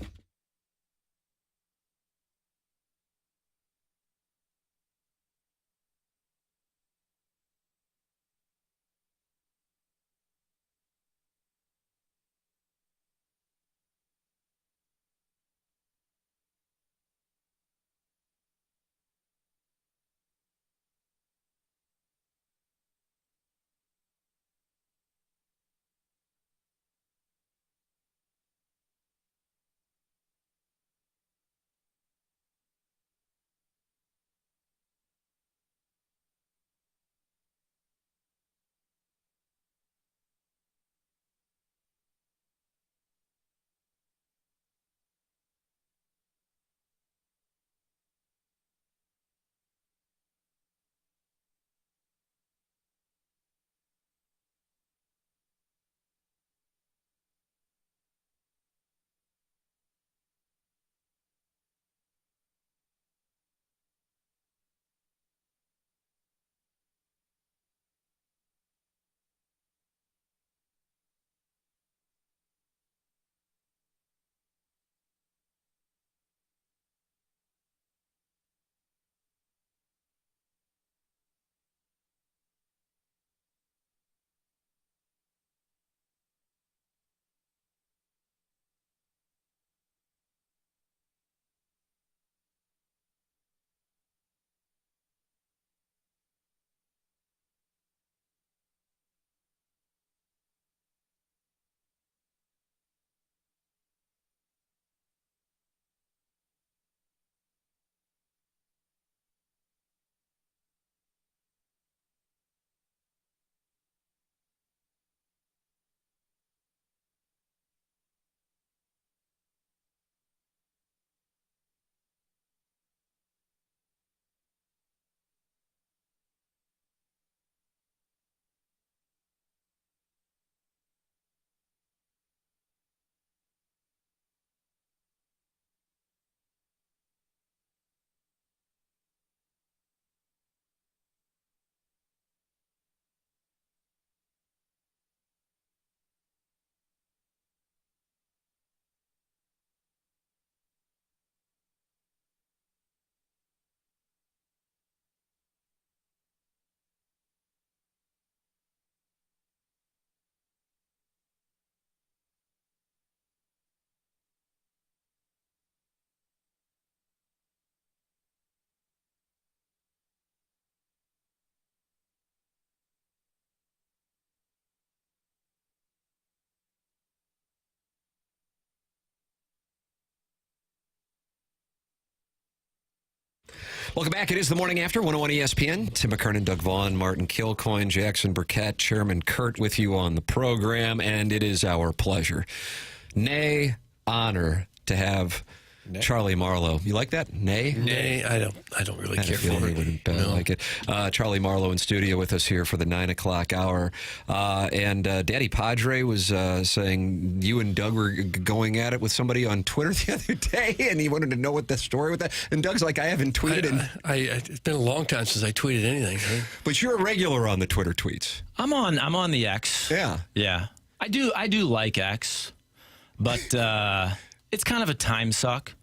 Welcome back. It is the Morning After, 101 ESPN. Tim McKernan, Doug Vaughn, Martin Kilcoyne, Jackson Burkett, Chairman Kurt with you on the program, and it is our pleasure, nay, honor, to have Charlie Marlo. You like that? Nay? Nay, I don't really care for it. Wouldn't like it. Charlie Marlo in studio with us here for the 9 o'clock hour. And Daddy Padre was saying you and Doug were going at it with somebody on Twitter the other day, and he wanted to know what the story with that. And Doug's like, I haven't tweeted. It's been a long time since I tweeted anything. Right? But you're a regular on the Twitter tweets. I'm on the X. Yeah. I do like X, but it's kind of a time suck.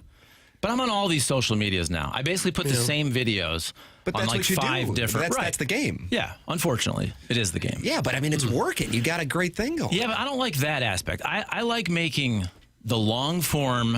But I'm on all these social medias now. I basically put the same videos on like 5 different. That's the game. Yeah, unfortunately, it is the game. Yeah, but I mean, it's working. You got a great thing going. Yeah, but I don't like that aspect. I like making the long form,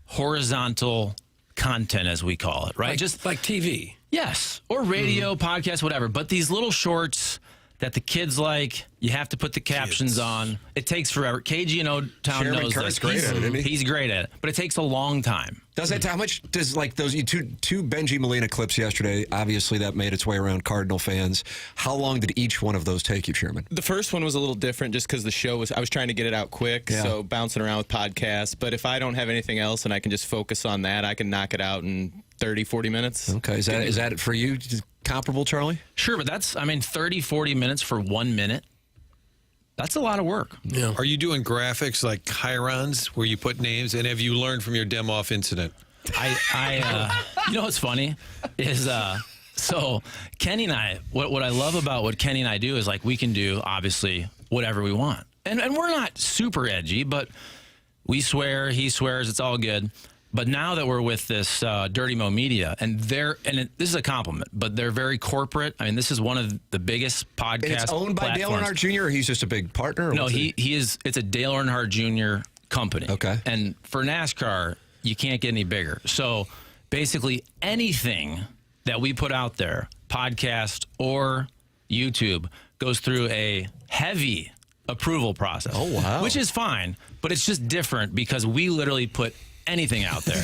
horizontal content, as we call it, right? Just like TV. Yes, or radio, podcast, whatever. But these little shorts that the kids like, you have to put the captions on. It takes forever. KG in O-Town knows this. Great at it, isn't he? He's great at it, but it takes a long time. How much does like those two Benji Molina clips yesterday? Obviously, that made its way around Cardinal fans. How long did each one of those take you, Chairman? The first one was a little different just because the show I was trying to get it out quick, so bouncing around with podcasts. But if I don't have anything else and I can just focus on that, I can knock it out in 30, 40 minutes. Okay, is that for you comparable, Charlie? Sure, but that's 30, 40 minutes for 1 minute. That's a lot of work. Yeah. Are you doing graphics like chyrons where you put names? And have you learned from your Demoff incident? You know what's funny is so Kenny and I, what I love about what Kenny and I do is like we can do obviously whatever we want, and we're not super edgy, but we swear, he swears, it's all good. But now that we're with this Dirty Mo Media, and this is a compliment, but they're very corporate. I mean, this is one of the biggest podcasts. And it's owned by Dale Earnhart Jr., or he's just a big partner? No, he is. It's a Dale Earnhardt Jr. company. Okay. And for NASCAR, you can't get any bigger. So basically anything that we put out there, podcast or YouTube, goes through a heavy approval process. Oh, wow. Which is fine, but it's just different because we literally put anything out there.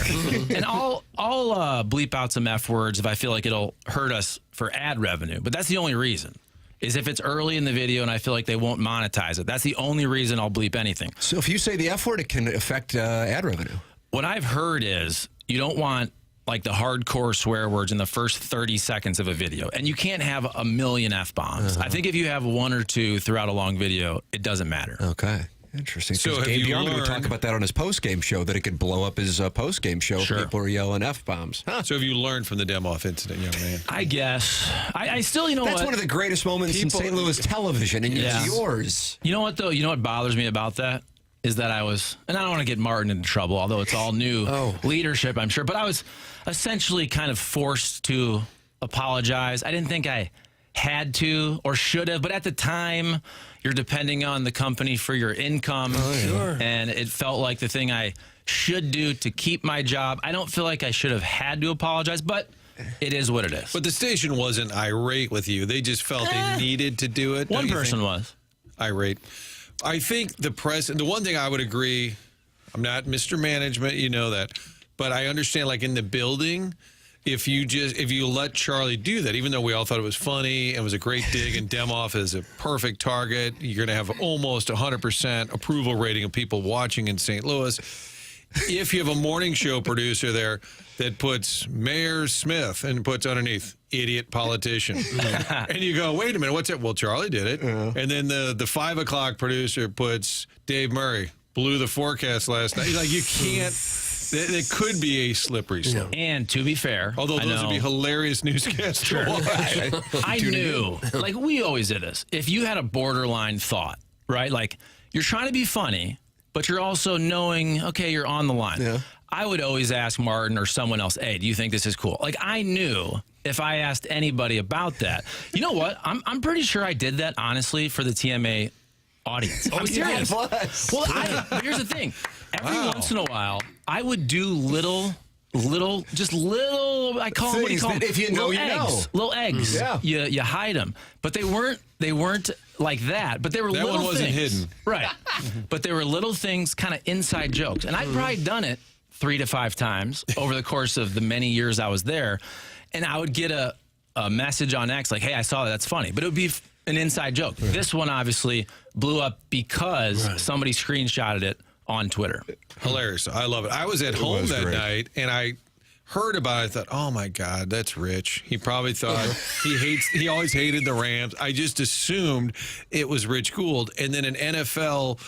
And I'll bleep out some F words if I feel like it'll hurt us for ad revenue. But that's the only reason, is if it's early in the video and I feel like they won't monetize it. That's the only reason I'll bleep anything. So if you say the F word, it can affect ad revenue. What I've heard is you don't want like the hardcore swear words in the first 30 seconds of a video. And you can't have a million F-bombs. I think if you have 1 or 2 throughout a long video, it doesn't matter. Okay. Interesting. So have Gabe you Bjarman would learned- talk about that on his post-game show, that it could blow up his post-game show if people are yelling F-bombs. So have you learned from the Demoff incident, young man? I guess. I still, That's one of the greatest moments in St. Louis television, and it's yours. You know what, though? You know what bothers me about that? Is that I was, and I don't want to get Martin into trouble, although it's all new leadership, I'm sure, but I was essentially kind of forced to apologize. I didn't think I had to or should have, but at the time, you're depending on the company for your income. And it felt like the thing I should do to keep my job. I don't feel like I should have had to apologize, but it is what it is. But the station wasn't irate with you. They just felt they needed to do it. One person was. Irate. I think the one thing I would agree, I'm not Mr. Management, you know that, but I understand, like in the building, if you let Charlie do that, even though we all thought it was funny and was a great dig, and Demoff is a perfect target, you're going to have almost 100% approval rating of people watching in St. Louis. If you have a morning show producer there that puts Mayor Smith and puts underneath idiot politician, and you go, wait a minute, what's that? Well, Charlie did it. And then the 5 o'clock producer puts Dave Murray blew the forecast last night. Like, you can't. It could be a slippery slope. And to be fair, although those would be hilarious newscasts to watch. I knew, like we always did this. If you had a borderline thought, right? Like you're trying to be funny, but you're also knowing, okay, you're on the line. Yeah. I would always ask Martin or someone else, hey, do you think this is cool? Like I knew if I asked anybody about that. You know what? I'm pretty sure I did that, honestly, for the TMA audience. I'm serious. Well, here's the thing. Every once in a while, I would do little, I call them, what do you call them? If you know, you know. Little eggs. Yeah. You hide them. But they weren't like that. But they were little things. That one wasn't hidden. Right. But they were little things, kind of inside jokes. And I'd probably done it 3 to 5 times over the course of the many years I was there. And I would get a message on X like, hey, I saw that. That's funny. But it would be an inside joke. Right. This one obviously blew up because somebody screenshotted it on Twitter. Hilarious. I love it. I was at home that night, and I heard about it. I thought, oh, my God, that's Rich. He probably thought he always hated the Rams. I just assumed it was Rich Gould. And then an NFL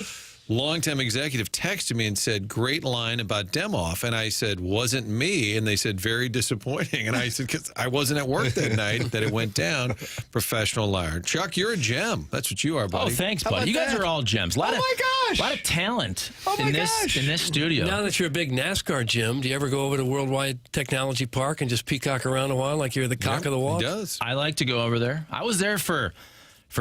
longtime executive texted me and said, great line about Demoff. And I said, wasn't me. And they said, very disappointing. And I said, because I wasn't at work that night that it went down. Professional liar. Chuck, you're a gem. That's what you are, buddy. Oh, thanks, buddy. You guys are all gems. A lot of talent in this studio. Now that you're a big NASCAR Jim, do you ever go over to Worldwide Technology Park and just peacock around a while like you're the cock of the walk? He does. I like to go over there. I was there for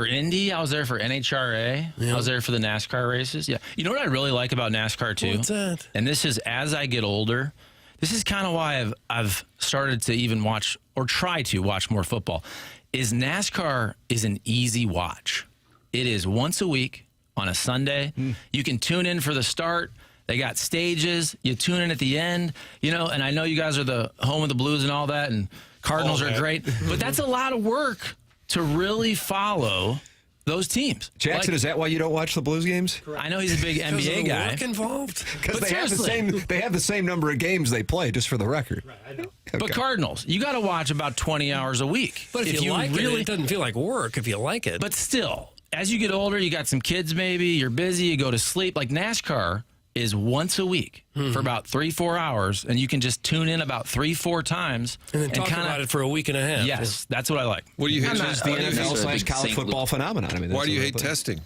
Indy. I was there for NHRA. I was there for the NASCAR races. Yeah. You know what I really like about NASCAR, too? What's that? And this is, as I get older, this is kind of why I've started to even watch or try to watch more football, is NASCAR is an easy watch. It is once a week on a Sunday. You can tune in for the start. They got stages. You tune in at the end. You know, and I know you guys are the home of the Blues and all that, and Cardinals are great. But that's a lot of work to really follow those teams. Jackson, is that why you don't watch the Blues games? I know he's a big NBA guy. Work involved? Because they have the same number of games they play, just for the record. Right, I know. Okay. But Cardinals, you got to watch about 20 hours a week. But if you like it doesn't feel like work if you like it. But still, as you get older, you got some kids maybe, you're busy, you go to sleep. Like NASCAR is once a week for about 3-4 hours, and you can just tune in about 3-4 times and then talk about it for a week and a half. Yes, that's what I like. What do you hate? The NFL/college football phenomenon. I mean, why do you hate testing?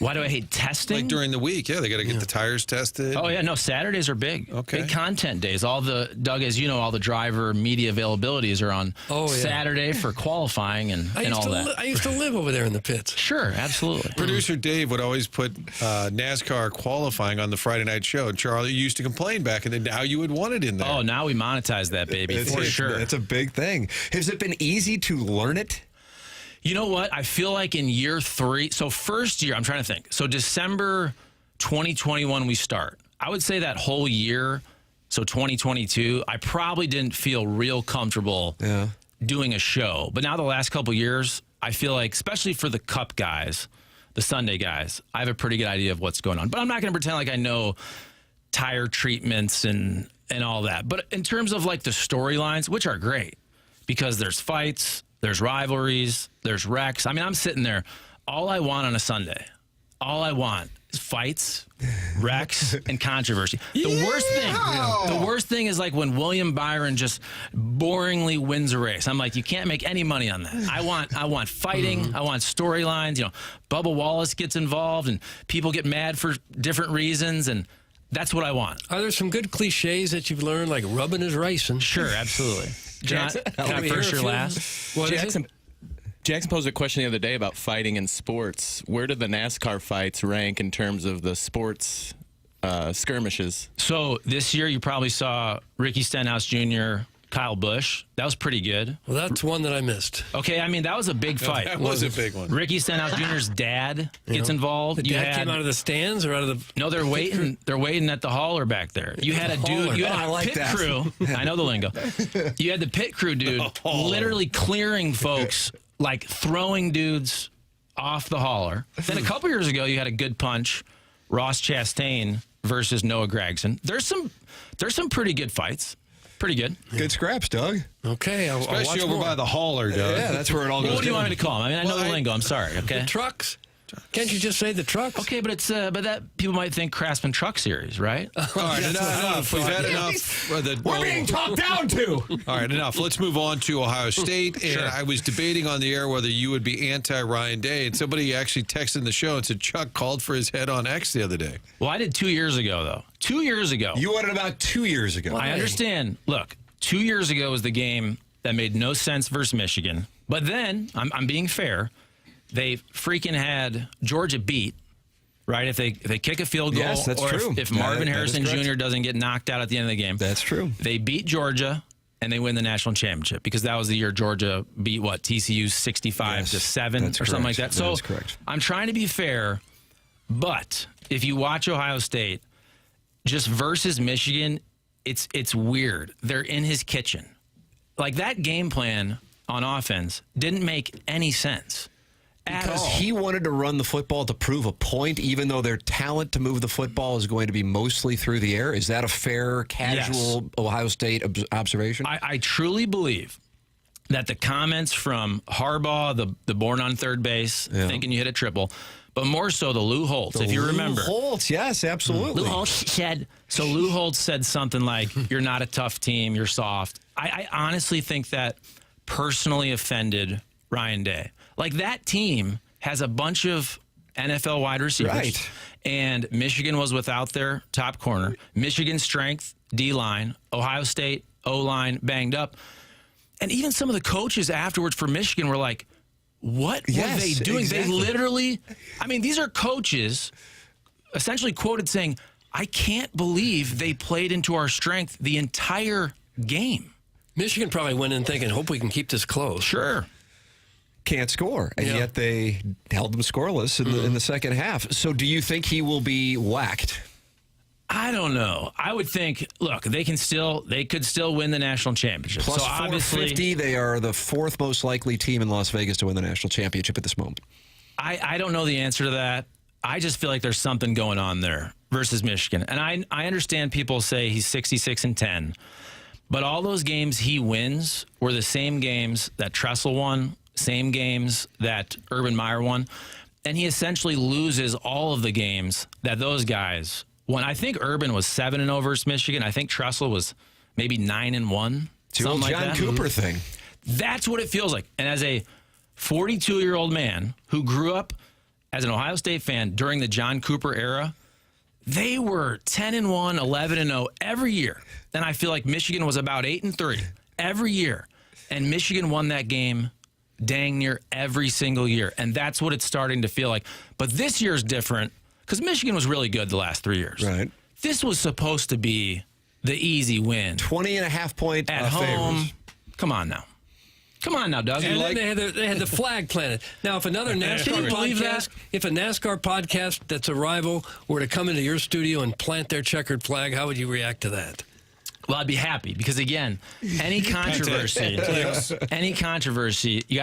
Why do I hate testing? Like during the week, they got to get the tires tested. Oh, yeah, no, Saturdays are big. Okay. Big content days. Doug, as you know, all the driver media availabilities are on Saturday for qualifying and all that. I used to live over there in the pits. Sure, absolutely. Producer Dave would always put NASCAR qualifying on the Friday night show. And Charlie, you used to complain back, and then now you would want it in there. Oh, now we monetize that, baby, for sure. It's a big thing. Has it been easy to learn it? You know what? I feel like in year 3, so first year, I'm trying to think. So December 2021, we start. I would say that whole year, so 2022, I probably didn't feel real comfortable doing a show. But now the last couple years, I feel like, especially for the Cup guys, the Sunday guys, I have a pretty good idea of what's going on. But I'm not going to pretend like I know tire treatments and all that. But in terms of like the storylines, which are great, because there's fights, there's rivalries, there's wrecks. I mean, I'm sitting there. All I want on a Sunday, all I want is fights, wrecks, and controversy. The worst thing is like when William Byron just boringly wins a race. I'm like, you can't make any money on that. I want fighting. I want storylines. You know, Bubba Wallace gets involved, and people get mad for different reasons, and that's what I want. Are there some good cliches that you've learned, like rubbing is racing? Sure, absolutely. Jackson, can I first or last? Jackson posed a question the other day about fighting in sports. Where do the NASCAR fights rank in terms of the sports skirmishes? So this year you probably saw Ricky Stenhouse Jr., Kyle Busch. That was pretty good. Well, that's one that I missed. Okay, I mean, that was a big fight. That was a big one. Ricky Stenhouse Jr.'s dad gets involved. The dad came out of the stands or out of the... No, they're waiting. They're waiting at the hauler back there. You had a dude. You had a pit crew. I know the lingo. You had the pit crew dude literally clearing folks, like throwing dudes off the hauler. Then a couple years ago, you had a good punch, Ross Chastain versus Noah Gragson. There's some pretty good fights. Pretty good. Good scraps, Doug. Okay. Especially over by the hauler, Doug. Yeah, that's where it all goes. What do you want me to call them? I mean, I know the lingo. I'm sorry. Okay. The trucks. Can't you just say the trucks? Okay, but it's that people might think Craftsman Truck Series, right? All right, enough. We've had enough. We're being talked down to. All right, enough. Let's move on to Ohio State. And I was debating on the air whether you would be anti-Ryan Day, and somebody actually texted in the show and said Chuck called for his head on X the other day. Well, I did 2 years ago, though. 2 years ago. You won it about 2 years ago. I understand. Look, 2 years ago was the game that made no sense versus Michigan. But then, I'm being fair, they freaking had Georgia beat, right? If they kick a field goal, yes, that's or true. if Marvin Harrison Jr. doesn't get knocked out at the end of the game. That's true. They beat Georgia, and they win the national championship because that was the year Georgia beat, TCU 65-7 or something like that. So that's correct. I'm trying to be fair, but if you watch Ohio State, just versus Michigan, it's weird. They're in his kitchen. Like that game plan on offense didn't make any sense. Because he wanted to run the football to prove a point, even though their talent to move the football is going to be mostly through the air. Is that a fair, casual Ohio State observation? I truly believe that the comments from Harbaugh, the born on third base, thinking you hit a triple, but more so the Lou Holtz, if you remember. Lou Holtz, yes, absolutely. Lou Holtz said something like, you're not a tough team, you're soft. I honestly think that personally offended Ryan Day. Like, that team has a bunch of NFL wide receivers. Right. And Michigan was without their top corner. Michigan's strength, D-line. Ohio State, O-line, banged up. And even some of the coaches afterwards for Michigan were like, what were they doing? Exactly. They literally, I mean, these are coaches essentially quoted saying, I can't believe they played into our strength the entire game. Michigan probably went in thinking, hope we can keep this close. Sure. Can't score, and yet they held them scoreless in the second half. So do you think he will be whacked? I don't know. I would think, look, they could still win the national championship. Plus so obviously, 450, they are the fourth most likely team in Las Vegas to win the national championship at this moment. I don't know the answer to that. I just feel like there's something going on there versus Michigan. And I understand people say he's 66-10, but all those games he wins were the same games that Tressel won, same games that Urban Meyer won, and he essentially loses all of the games that those guys won. I think Urban was 7-0 versus Michigan. I think Tressel was maybe 9-1. It's the old John Cooper thing. That's what it feels like. And as a 42-year-old man who grew up as an Ohio State fan during the John Cooper era, they were 10-1, 11-0 every year. And I feel like Michigan was about 8-3 every year. And Michigan won that game dang near every single year. And that's what it's starting to feel like. But this year's different because Michigan was really good the last 3 years. Right. This was supposed to be the easy win. 20.5 point at home. favors. Come on now. Come on now, Doug. And then they had the flag planted. Now, if another NASCAR podcast, if a NASCAR podcast that's a rival were to come into your studio and plant their checkered flag, how would you react to that? Well, I'd be happy because, again, any controversy, you got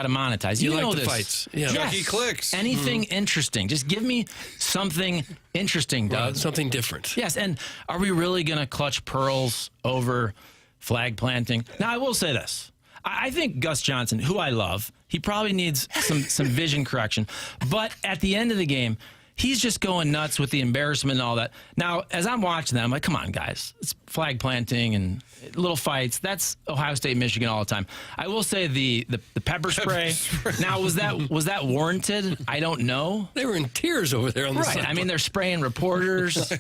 to monetize. You know like the this. fights. Yeah. Chucky clicks. Anything interesting. Just give me something interesting, Doug. Something different. Yes, and are we really going to clutch pearls over flag planting? Now, I will say this. I think Gus Johnson, who I love, he probably needs some vision correction. But at the end of the game, he's just going nuts with the embarrassment and all that. Now, as I'm watching that, I'm like, come on, guys. It's flag planting and little fights. That's Ohio State, Michigan all the time. I will say the pepper spray. Now, was that warranted? I don't know. They were in tears over there on the side. I mean, they're spraying reporters.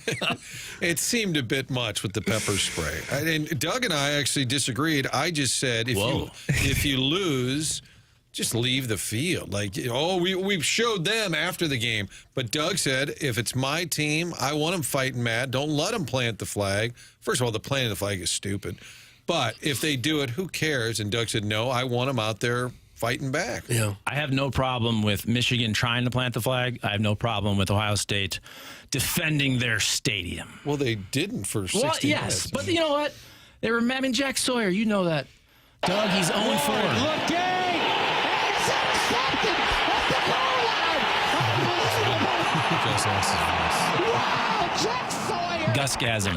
It seemed a bit much with the pepper spray. And Doug and I actually disagreed. I just said, if you lose, just leave the field. Like, we showed them after the game. But Doug said, if it's my team, I want them fighting mad. Don't let them plant the flag. First of all, the planting the flag is stupid. But if they do it, who cares? And Doug said, no, I want them out there fighting back. Yeah. I have no problem with Michigan trying to plant the flag. I have no problem with Ohio State defending their stadium. Well, they didn't for 60 minutes. But you know what? They were, I mean, Jack Sawyer, you know that. Doug, he's 0-4. Looking! Gusgasm.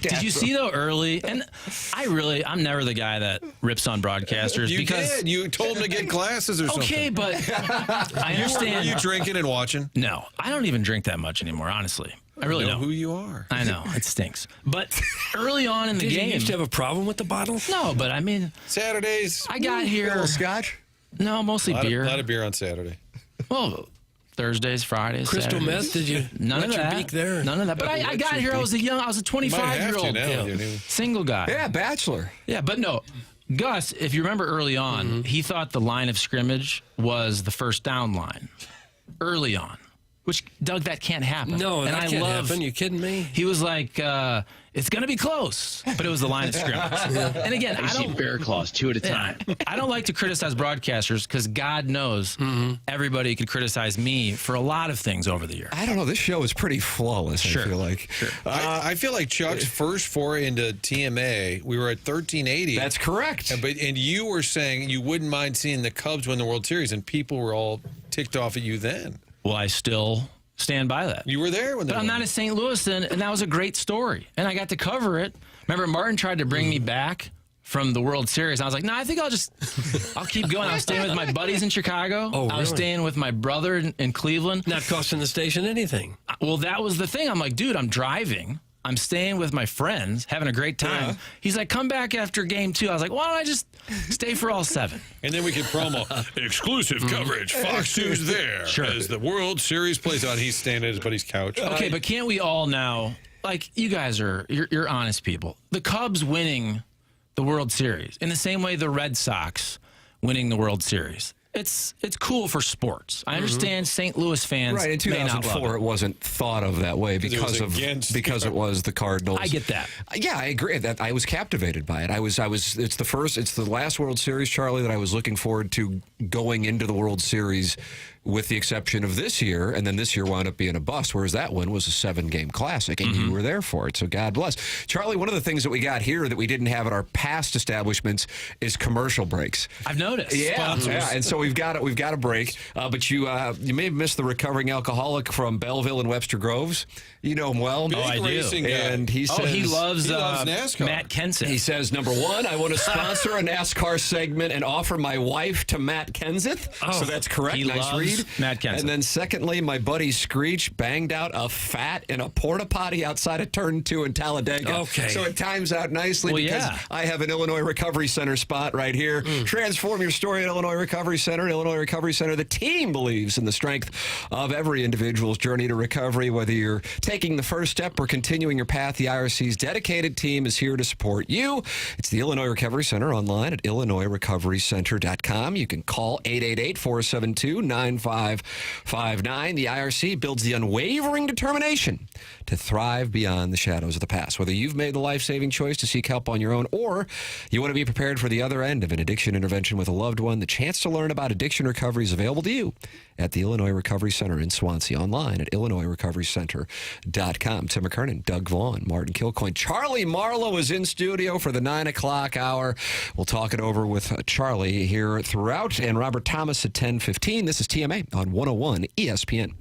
Did you see though early? And I'm never the guy that rips on broadcasters because you told him to get glasses or something. Okay, but I understand. Are you drinking and watching? No, I don't even drink that much anymore. Honestly, I really know don't. Who you are? I know it stinks. But early on in the game, you used to have a problem with the bottle? No, but I mean, Saturdays. I got here. A little scotch? No, mostly beer. A lot of beer on Saturday. Well, Thursdays, Fridays, Crystal Saturdays. meth? Did you? None of that. Beak there? None of that. But I got here. I was a 25-year-old single guy. Yeah, bachelor. Yeah, but no. Gus, if you remember early on, he thought the line of scrimmage was the first down line. Early on. which, Doug, that can't happen. No, and that can't happen. You kidding me? He was like, it's going to be close, but it was the line of scrimmage. And again, I don't bear claws 2 at a time. I don't like to criticize broadcasters because God knows everybody could criticize me for a lot of things over the years. I don't know. This show is pretty flawless, I feel like. Sure. I feel like Chuck's first foray into TMA, we were at 1380. That's correct. And you were saying you wouldn't mind seeing the Cubs win the World Series, and people were all ticked off at you then. Well, I still stand by that. You were there when they But I'm won. not a St. Louis then, and that was a great story. And I got to cover it. Remember, Martin tried to bring me back from the World Series. I was like, no, I think I'll keep going. I was staying with my buddies in Chicago. Oh, I was really? staying with my brother in Cleveland. Not costing the station anything. Well, that was the thing. I'm like, dude, I'm driving. I'm staying with my friends, having a great time. Yeah. He's like, come back after game 2. I was like, why don't I just stay for all 7? And then we could promo exclusive coverage. Fox 2's there as the World Series plays out. He's staying at his buddy's couch. Okay, but can't we all now, like, you guys you're honest people. The Cubs winning the World Series in the same way the Red Sox winning the World Series. It's cool for sports. I understand St. Louis fans Right, in may not love 2004, it wasn't thought of that way because it was the Cardinals. I get that. Yeah, I agree. That I was captivated by it. It's the last World Series, Charlie, that I was looking forward to going into the World Series, with the exception of this year, and then this year wound up being a bust, whereas that one was a 7-game classic, and you were there for it, so God bless. Charlie, one of the things that we got here that we didn't have at our past establishments is commercial breaks. I've noticed. Yeah, and so we've got a break, but you may have missed the recovering alcoholic from Belleville and Webster Groves. You know him well. Oh, I do. And he says he loves NASCAR. Matt Kenseth. He says, number 1, I want to sponsor a NASCAR segment and offer my wife to Matt Kenseth. So that's correct. He nice loves read. Matt Kenseth. And then secondly, my buddy Screech banged out a fat in a porta potty outside of Turn 2 in Talladega. Okay. So it times out nicely because I have an Illinois Recovery Center spot right here. Transform your story at Illinois Recovery Center. Illinois Recovery Center, the team believes in the strength of every individual's journey to recovery. Whether you're taking the first step or continuing your path, the IRC's dedicated team is here to support you. It's the Illinois Recovery Center online at illinoisrecoverycenter.com. You can call 888-472-9559. The IRC builds the unwavering determination to thrive beyond the shadows of the past. Whether you've made the life-saving choice to seek help on your own or you want to be prepared for the other end of an addiction intervention with a loved one, the chance to learn about addiction recovery is available to you at the Illinois Recovery Center in Swansea, online at illinoisrecoverycenter.com. Tim McKernan, Doug Vaughn, Martin Kilcoyne. Charlie Marlo is in studio for the 9 o'clock hour. We'll talk it over with Charlie here throughout, and Robert Thomas at 10:15. This is TMA on 101 ESPN.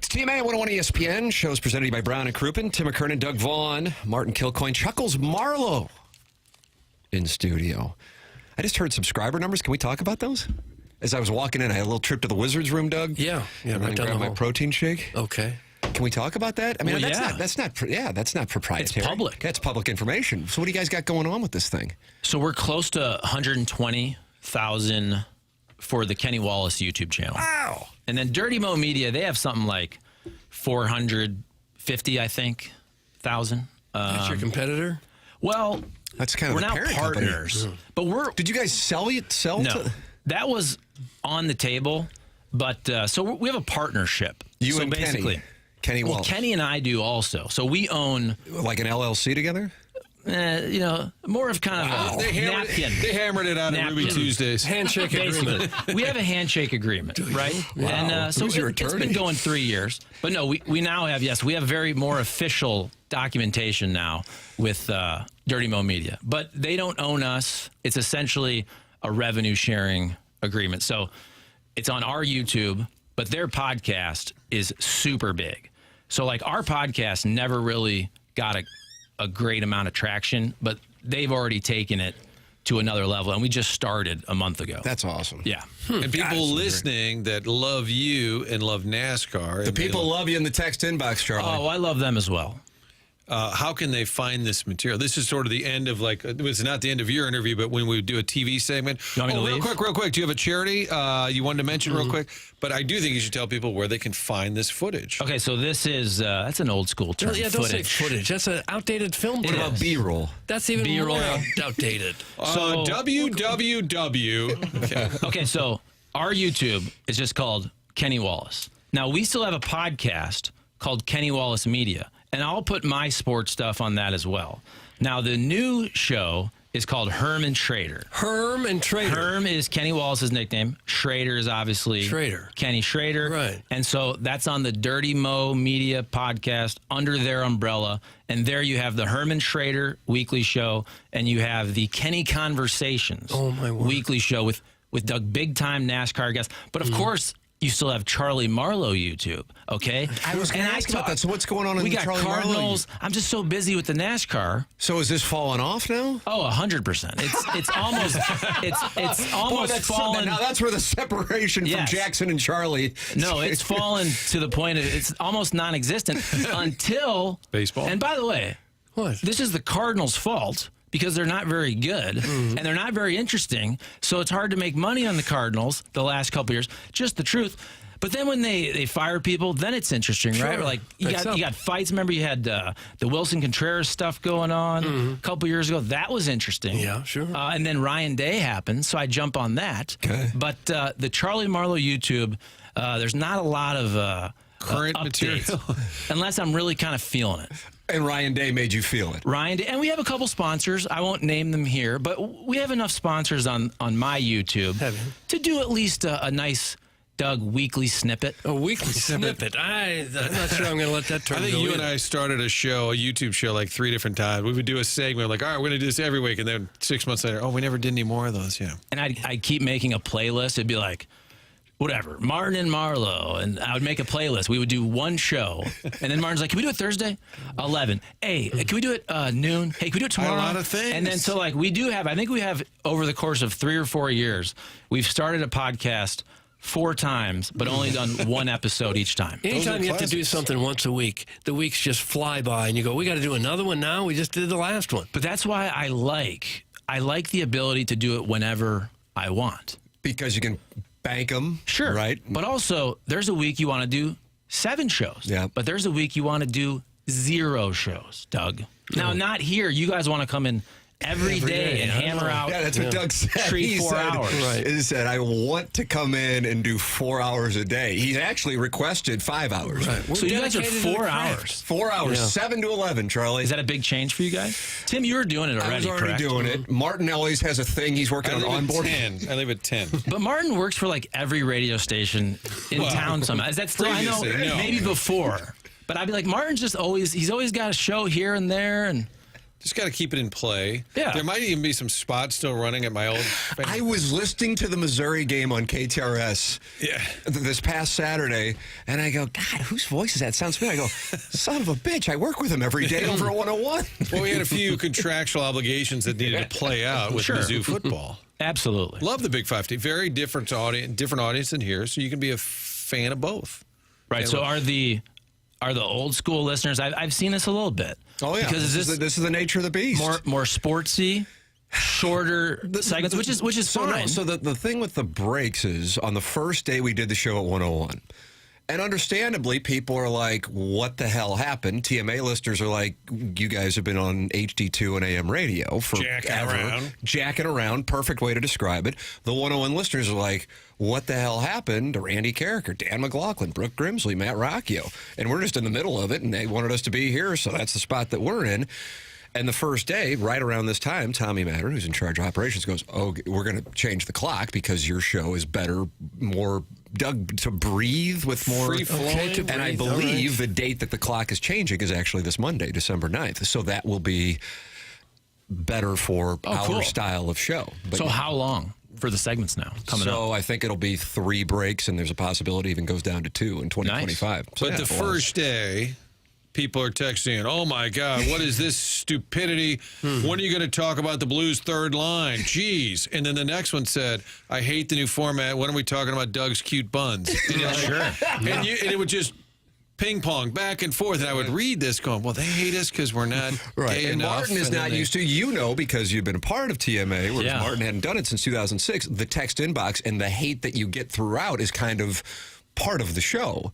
It's TMA at 101 ESPN. Shows presented to you by Brown and Crouppen. Tim McKernan, Doug Vaughn, Martin Kilcoyne, Chuckles Marlo in studio. I just heard subscriber numbers. Can we talk about those? As I was walking in, I had a little trip to the Wizards room, Doug. Yeah. And Right I grabbed my protein shake. Okay. Can we talk about that? I mean, Well, that's not proprietary. It's public. That's public information. So what do you guys got going on with this thing? So we're close to 120,000 for the Kenny Wallace YouTube channel. Wow. And then Dirty Mo Media, they have something like 450, I think, thousand. That's your competitor? Well, that's kind of we're the now parent partners. company. But we're. Did you guys sell No, to? that was on the table. But so we have a partnership. You so and basically, Kenny well, Wallace. Kenny and I do also. So we own like an LLC together. More of kind of a napkin. They hammered it out on Ruby Tuesdays. Handshake agreement. We have a handshake agreement, right? Wow. And so Who's your it's attorney? been going 3 years. But no, we now have, we have very more official documentation now with Dirty Mo Media. But they don't own us. It's essentially a revenue sharing agreement. So it's on our YouTube, but their podcast is super big. So like our podcast never really got a great amount of traction, but they've already taken it to another level, and we just started a month ago. That's awesome. Yeah. And people listening that love you and love NASCAR. The people love you in the text inbox, Charlie. Oh, I love them as well. How can they find this material? This is sort of the end of it's not the end of your interview, but when we do a TV segment. You want me to leave? Real quick. Do you have a charity you wanted to mention real quick? But I do think you should tell people where they can find this footage. Okay, so this is, that's an old school term, Yeah, don't say footage. footage. That's an outdated film. What about B-roll? That's even B-roll. more outdated. So- www. Okay, so our YouTube is just called Kenny Wallace. Now, we still have a podcast called Kenny Wallace Media, and I'll put my sports stuff on that as well. Now, the new show is called Herm and Schrader. Herm and Schrader. Herm is Kenny Wallace's nickname. Schrader is obviously Kenny Schrader. Right. And so that's on the Dirty Mo Media podcast under their umbrella. And there you have the Herm and Schrader weekly show, and you have the Kenny Conversations weekly show with Doug, big-time NASCAR guests. But, of course, you still have Charlie Marlo YouTube, okay? I was going to ask about that. So what's going on in we the got Charlie Cardinals. Marlo? I'm just so busy with the NASCAR. So is this falling off now? Oh, 100%. It's almost it's almost fallen. Now that's where the separation from Jackson and Charlie. No, it's fallen to the point of it's almost non-existent until baseball. And by the way, this is the Cardinals' fault, because they're not very good and they're not very interesting. So it's hard to make money on the Cardinals the last couple of years. Just the truth. But then when they fire people, then it's interesting, right? Like you got fights. Remember you had the Wilson Contreras stuff going on a couple years ago. That was interesting. Yeah, sure. And then Ryan Day happened, so I jump on that. Okay. But the Charlie Marlo YouTube, there's not a lot of current updates, material, unless I'm really kind of feeling it. And Ryan Day made you feel it. Ryan Day, and we have a couple sponsors. I won't name them here, but we have enough sponsors on my YouTube to do at least a nice Doug weekly snippet. A weekly snippet. I'm not sure I'm going to let that turn. I think you and I started a YouTube show, like 3 different times. We would do a segment like, all right, we're going to do this every week. And then 6 months later, we never did any more of those. Yeah. And I'd keep making a playlist. It'd be like, whatever, Martin and Marlo, and I would make a playlist. We would do one show, and then Martin's like, can we do it Thursday? 11. Hey, can we do it noon? Hey, can we do it tomorrow? A lot of things. And then so like we do have, I think we have over the course of 3 or 4 years, we've started a podcast 4 times, but only done 1 episode each time. Anytime you have to do something once a week, the weeks just fly by, and you go, we got to do another one now? We just did the last one. But that's why I like the ability to do it whenever I want. Because you can bank them. Sure. Right. But also, there's a week you want to do 7 shows. Yeah. But there's a week you want to do 0 shows, Doug. Now, not here. You guys want to come in every day and hammer out. Yeah, that's what Doug said. 3-4 hours. Right. He said, I want to come in and do 4 hours a day. He's actually requested 5 hours. Right. So you guys are 4 hours. 4 hours, 7 to 11, Charlie. Is that a big change for you guys? Tim, you were doing it already, I was already correct? doing it. Martin always has a thing he's working on onboard. I live at 10. But Martin works for like every radio station in town somehow. Is that still? I know, no. maybe before. But I'd be like, Martin's just always, he's always got a show here and there. And Just got to keep it in play. Yeah. There might even be some spots still running at my old fan. I was listening to the Missouri game on KTRS this past Saturday, and I go, God, whose voice is that? Sounds familiar. I go, son of a bitch, I work with him every day over at 101. Well, we had a few contractual obligations that needed to play out with Mizzou football. Absolutely. Love the Big 5 team. Very different audience than here, so you can be a fan of both. Right. And So are the old school listeners? I've seen this a little bit. Oh yeah, because this is the nature of the beast. More sportsy, shorter segments, which is fine. So the thing with the breaks is on the first day we did the show at 101. And understandably, people are like, what the hell happened? TMA listeners are like, you guys have been on HD2 and AM radio for Jacking around. Perfect way to describe it. The 101 listeners are like, what the hell happened to Randy Carricker, Dan McLaughlin, Brooke Grimsley, Matt Rocchio? And we're just in the middle of it, and they wanted us to be here, so that's the spot that we're in. And the first day, right around this time, Tommy Matter, who's in charge of operations, goes, oh, we're going to change the clock because your show is better, more Doug to breathe with more free-flowing. And I believe the date that the clock is changing is actually this Monday, December 9th. So that will be better for our style of show. But so how long for the segments now coming up? So I think it'll be 3 breaks, and there's a possibility it even goes down to 2 in 2025. Nice. So but the first day, people are texting, oh, my God, what is this stupidity? When are you going to talk about the Blues' third line? Jeez. And then the next one said, I hate the new format. When are we talking about Doug's cute buns? Sure. And it would just ping-pong back and forth. And I would read this going, well, they hate us because we're not gay and enough. Martin is not used to, because you've been a part of TMA, whereas Martin hadn't done it since 2006. The text inbox and the hate that you get throughout is kind of part of the show.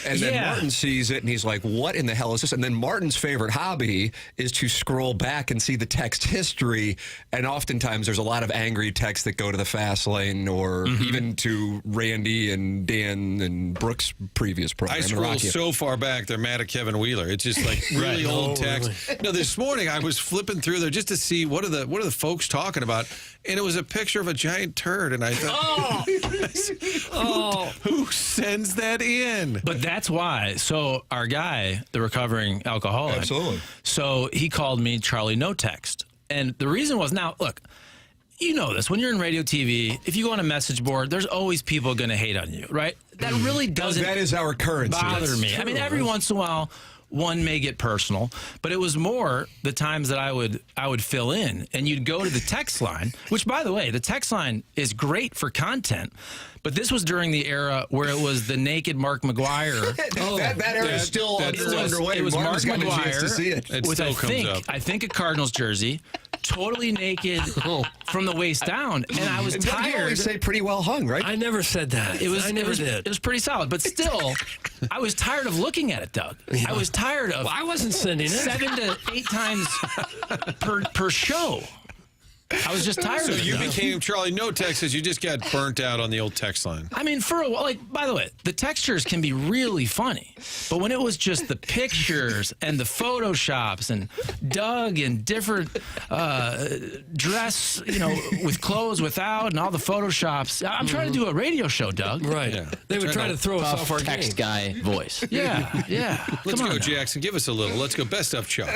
And then Martin sees it and he's like, what in the hell is this? And then Martin's favorite hobby is to scroll back and see the text history. And oftentimes there's a lot of angry texts that go to the fast lane or even to Randy and Dan and Brooks' previous program. I scroll so far back, they're mad at Kevin Wheeler. It's just like really old text. Really. No, this morning I was flipping through there just to see what are the folks talking about. And it was a picture of a giant turd. And I thought, who sends that in? But that's why. So our guy, the recovering alcoholic. Absolutely. So he called me Charlie No Text. And the reason was, now, look, you know this. When you're in radio, TV, if you go on a message board, there's always people going to hate on you, right? That really doesn't that is our currency. bother me. I mean, every once in a while, one may get personal, but it was more the times that I would fill in, and you'd go to the text line, which, by the way, the text line is great for content, but this was during the era where it was the naked Mark McGuire. that era is still underway. It was Mark McGuire to see it. with, I think, a Cardinals jersey, totally naked from the waist down, and I was tired. You always say pretty well hung, right? I never said that. I never did. It was pretty solid, but still, I was tired of looking at it, Doug. I was tired of. Well, I wasn't sending it 7 to 8 times per show. I was just tired of it. So you became Charlie No Text because you just got burnt out on the old text line. I mean, for a while, by the way, the textures can be really funny, but when it was just the pictures and the photoshops and Doug in different dress, with clothes without and all the photoshops. I'm trying to do a radio show, Doug. Right. Yeah. They would try to throw us off our text game. guy voice. Yeah. Let's go, Jackson. Give us a little. Let's go. Best of Chuck.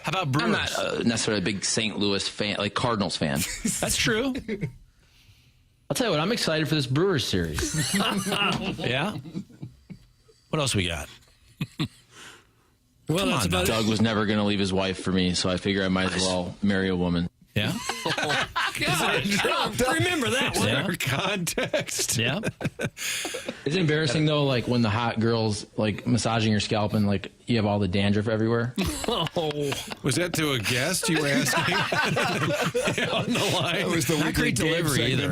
How about Brewers? I'm not necessarily a big St. Louis fan, like Cardinals fan. That's true. I'll tell you what, I'm excited for this Brewers series. Yeah? What else we got? Well, that's about Doug was never going to leave his wife for me, so I figure I might as well marry a woman. Yeah? God, remember that one. Yeah. Context. Yeah. Is it embarrassing, though, like when the hot girls, like massaging your scalp and like you have all the dandruff everywhere? Was that to a guest you were asking? On the line? That was the Not great delivery either.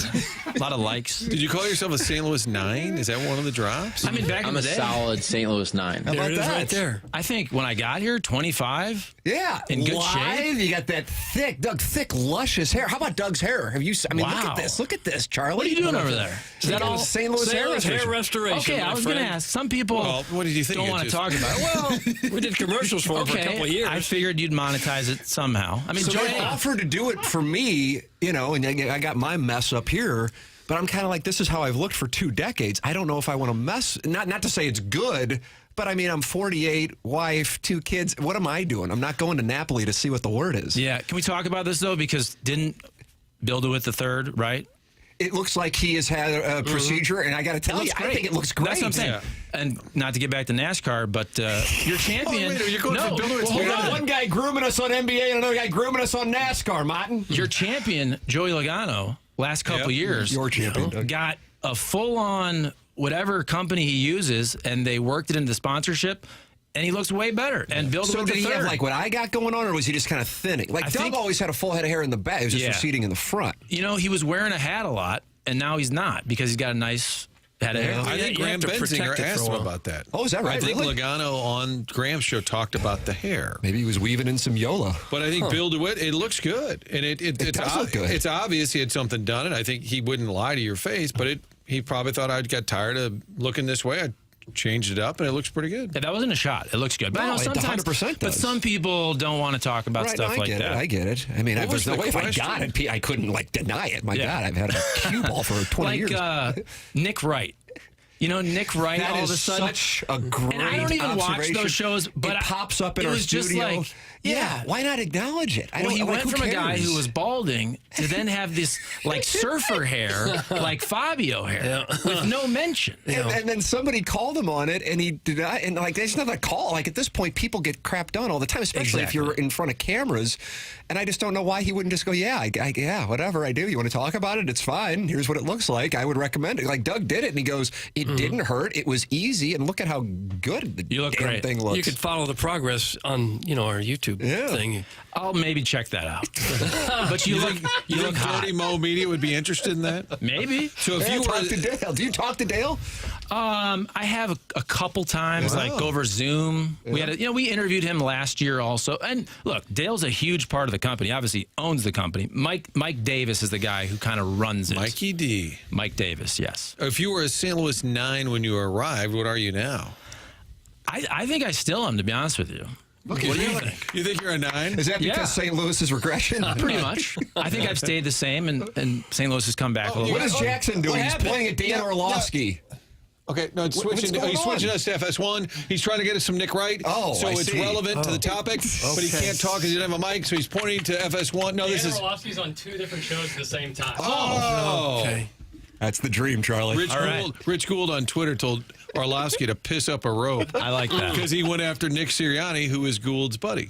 A lot of likes. Did you call yourself a St. Louis 9? Is that one of the drops? I mean, back in I'm the a day. solid St. Louis 9. How about There it is that? right there. I think when I got here, 25. Yeah, In good live, shape. You got that thick, luscious hair. How about Doug's hair? Have you? I mean, Wow. Look at this, Charlie. What are you doing over there? Is that all St. Louis hair restoration? restoration? Okay, I was going to ask. Some people What did you think? don't want to talk about it. Well, We did commercials for it for a couple of years. I figured you'd monetize it somehow. I mean, So Joe, they offered to do it for me, and I got my mess up here. But I'm kind of like, this is how I've looked for 2 decades. I don't know if I want to mess. Not to say it's good, but I mean, I'm 48, wife, 2 kids. What am I doing? I'm not going to Napoli to see what the word is. Yeah. Can we talk about this, though? Because didn't Bill DeWitt III, right? It looks like he has had a procedure, and I got to tell you, I think it looks great. That's what I'm saying. Yeah. And not to get back to NASCAR, but your champion. You're going to Bill DeWitt. Hold on. One guy grooming us on NBA and another guy grooming us on NASCAR, Martin. Your champion, Joey Logano, last couple years, your champion, got a full-on whatever company he uses, and they worked it into sponsorship. And he looks way better. And Bill so DeWitt did he III. have like what I got going on, or was he just kind of thinning? Like Doug always had a full head of hair in the back. It was just receding in the front. You know, he was wearing a hat a lot, and now he's not because he's got a nice head of hair. I think Graham Benzinger asked him about that. Oh, is that right? I think really? Logano on Graham's show talked about the hair. Maybe he was weaving in some Yola. But I think Bill DeWitt, it looks good. And it does look good. It's obvious he had something done, and I think he wouldn't lie to your face, but he probably thought I'd got tired of looking this way. I changed it up, and it looks pretty good. Yeah, that wasn't a shot. It looks good. But No, I know sometimes, it 100% but does. some people don't want to talk about stuff like that. I get it. I mean, What was there's no the way if I question? got it, I couldn't like deny it. My God, I've had a cue ball for 20 years. Like Nick Wright. You know, Nick Wright That all of is a sudden. such a great And I don't even watch observation. those shows, but it pops up in it our was just studio. like, yeah, why not acknowledge it? Well, he like, went who from a guy cares? who was balding to then have this like surfer hair, like Fabio hair, with no mention. And then somebody called him on it, and he did not. And like, there's not a call. Like at this point, people get crap done all the time, especially if you're in front of cameras. And I just don't know why he wouldn't just go, yeah, whatever I do. You want to talk about it? It's fine. Here's what it looks like. I would recommend it. Like Doug did it, and he goes, it didn't hurt. It was easy, and look at how good the damn thing looks. You could follow the progress on our YouTube thing. I'll maybe check that out. But you look hot. Dirty Mo Media would be interested in that? Maybe. So if you talk were to Dale, do you talk to Dale? I have a couple times, like over Zoom. We had, we interviewed him last year also. And look, Dale's a huge part of the company. Obviously, owns the company. Mike Davis is the guy who kind of runs it. Mikey D. Mike Davis, yes. If you were a St. Louis 9 when you arrived, what are you now? I think I still am, to be honest with you. What do you think? You think you're a 9? Is that because St. Louis's regression? Pretty much. I think I've stayed the same, and St. Louis has come back a little What bit. is Jackson doing? He's playing at Dan Orlovsky. Okay, no, it's switching. He's switching us to FS1. He's trying to get us some Nick Wright. Oh, so I it's see. relevant to the topic, but he can't talk because he doesn't have a mic, so he's pointing to FS1. No, this is. Orlovsky's on 2 different shows at the same time. Oh, okay. That's the dream, Charlie. Rich Gould on Twitter told Orlovsky to piss up a rope. I like that. Because he went after Nick Sirianni, who is Gould's buddy.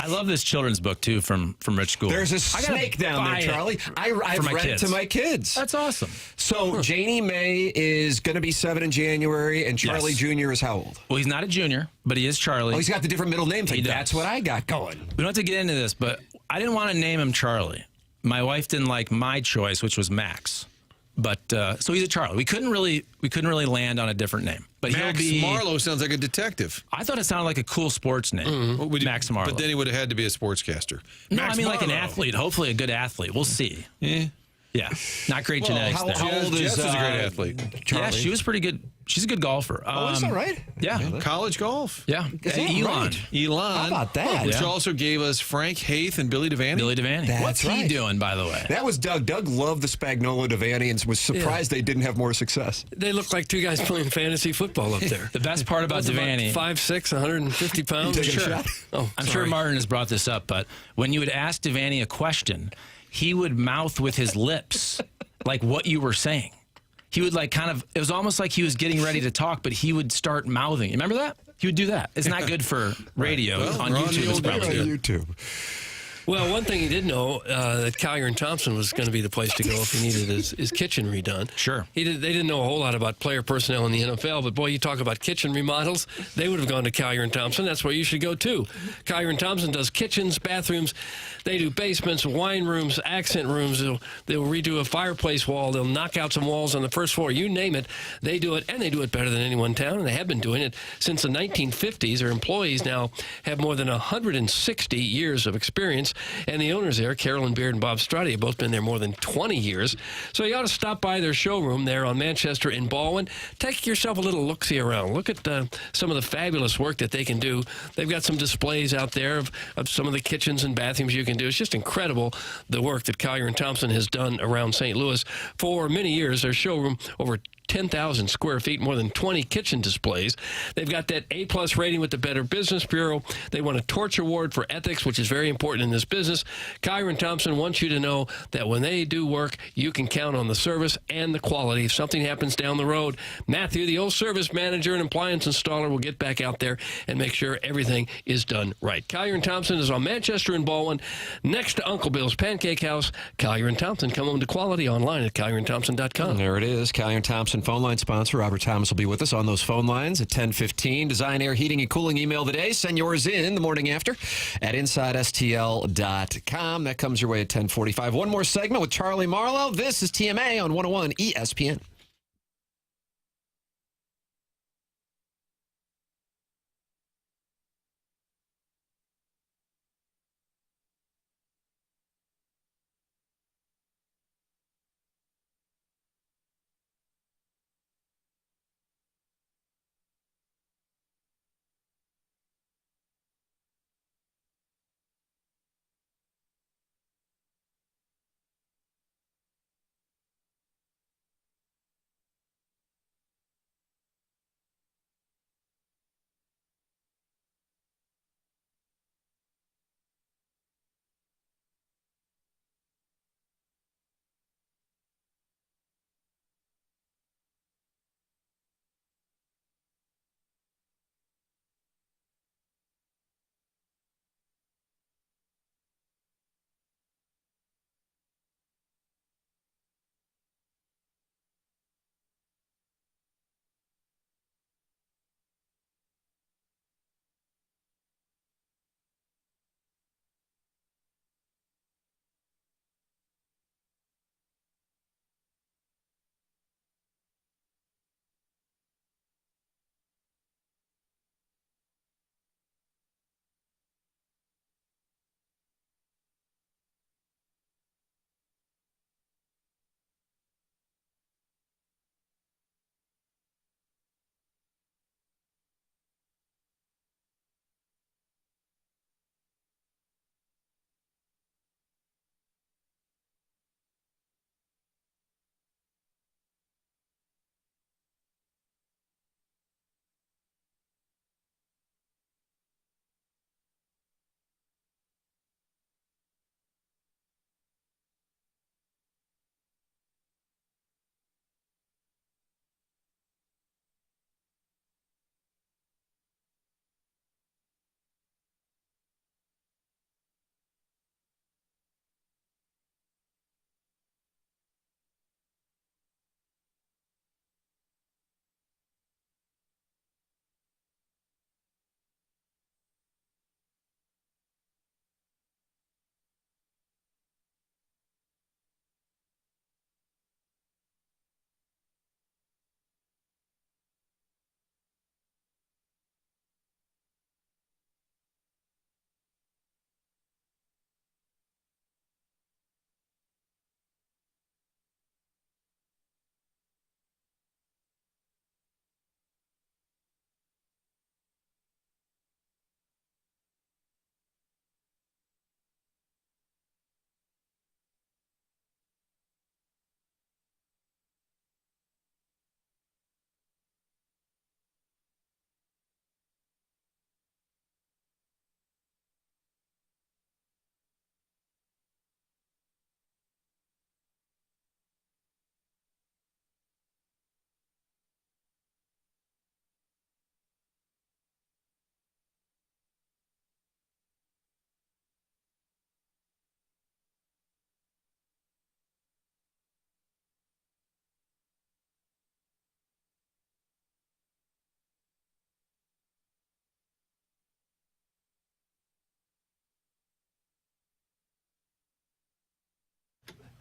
I love this children's book, too, from Rich Gould. There's a snake down there, Charlie. I've read it to my kids. That's awesome. So Janie May is going to be 7 in January, and Charlie Jr. is how old? Well, he's not a junior, but he is Charlie. Oh, he's got the different middle name thing. He does. That's what I got going. We don't have to get into this, but I didn't want to name him Charlie. My wife didn't like my choice, which was Max. But so he's a Charlie. We couldn't really land on a different name. But Max he'll be Marlo sounds like a detective. I thought it sounded like a cool sports name. Max Marlo. But then he would have had to be a sportscaster. No, Max I mean like an Marlo. athlete. Hopefully a good athlete. We'll see. Yeah. Not great genetics there. How old is Jess is a great athlete. Yeah, she was pretty good. She's a good golfer. Oh, is that right? Yeah. College golf. Yeah. Elon. Elon. How about that? Which also gave us Frank Haith and Billy Devaney. Billy Devaney. That's What's he right. doing, by the way? That was Doug. Doug loved the Spagnuolo Devaney and was surprised they didn't have more success. They look like 2 guys playing fantasy football up there. The best part about Devaney. 5'6", 150 pounds. You taking a shot? Oh, I'm sure Martin has brought this up, but when you would ask Devaney a question, he would mouth with his lips like what you were saying. He would like kind of, it was almost like he was getting ready to talk, but he would start mouthing. You remember that? He would do that. It's not good for radio. Well, on we're on YouTube, the it's old probably air. good. YouTube. Well, one thing he did know that Collier and Thompson was going to be the place to go if he needed his kitchen redone. Sure. They didn't know a whole lot about player personnel in the NFL, but boy, you talk about kitchen remodels, they would have gone to Collier and Thompson. That's where you should go too. Collier and Thompson does kitchens, bathrooms. They do basements, wine rooms, accent rooms. They'll redo a fireplace wall. They'll knock out some walls on the first floor. You name it, they do it, and they do it better than anyone in town. And they have been doing it since the 1950s. Their employees now have more than 160 years of experience. And the owners there, Carolyn Beard and Bob Strati, have both been there more than 20 years. So you ought to stop by their showroom there on Manchester in Baldwin. Take yourself a little look-see around. Look at some of the fabulous work that they can do. They've got some displays out there of some of the kitchens and bathrooms you can do. It's just incredible the work that Collier and Thompson has done around St. Louis for many years. Their showroom over 10,000 square feet, more than 20 kitchen displays. They've got that A-plus rating with the Better Business Bureau. They won a Torch Award for ethics, which is very important in this business. Collier and Thompson wants you to know that when they do work, you can count on the service and the quality. If something happens down the road, Matthew, the old service manager and appliance installer, will get back out there and make sure everything is done right. Collier and Thompson is on Manchester and Baldwin, next to Uncle Bill's Pancake House. Collier and Thompson, come home to quality online at collierandthompson.com. There it is. Collier and Thompson phone line sponsor Robert Thomas will be with us on those phone lines at 10:15. Design, Air, Heating, and Cooling email today. Send yours in the morning after at InsideSTL.com. That comes your way at 10:45. One more segment with Charlie Marlo. This is TMA on 101 ESPN.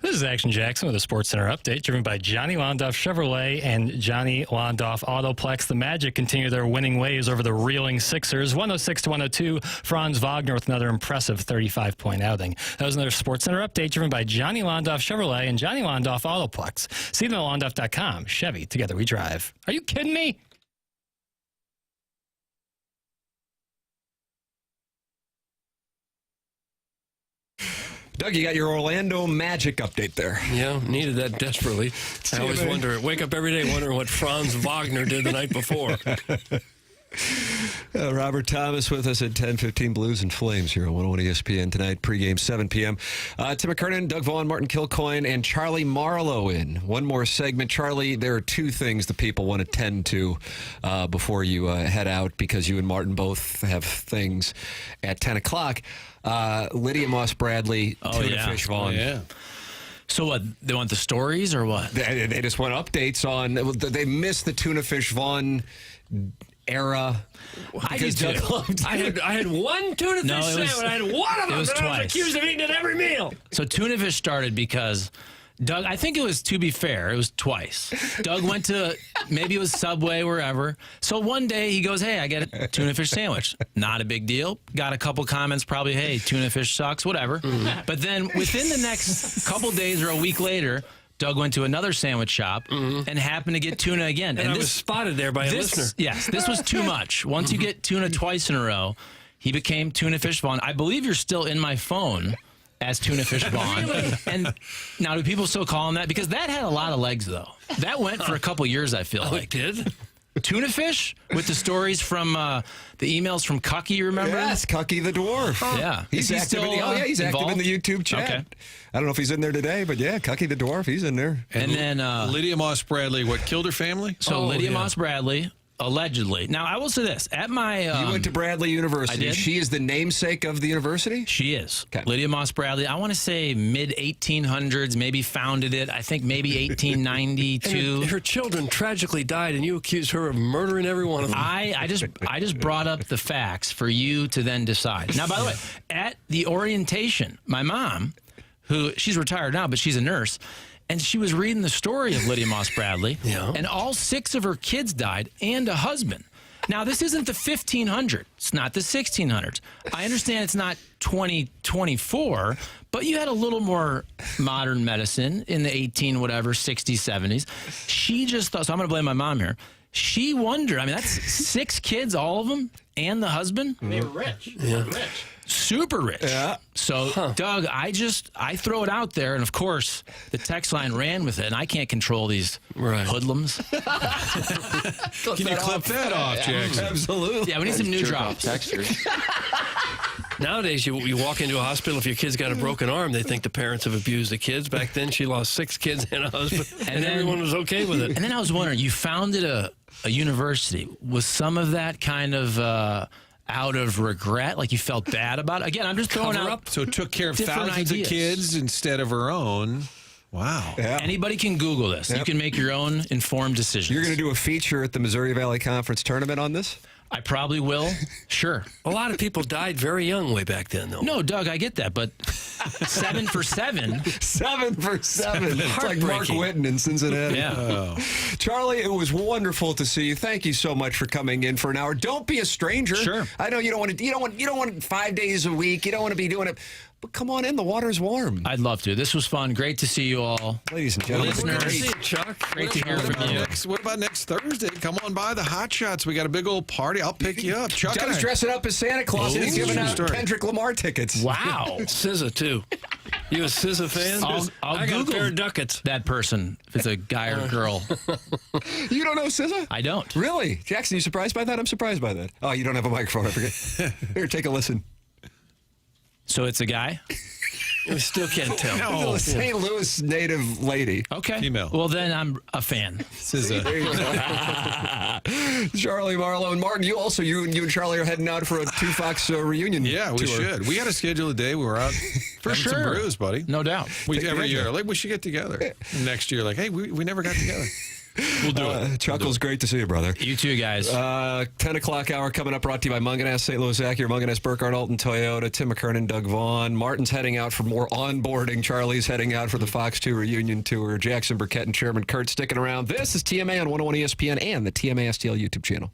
This is Action Jackson with a Sports Center update, driven by Johnny Londoff Chevrolet and Johnny Londoff Autoplex. The Magic continue their winning ways over the reeling Sixers, 106-102. Franz Wagner with another impressive 35-point outing. That was another Sports Center update, driven by Johnny Londoff Chevrolet and Johnny Londoff Autoplex. See them at londoff.com. Chevy, together we drive. Are you kidding me? Doug, you got your Orlando Magic update there. Yeah, needed that desperately. I always wake up every day wondering what Franz Wagner did the night before. Robert Thomas with us at 10:15 Blues and Flames here on 101 ESPN tonight, pregame 7 p.m. Tim McKernan, Doug Vaughn, Martin Kilcoyne, and Charlie Marlo in. One more segment. Charlie, there are two things the people want to tend to before you head out, because you and Martin both have things at 10 o'clock. Lydia Moss Bradley, Tuna Fish Vaughn. Oh, yeah. So what, they want the stories or what? They just want updates on, they missed the Tuna Fish Vaughn era. I did too. I had one tuna fish sandwich. I had one of them. It was and twice. I was accused of eating it every meal. So tuna fish started because Doug, I think it was, to be fair, it was twice. Doug went to, maybe it was Subway, wherever. So one day he goes, hey, I get a tuna fish sandwich. Not a big deal. Got a couple comments probably, hey, tuna fish sucks, whatever. But then within the next couple days or a week later, Doug went to another sandwich shop and happened to get tuna again. And I was spotted there by a listener. Yes, this was too much. Once you get tuna twice in a row, he became Tuna Fish Vaughn. I believe you're still in my phone as Tuna Fish Vaughn. And now, do people still call him that? Because that had a lot of legs, though. That went for a couple years, I feel like. It did? Tuna Fish with the stories from the emails from Cucky, you remember? Yes, Cucky the Dwarf. Yeah. He's active, he's active in the YouTube chat. Okay. I don't know if he's in there today, but yeah, Cucky the Dwarf, he's in there. And then Lydia Moss Bradley, what, killed her family? So Lydia Moss Bradley, allegedly. Now, I will say this. At my... you went to Bradley University. I did. She is the namesake of the university? She is. Okay. Lydia Moss Bradley, I want to say mid-1800s, maybe founded it. I think maybe 1892. And her children tragically died, and you accused her of murdering every one of them. I just brought up the facts for you to then decide. Now, by the way, at the orientation, my mom, who she's retired now, but she's a nurse, and she was reading the story of Lydia Moss Bradley, and all 6 of her kids died and a husband. Now, this isn't the 1500s. It's not the 1600s. I understand it's not 2024, but you had a little more modern medicine in the 60s, 70s. She just thought, so I'm going to blame my mom here. She wondered, I mean, that's 6 kids, all of them, and the husband. They were rich. Yeah. Rich. Super rich. Yeah. So, Doug, I throw it out there, and of course, the text line ran with it, and I can't control these hoodlums. Can you clip that off, Jackson? Absolutely. Yeah, we need some new drops. Nowadays, you walk into a hospital, if your kid's got a broken arm, they think the parents have abused the kids. Back then, she lost 6 kids and a husband, and everyone was okay with it. And then I was wondering, you founded a university. Was some of that kind of... out of regret, like you felt bad about it? Again, I'm just throwing out. So took care of different thousands ideas. of kids instead of her own. Wow. Yeah. Anybody can Google this. You can make your own informed decisions. You're going to do a feature at the Missouri Valley Conference tournament on this? I probably will. Sure. A lot of people died very young way back then, though. No, Doug, I get that, but 7 for 7. 7 for 7. It's like Mark Whitten in Cincinnati. Yeah. Oh. Charlie, it was wonderful to see you. Thank you so much for coming in for an hour. Don't be a stranger. Sure. I know you don't want 5 days a week. You don't want to be doing it. But come on in. The water's warm. I'd love to. This was fun. Great to see you all. Ladies and gentlemen. Listeners. Chuck. Great to hear from you. What about next Thursday? Come on by the Hot Shots. We got a big old party. I'll pick you up. Chuck Doug's dressing up as Santa Claus and he's giving out story. Kendrick Lamar tickets. Wow. SZA, too. You a SZA fan? I'll I got Google a pair of ducats. that person, if it's a guy or girl. You don't know SZA? I don't. Really? Jackson, you surprised by that? I'm surprised by that. Oh, you don't have a microphone. I forget. Here, take a listen. So it's a guy? We still can't tell. No. A St. Louis native lady. Okay. Female. Well, then I'm a fan. There you go. Charlie, Marlo, and Martin, you and Charlie are heading out for a 2 Fox reunion. Yeah, we tour. should. We got to schedule a day. We're out For having some brews, buddy. No doubt. Every year, like we should get together. Next year, like, hey, we never got together. We'll do it. Chuckles, great to see you, brother. You too, guys. 10 o'clock hour coming up, brought to you by Munganess, St. Louis Acura, Munganess, Burkett, Alton Toyota, Tim McKernan, Doug Vaughn. Martin's heading out for more onboarding. Charlie's heading out for the Fox 2 reunion tour. Jackson Burkett and Chairman Kurt sticking around. This is TMA on 101 ESPN and the TMA STL YouTube channel.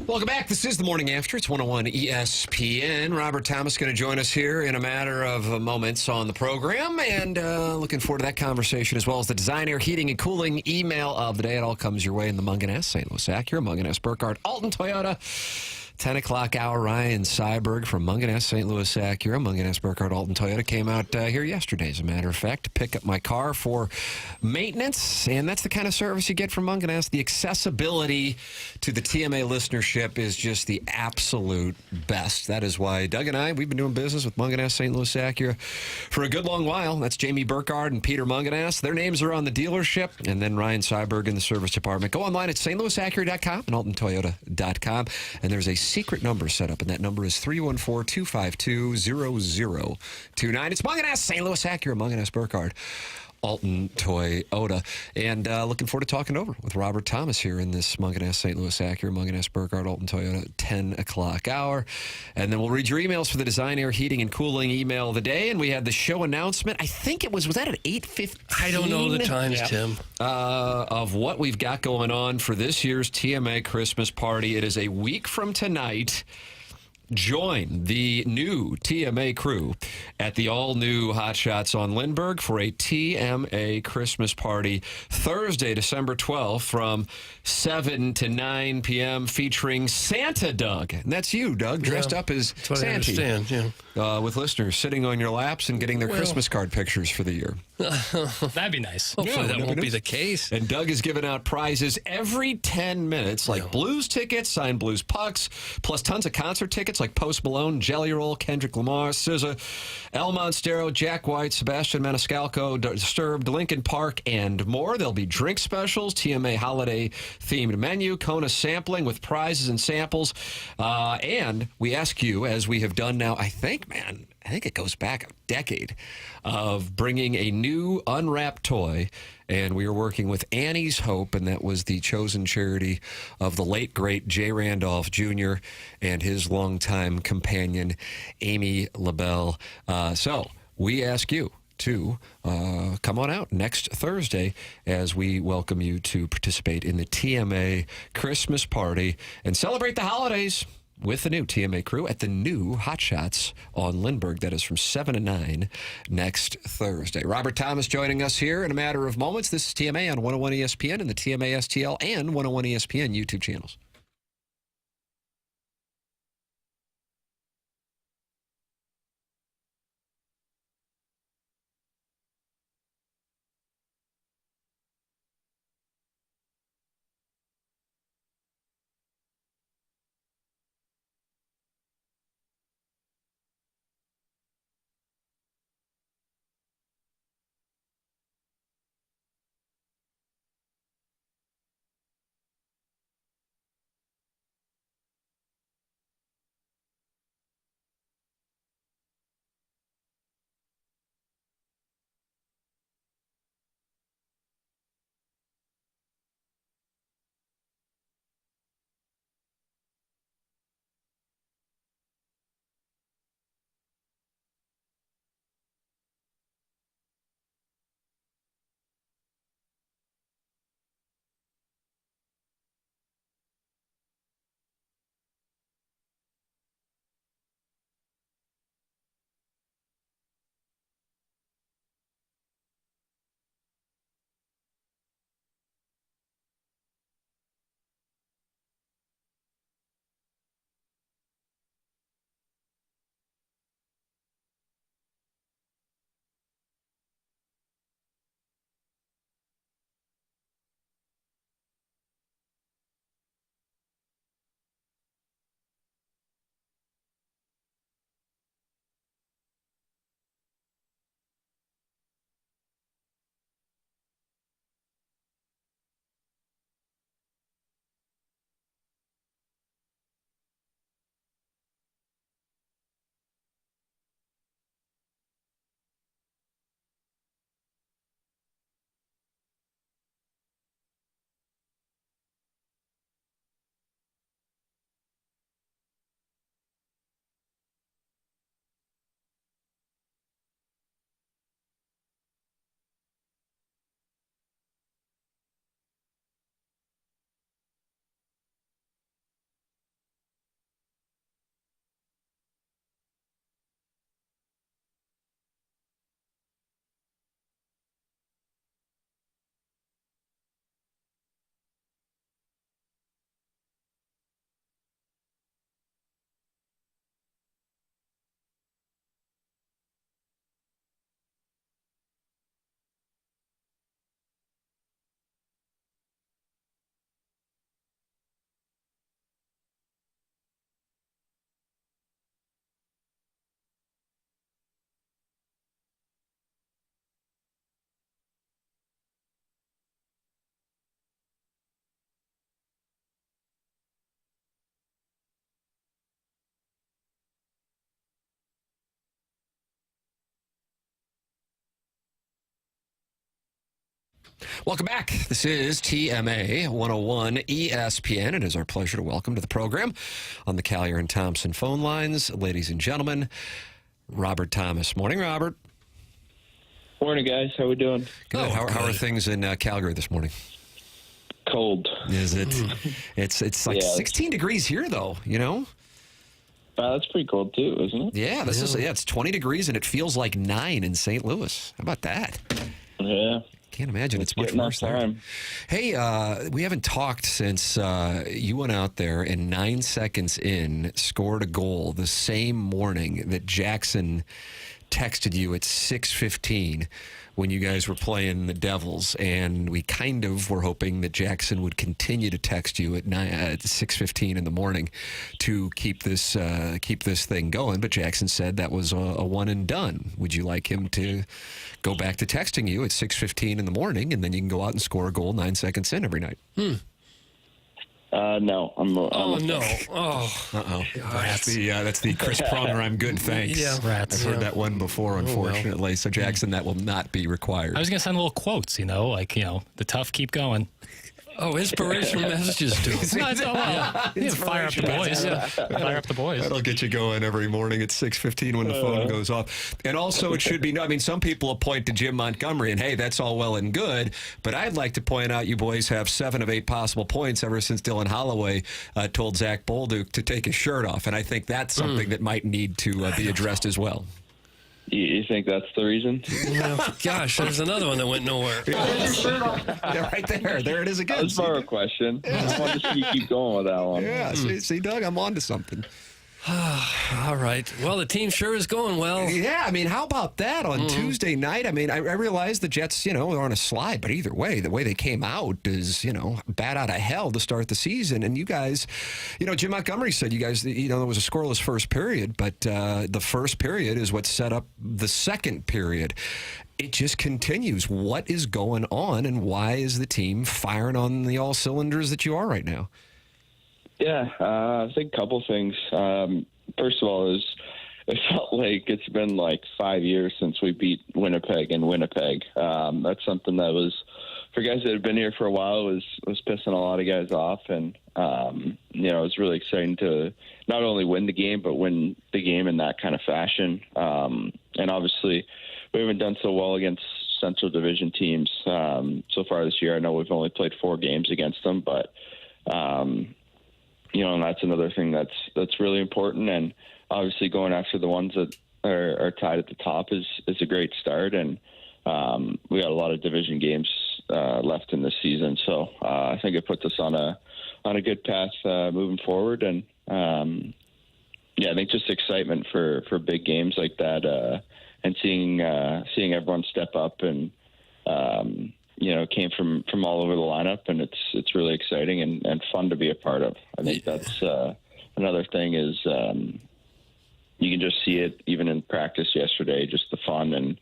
Welcome back. This is the Morning After. It's 101 ESPN. Robert Thomas going to join us here in a matter of moments on the program, and looking forward to that conversation, as well as the Design, Air, Heating, and Cooling email of the day. It all comes your way in the Munganess, St. Louis Acura, Munganess, Burkett, Alton Toyota. 10 o'clock hour, Ryan Seiberg from Munganess, St. Louis Acura, Munganess, Burkett, Alton Toyota came out here yesterday, as a matter of fact, to pick up my car for maintenance. And that's the kind of service you get from Munganess. The accessibility to the TMA listenership is just the absolute best. That is why Doug and I, we've been doing business with Munganess, St. Louis Acura for a good long while. That's Jamie Burkhardt and Peter Munganess. Their names are on the dealership. And then Ryan Seiberg in the service department. Go online at stlouisacura.com and altontoyota.com. And there's a secret number set up, and that number is 314-252-0029. It's Munganess, St. Louis Acura, Munganess, Burkhardt, Alton Toyota. And looking forward to talking over with Robert Thomas here in this Munganess St. Louis Acura, Munganess Burkhardt Alton Toyota 10 o'clock hour. And then we'll read your emails for the Design, Air, Heating, and Cooling email of the day. And we had the show announcement. I think was that at 8:15? I don't know the times, Tim. Of what we've got going on for this year's TMA Christmas party. It is a week from tonight. Join the new TMA crew at the all-new Hot Shots on Lindbergh for a TMA Christmas party Thursday, December 12th from 7 to 9 p.m. featuring Santa Doug. And that's you, Doug, dressed up as what Santa. I understand, yeah. With listeners sitting on your laps and getting their Christmas card pictures for the year. That'd be nice. Hopefully that won't be the case. And Doug is giving out prizes every 10 minutes, like Blues tickets, signed Blues pucks, plus tons of concert tickets like Post Malone, Jelly Roll, Kendrick Lamar, SZA, El Monstero, Jack White, Sebastian Maniscalco, Disturbed, Linkin Park, and more. There'll be drink specials, TMA holiday-themed menu, Kona sampling with prizes and samples. And we ask you, as we have done now, I think it goes back a decade of bringing a new unwrapped toy. And we are working with Annie's Hope, and that was the chosen charity of the late, great Jay Randolph Jr. and his longtime companion, Amy LaBelle. So we ask you to come on out next Thursday as we welcome you to participate in the TMA Christmas party and celebrate the holidays with the new TMA crew at the new Hot Shots on Lindbergh. That is from 7 to 9 next Thursday. Robert Thomas joining us here in a matter of moments. This is TMA on 101 ESPN and the TMA STL and 101 ESPN YouTube channels. Welcome back. This is TMA 101 ESPN. It is our pleasure to welcome to the program on the Callier and Thompson phone lines, ladies and gentlemen, Robert Thomas. Morning, Robert. Morning, guys. How we doing? Good. How are things in Calgary this morning? Cold. Is it? It's like 16 degrees here, though, you know? That's pretty cold, too, isn't it? Yeah, it's 20 degrees, and it feels like 9 in St. Louis. How about that? Yeah. Can't imagine it's much worse there. Hey, we haven't talked since you went out there and 9 seconds in scored a goal the same morning that Jackson texted you at 6:15 when you guys were playing the Devils, and we kind of were hoping that Jackson would continue to text you at 6:15 in the morning to keep this thing going. But Jackson said that was a one and done. Would you like him to go back to texting you at 6:15 in the morning, and then you can go out and score a goal 9 seconds in every night? No. No. Oh. Uh-oh. That's the Chris Pronger, I'm good, thanks. Yeah. I've heard that one before, unfortunately. So, Jackson, that will not be required. I was going to send little quotes, the tough keep going. Oh, inspirational messages, too. Fire up the boys. Fire up the boys. That'll get you going every morning at 6:15 when the phone goes off. And also, it should be, some people will point to Jim Montgomery, and hey, that's all well and good, but I'd like to point out you boys have 7 of 8 possible points ever since Dylan Holloway told Zach Bolduc to take his shirt off, and I think that's something that might need to be addressed as well. You think that's the reason? Gosh, there's another one that went nowhere. Yeah, right there. There it is again. That's more a question. I just wanted to see you keep going with that one. Yeah, see, Doug, I'm on to something. All right. Well, the team sure is going well. Yeah, how about that on Tuesday night? I realize the Jets, are on a slide, but either way, the way they came out is, bat out of hell to start the season. And you guys, Jim Montgomery said you guys, there was a scoreless first period, but the first period is what set up the second period. It just continues. What is going on, and why is the team firing on the all cylinders that you are right now? Yeah, I think a couple things. First of all, it felt like it's been like 5 years since we beat Winnipeg in Winnipeg. That's something that was, for guys that have been here for a while, was pissing a lot of guys off. And, it was really exciting to not only win the game, but win the game in that kind of fashion. And obviously, we haven't done so well against Central Division teams so far this year. I know we've only played 4 games against them, but and that's another thing that's really important. And obviously going after the ones that are tied at the top is a great start. And we got a lot of division games left in this season. So I think it puts us on a good path moving forward. And I think just excitement for big games like that and seeing everyone step up and, came from all over the lineup, and it's really exciting and fun to be a part of. I think that's another thing is you can just see it even in practice yesterday, just the fun, and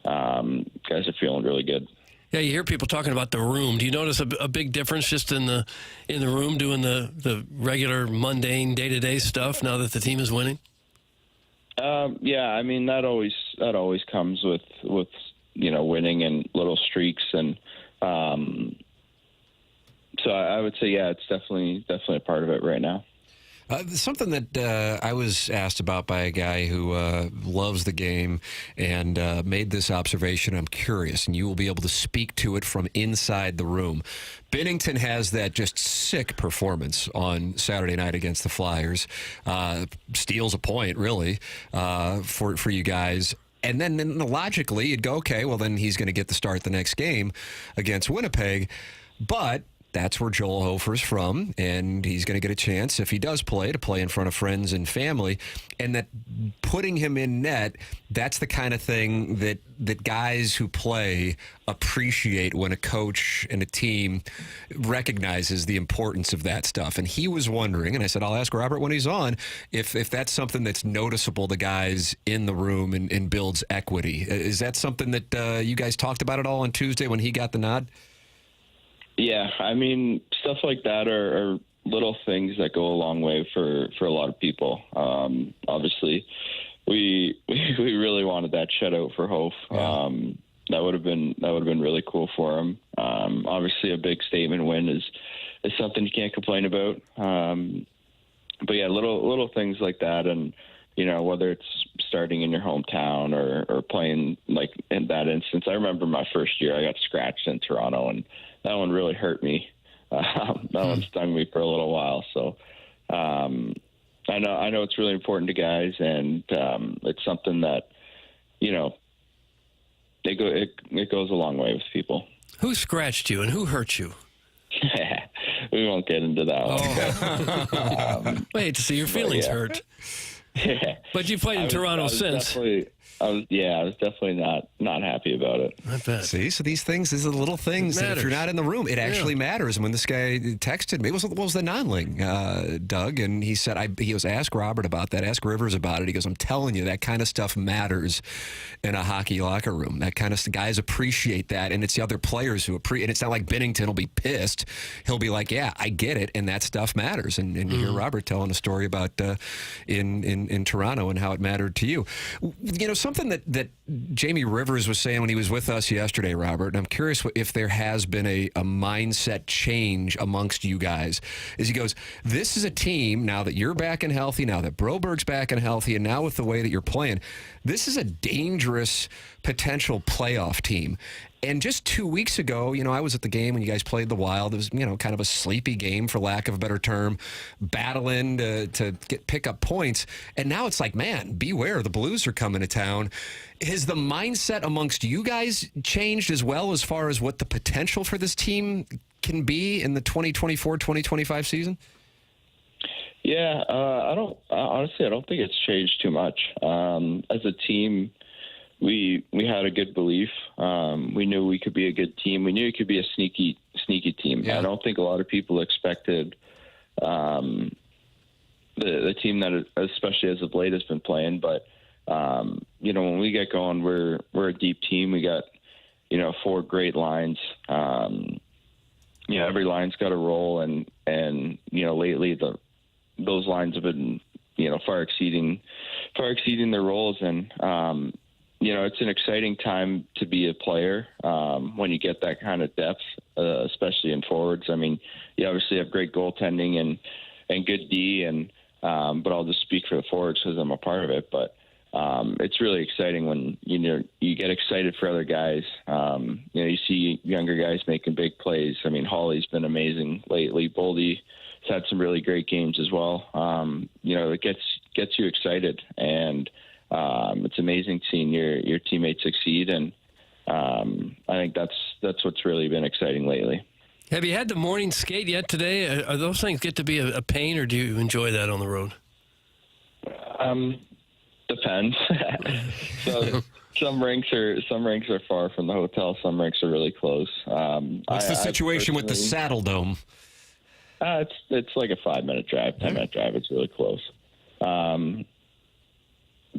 guys are feeling really good. Yeah, you hear people talking about the room. Do you notice a big difference just in the room doing the regular mundane day-to-day stuff now that the team is winning? That always comes with winning and little streaks, and so I would say, it's definitely a part of it right now. Something that I was asked about by a guy who loves the game and made this observation. I'm curious, and you will be able to speak to it from inside the room. Binnington has that just sick performance on Saturday night against the Flyers. Steals a point, really, for you guys. And then logically, you'd go, okay, well, then he's going to get the start the next game against Winnipeg. But that's where Joel Hofer's from, and he's going to get a chance, if he does play, to play in front of friends and family. And that putting him in net, that's the kind of thing that guys who play appreciate when a coach and a team recognizes the importance of that stuff. And he was wondering, and I said, I'll ask Robert when he's on, if that's something that's noticeable to guys in the room and builds equity. Is that something that you guys talked about at all on Tuesday when he got the nod? Yeah, stuff like that are little things that go a long way for a lot of people. Obviously, we really wanted that shutout for Hof. Yeah. That would have been really cool for him. obviously a big statement win is something you can't complain about. But yeah, little things like that, and whether it's starting in your hometown or playing like in that instance. I remember my first year I got scratched in Toronto, and that one really hurt me. That one stung me for a little while. So I know it's really important to guys, and it's something that it goes a long way with people. Who scratched you and who hurt you? We won't get into that one. Wait, so your feelings hurt. But you played in Toronto since. I was definitely not happy about it. I bet. See, so these are the little things that if you're not in the room, it actually matters. And when this guy texted me, what was the non-ling, Doug? And he said, he goes, ask Robert about that, ask Rivers about it. He goes, I'm telling you, that kind of stuff matters in a hockey locker room. That kind of guys appreciate that, and it's the other players who appreciate. And it's not like Binnington will be pissed. He'll be like, yeah, I get it, and that stuff matters. And you hear Robert telling a story about in Toronto and how it mattered to you. Something that Jamie Rivers was saying when he was with us yesterday, Robert, and I'm curious if there has been a mindset change amongst you guys, is he goes, this is a team, now that you're back and healthy, now that Broberg's back and healthy, and now with the way that you're playing, this is a dangerous potential playoff team. And just 2 weeks ago, I was at the game when you guys played the Wild. It was, kind of a sleepy game, for lack of a better term, battling to pick up points. And now it's like, man, beware, the Blues are coming to town. Has the mindset amongst you guys changed as well, as far as what the potential for this team can be in the 2024-2025 season? Yeah, I don't think it's changed too much. As a team, we had a good belief. We knew we could be a good team. We knew it could be a sneaky team. Yeah. I don't think a lot of people expected the team that, especially as of late, has been playing. But when we get going, we're a deep team. We got 4 great lines. Every line's got a role, and lately those lines have been far exceeding their roles, and it's an exciting time to be a player when you get that kind of depth, especially in forwards. I mean, you obviously have great goaltending and good D, but I'll just speak for the forwards because I'm a part of it. But it's really exciting when you get excited for other guys. You see younger guys making big plays. I mean, Holly's been amazing lately. Boldy has had some really great games as well. It gets you excited, and it's amazing seeing your teammates succeed, and I think that's what's really been exciting lately. Have you had the morning skate yet today? Are those things get to be a pain, or do you enjoy that on the road? Depends. So some rinks are far from the hotel. Some rinks are really close. What's the situation with the Saddle Dome? It's like a 5-minute drive, 10-minute drive. It's really close.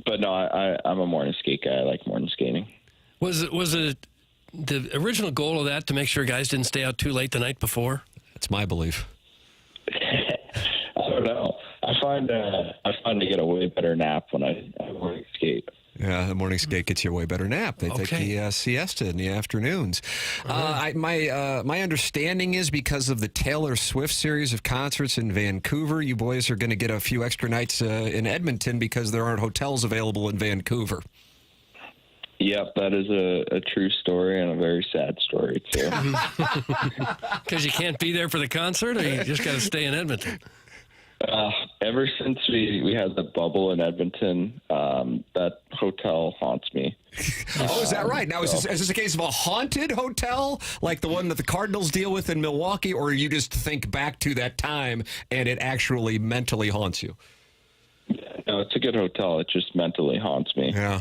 But no, I'm a morning skate guy. I like morning skating. Was it the original goal of that to make sure guys didn't stay out too late the night before? That's my belief. I don't know. I find to get a way better nap when I morning skate. Yeah, the morning skate gets you a way better nap. They take the siesta in the afternoons. My understanding is because of the Taylor Swift series of concerts in Vancouver, you boys are going to get a few extra nights in Edmonton because there aren't hotels available in Vancouver. Yep, that is a true story and a very sad story, too. Because you can't be there for the concert, or you just got to stay in Edmonton? Ever since we had the bubble in Edmonton, that hotel haunts me. Oh, is that right? Now, is this a case of a haunted hotel, like the one that the Cardinals deal with in Milwaukee, or you just think back to that time and it actually mentally haunts you? No, it's a good hotel. It just mentally haunts me. Yeah.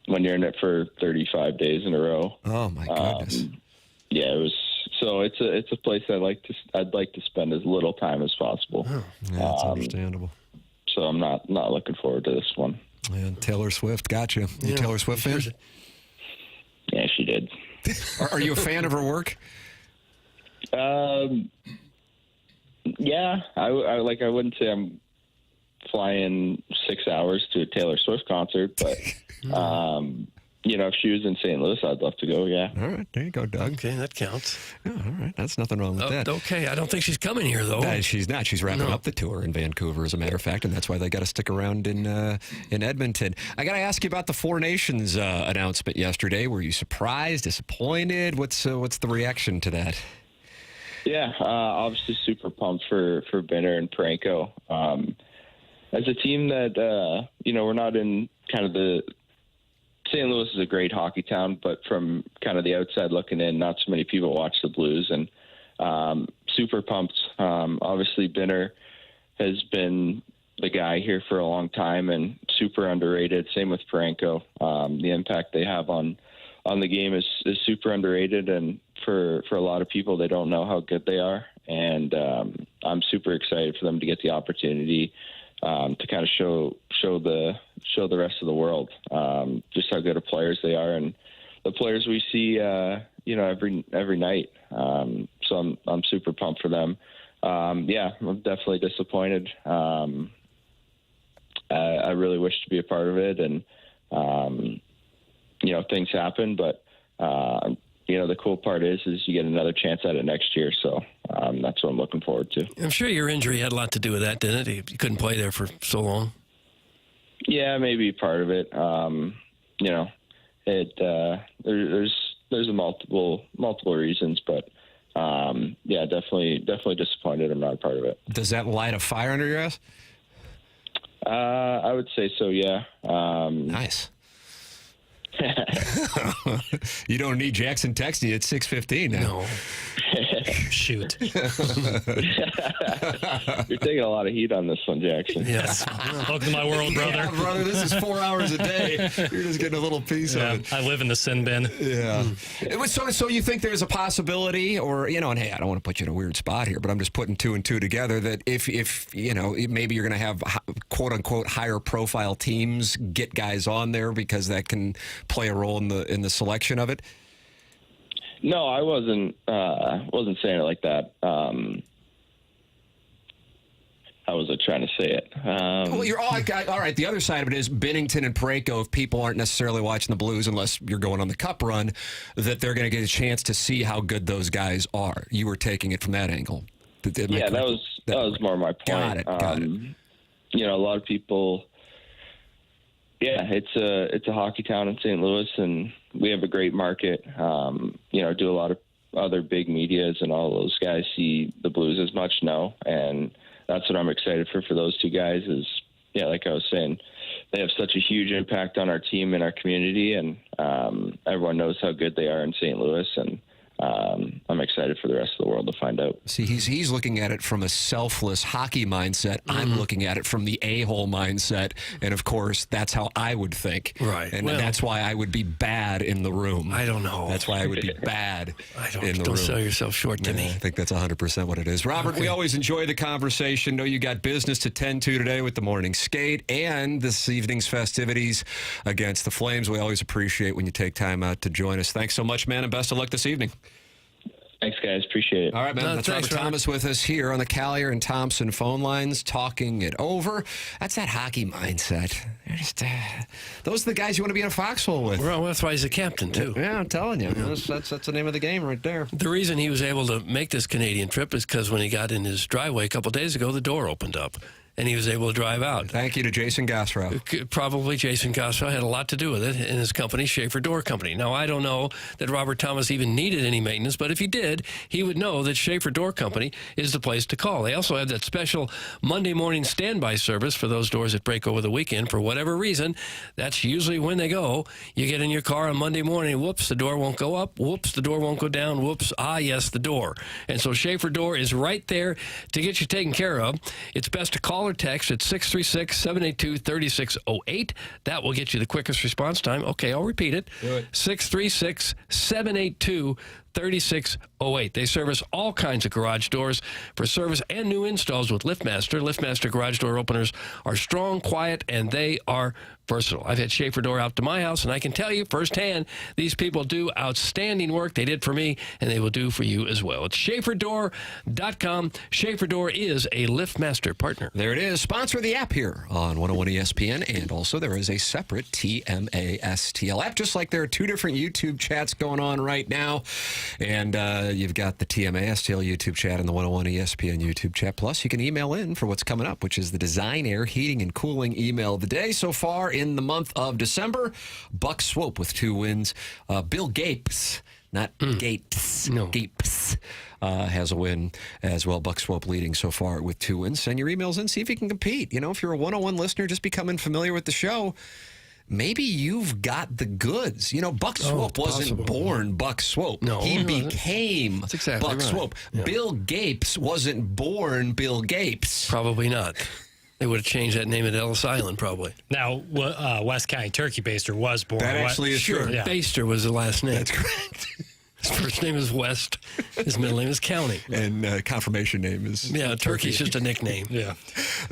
When you're in it for 35 days in a row. Oh, my goodness. Yeah, it was. So it's a place I'd like to spend as little time as possible. Oh, yeah, that's understandable. So I'm not looking forward to this one. And Taylor Swift got you. You a Taylor Swift fan? Yeah, she did. Are you a fan of her work? Yeah, I wouldn't say I'm flying 6 hours to a Taylor Swift concert, but if she was in St. Louis, I'd love to go, yeah. All right, there you go, Doug. Okay, that counts. Oh, all right, that's nothing wrong with that. Okay, I don't think she's coming here, though. She's not. She's wrapping up the tour in Vancouver, as a matter of fact, and that's why they got to stick around in Edmonton. I got to ask you about the Four Nations announcement yesterday. Were you surprised, disappointed? What's the reaction to that? Yeah, obviously super pumped for Benner and Federko. As a team that, we're not in kind of the – St. Louis is a great hockey town, but from kind of the outside looking in, not so many people watch the Blues, and super pumped. Obviously, Benner has been the guy here for a long time and super underrated. Same with Federko. The impact they have on the game is super underrated, and for a lot of people, they don't know how good they are. And I'm super excited for them to get the opportunity to kind of show the rest of the world just how good of players they are, and the players we see every night. So I'm super pumped for them. I'm definitely disappointed. I really wish to be a part of it, and things happen, but the cool part is you get another chance at it next year. So that's what I'm looking forward to. I'm sure your injury had a lot to do with that, didn't it? You couldn't play there for so long. Yeah, maybe part of it. There's a multiple reasons, but definitely disappointed I'm not a part of it. Does that light a fire under your ass? I would say so. Yeah. Nice. You don't need Jackson texting you at 6:15 now. No. Shoot. You're taking a lot of heat on this one, Jackson. Yes. Welcome to my world, brother. Yeah, brother, this is 4 hours a day. You're just getting a little piece of it. I live in the sin bin. Yeah. So you think there's a possibility, or, and hey, I don't want to put you in a weird spot here, but I'm just putting two and two together, that if maybe you're going to have quote-unquote higher profile teams get guys on there because that can play a role in the selection of it? No, I wasn't saying it like that. How was I trying to say it? Well, you're all right. The other side of it is Binnington and Federko, if people aren't necessarily watching the Blues unless you're going on the Cup run, that they're going to get a chance to see how good those guys are. You were taking it from that angle. That was more my point. Got it. A lot of people. Yeah, it's a hockey town in St. Louis, and we have a great market. Do a lot of other big medias, and all those guys see the Blues as much now, and that's what I'm excited for those two guys. Is like I was saying, they have such a huge impact on our team and our community, and everyone knows how good they are in St. Louis, and I'm excited for the rest of the world to find out. See, he's looking at it from a selfless hockey mindset. I'm looking at it from the a-hole mindset, and of course, that's how I would think. Right. And that's why I would be bad in the room. I don't know. That's why I would be bad in the room. Don't sell yourself short to me. I think that's 100% what it is. Robert, we always enjoy the conversation. Know you got business to tend to today with the morning skate and this evening's festivities against the Flames. We always appreciate when you take time out to join us. Thanks so much, man, and best of luck this evening. Thanks, guys. Appreciate it. All right, man. That's Robert Thomas with us here on the Callier and Thompson phone lines, talking it over. That's that hockey mindset. Those are the guys you want to be in a foxhole with. Well, that's why he's a captain, too. Yeah, I'm telling you. Yeah. That's the name of the game right there. The reason he was able to make this Canadian trip is because when he got in his driveway a couple days ago, the door opened up, and he was able to drive out. Thank you to Jason Gosrow. Probably Jason Gosrow had a lot to do with it in his company, Schaefer Door Company. Now, I don't know that Robert Thomas even needed any maintenance, but if he did, he would know that Schaefer Door Company is the place to call. They also have that special Monday morning standby service for those doors that break over the weekend for whatever reason. That's usually when they go. You get in your car on Monday morning, whoops, the door won't go up, whoops, the door won't go down, whoops, yes, the door. And so Schaefer Door is right there to get you taken care of. It's best to call or text at 636-782-3608. That will get you the quickest response time. Okay, I'll repeat it. 636-782-3608. 3608. They service all kinds of garage doors for service and new installs with LiftMaster. LiftMaster garage door openers are strong, quiet, and they are versatile. I've had Schaefer Door out to my house, and I can tell you firsthand, these people do outstanding work. They did for me, and they will do for you as well. It's SchaeferDoor.com. Schaefer Door is a LiftMaster partner. There it is. Sponsor of the app here on 101 ESPN, and also there is a separate TMA STL app, just like there are two different YouTube chats going on right now. And you've got the TMA STL YouTube chat and the 101 ESPN YouTube chat. Plus, you can email in for what's coming up, which is the Design Air Heating and Cooling email of the day. So far in the month of December, Buck Swope with 2 wins. Bill Gapes, not Gates, no. Gapes, has a win as well. Buck Swope leading so far with 2 wins. Send your emails in, see if you can compete. You know, if you're a 101 listener, just becoming familiar with the show, maybe you've got the goods. You know, Buck Swope wasn't born Buck Swope. No, he became That's exactly Buck right. Swope. Yeah. Bill Gapes wasn't born Bill Gapes. Probably not. They would have changed that name at Ellis Island, probably. Now, West County Turkey Baster was born. That actually is Sure, true. Yeah. Baster was the last name. That's correct. His first name is West. His middle name is County. And confirmation name is Turkey's just a nickname. Yeah.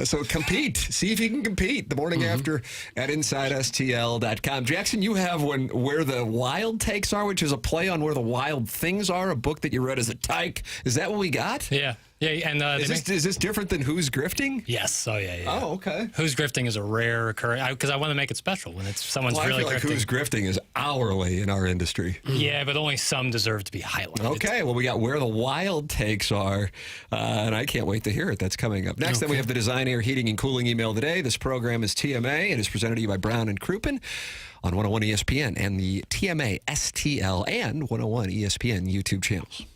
So compete. See if you can compete. The morning after at InsideSTL.com. Jackson, you have Where the Wild Takes Are, which is a play on Where the Wild Things Are, a book that you read as a tyke. Is that what we got? Yeah. Yeah, and is this different than Who's Grifting? Yes. Oh, yeah. Oh, okay. Who's Grifting is a rare occurrence because I want to make it special when it's someone's Well, really I feel like grifting. Who's Grifting is hourly in our industry. Yeah, but only some deserve to be highlighted. Okay, well, we got Where the Wild Takes Are, and I can't wait to hear it. That's coming up. Next, then we have the Design Air Heating and Cooling email of the day. This program is TMA. It is presented to you by Brown and Crouppen on 101 ESPN and the TMA STL and 101 ESPN YouTube channels.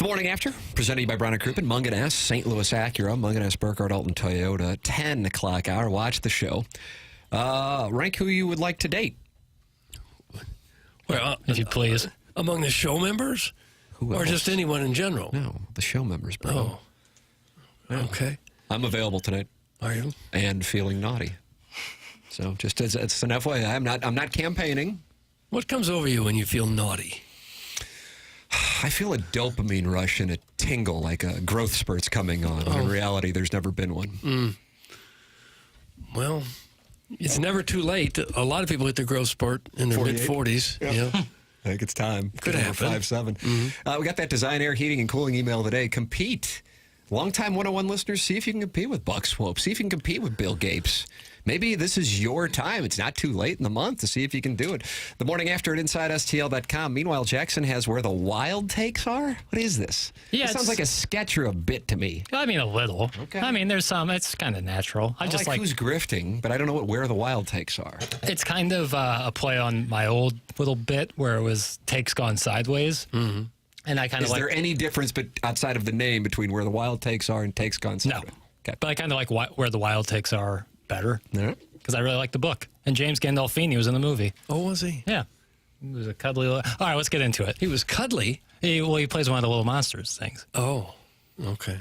The Morning After, presented to you by Brown & Crouppen, Munganess, St. Louis Acura, Munganess, Burkhardt, Alton Toyota, 10 o'clock hour. Watch the show. Rank who you would like to date. Well, if you please. Among the show members? Who or else? just anyone in general? No, the show members, bro. Oh. Okay. I'm available tonight. Are you? And feeling naughty. So just as it's an FYI, I'm not campaigning. What comes over you when you feel naughty? I feel a dopamine rush and a tingle, like a growth spurt's coming on. When in reality, there's never been one. Well, it's never too late. A lot of people hit their growth spurt in their mid-40s. Yeah. I think it's time. Could happen. 5'7". We got that Design Air Heating and Cooling email today. Compete. Longtime 101 listeners, see if you can compete with Buck Swope. See if you can compete with Bill Gates. Maybe this is your time. It's not too late in the month to see if you can do it. The Morning After at InsideSTL.com. Meanwhile, Jackson has Where the Wild Takes Are. What is this? Yeah, it sounds like a sketch or a bit to me. I mean, a little. Okay. I mean, there's some. It's kind of natural. I just like who's grifting, but I don't know what Where the Wild Takes Are. It's kind of a play on my old little bit where it was takes gone sideways. Mm-hmm. And I kind of Is there any difference outside of the name between Where the Wild Takes Are and Takes Gone Sideways? No. Okay. But I kind of like Where the Wild Takes Are better. Yeah. Because I really like the book. And James Gandolfini was in the movie. Oh, was he? Yeah. He was a cuddly little... All right, let's get into it. He was cuddly? He plays one of the little monsters things. Oh, okay.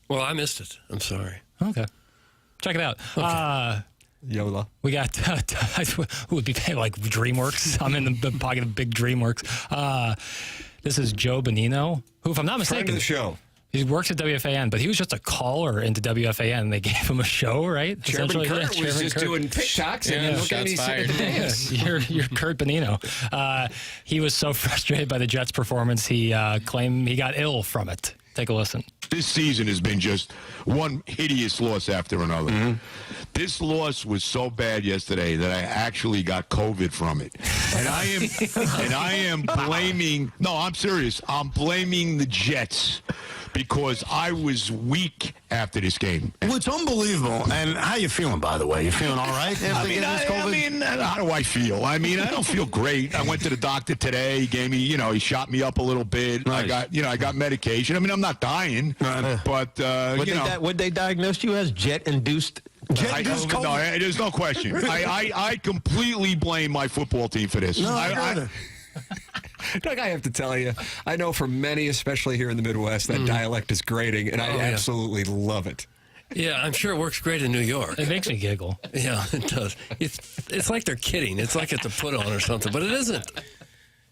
Well, I missed it. I'm sorry. Okay. Check it out. Okay. Yola. We got, who would be like DreamWorks? I'm in the pocket of big DreamWorks. This is Joe Bonino, who, if I'm not mistaken... Friend of the show. He works at WFAN, but he was just a caller into WFAN, and they gave him a show, right? Chairman Kurt was just doing TikToks, and look at me sitting at the dais. You're Kurt Bonino. He was so frustrated by the Jets' performance, he claimed he got ill from it. Take a listen. This season has been just one hideous loss after another. Mm-hmm. This loss was so bad yesterday that I actually got COVID from it. And I am blaming, no, I'm serious. I'm blaming the Jets because I was weak after this game. Well, it's unbelievable. And how you feeling, by the way? You feeling all right? I mean, how do I feel? I mean, I don't feel great. I went to the doctor today. He gave me, he shot me up a little bit. Nice. I got medication. I mean, I'm not dying, but what they diagnosed you as? Jet-induced COVID? No, there's no question. I completely blame my football team for this. Doug, I have to tell you, I know for many, especially here in the Midwest, that dialect is grating, and I absolutely love it. Yeah, I'm sure it works great in New York. It makes me giggle. Yeah, it does. It's like they're kidding. It's like it's a put on or something, but it isn't.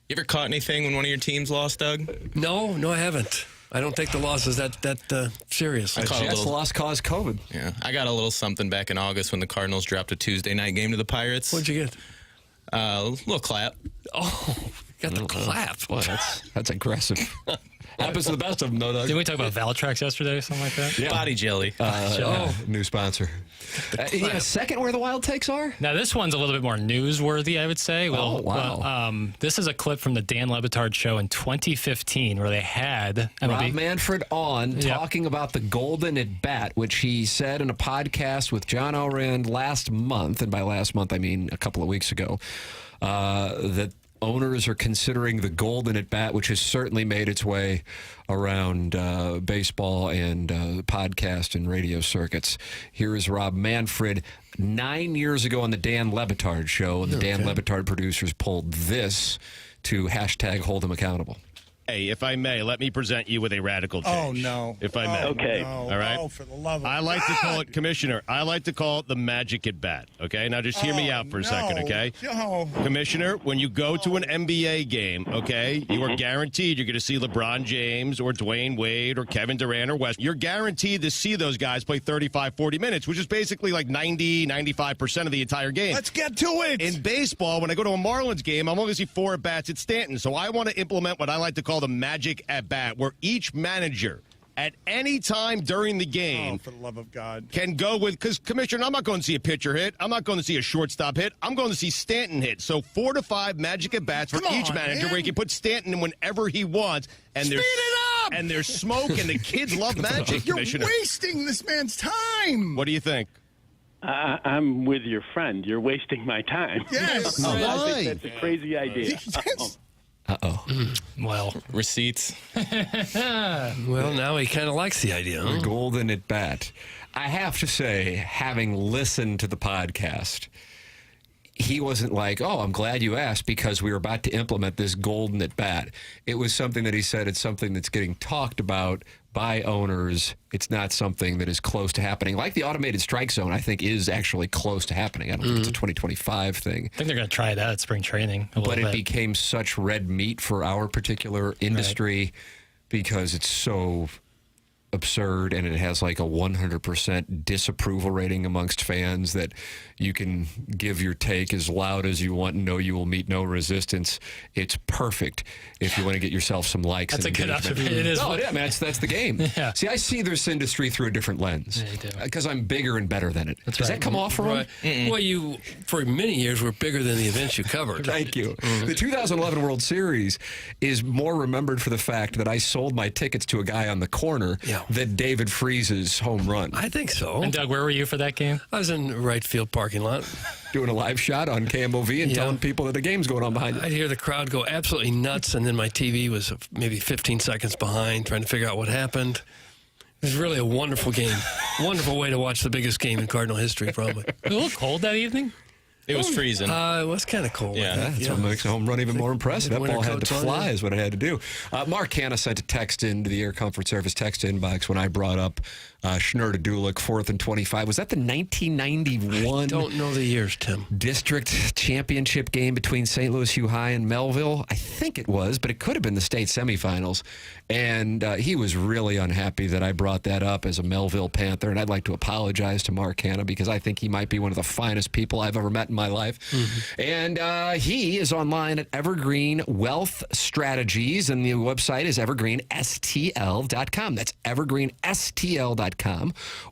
You ever caught anything when one of your teams lost, Doug? No, I haven't. I don't take the losses that seriously. Jets loss caused COVID. Yeah, I got a little something back in August when the Cardinals dropped a Tuesday night game to the Pirates. What'd you get? A little clap. Oh, got the clap. Boy, that's aggressive. Happens to the best of them, though, Doug. Didn't we talk about Valtrex yesterday or something like that? Yeah. Body jelly. New sponsor. A second Where the Wild Takes Are? Now, this one's a little bit more newsworthy, I would say. Well, wow. This is a clip from the Dan Le Batard show in 2015 where they had Rob Manfred on talking about the golden at bat, which he said in a podcast with John Orand last month, and by last month I mean a couple of weeks ago, that owners are considering the golden at bat, which has certainly made its way around baseball and podcast and radio circuits. Here is Rob Manfred 9 years ago on the Dan Le Batard show, and the Dan Le Batard producers pulled this to hashtag hold him accountable. Hey, if I may, let me present you with a radical change. Oh, no. If I may. Okay. No. All right? Oh, for the love of I like to call it, Commissioner, I like to call it the magic at bat, okay? Now just hear me out for a second, okay? No. Commissioner, when you go to an NBA game, okay, you are guaranteed you're going to see LeBron James or Dwayne Wade or Kevin Durant or West. You're guaranteed to see those guys play 35, 40 minutes, which is basically like 90, 95% of the entire game. Let's get to it. In baseball, when I go to a Marlins game, I'm only going to see 4 at-bats at Stanton. So I want to implement what I like to call the magic at bat, where each manager at any time during the game, for the love of God, can go with, because, Commissioner, I'm not going to see a pitcher hit. I'm not going to see a shortstop hit. I'm going to see Stanton hit. So 4 to 5 magic at bats for each manager, where he can put Stanton in whenever he wants. And Speed it up! And there's smoke, and the kids love magic, You're Commissioner. wasting this man's time. What do you think? I'm with your friend. You're wasting my time. Yes. I think that's a crazy idea. Uh-oh. Well, receipts. Well, now he kind of likes the idea. Huh? The golden at bat. I have to say, having listened to the podcast, he wasn't like, oh, I'm glad you asked because we were about to implement this golden at bat. It was something that he said it's something that's getting talked about by owners. It's not something that is close to happening. Like the automated strike zone, I think, is actually close to happening. I don't think it's a 2025 thing. I think they're going to try that at spring training a little But bit. it became such red meat for our particular industry because it's so absurd, and it has like a 100% disapproval rating amongst fans that you can give your take as loud as you want and know you will meet no resistance. It's perfect if you want to get yourself some likes. That's and a good engagement. observation. It is. No, yeah, man, that's the game. Yeah. See, I see this industry through a different lens because I'm bigger and better than it. Does that come off wrong? Right. Well, you, for many years, were bigger than the events you covered. Thank you. The 2011 World Series is more remembered for the fact that I sold my tickets to a guy on the corner than David Freese's home run. I think so. And Doug, where were you for that game? I was in the right field parking lot. Doing a live shot on KMOV and telling people that the game's going on behind you. I'd hear the crowd go absolutely nuts, and then my TV was maybe 15 seconds behind, trying to figure out what happened. It was really a wonderful game. Wonderful way to watch the biggest game in Cardinal history, probably. Was it a little cold that evening? It was freezing. It was kind of cold. Yeah. That's what makes a home run even more impressive. That ball had to fly is what it had to do. Mark Hanna sent a text into the Air Comfort Service text inbox when I brought up Schnur to Dulick, 4th and 25. Was that the 1991? Don't know the years, Tim. District championship game between St. Louis Hugh High and Melville? I think it was, but it could have been the state semifinals. And he was really unhappy that I brought that up as a Melville Panther. And I'd like to apologize to Mark Hanna because I think he might be one of the finest people I've ever met in my life. And he is online at Evergreen Wealth Strategies, and the website is evergreenstl.com. That's evergreenstl.com.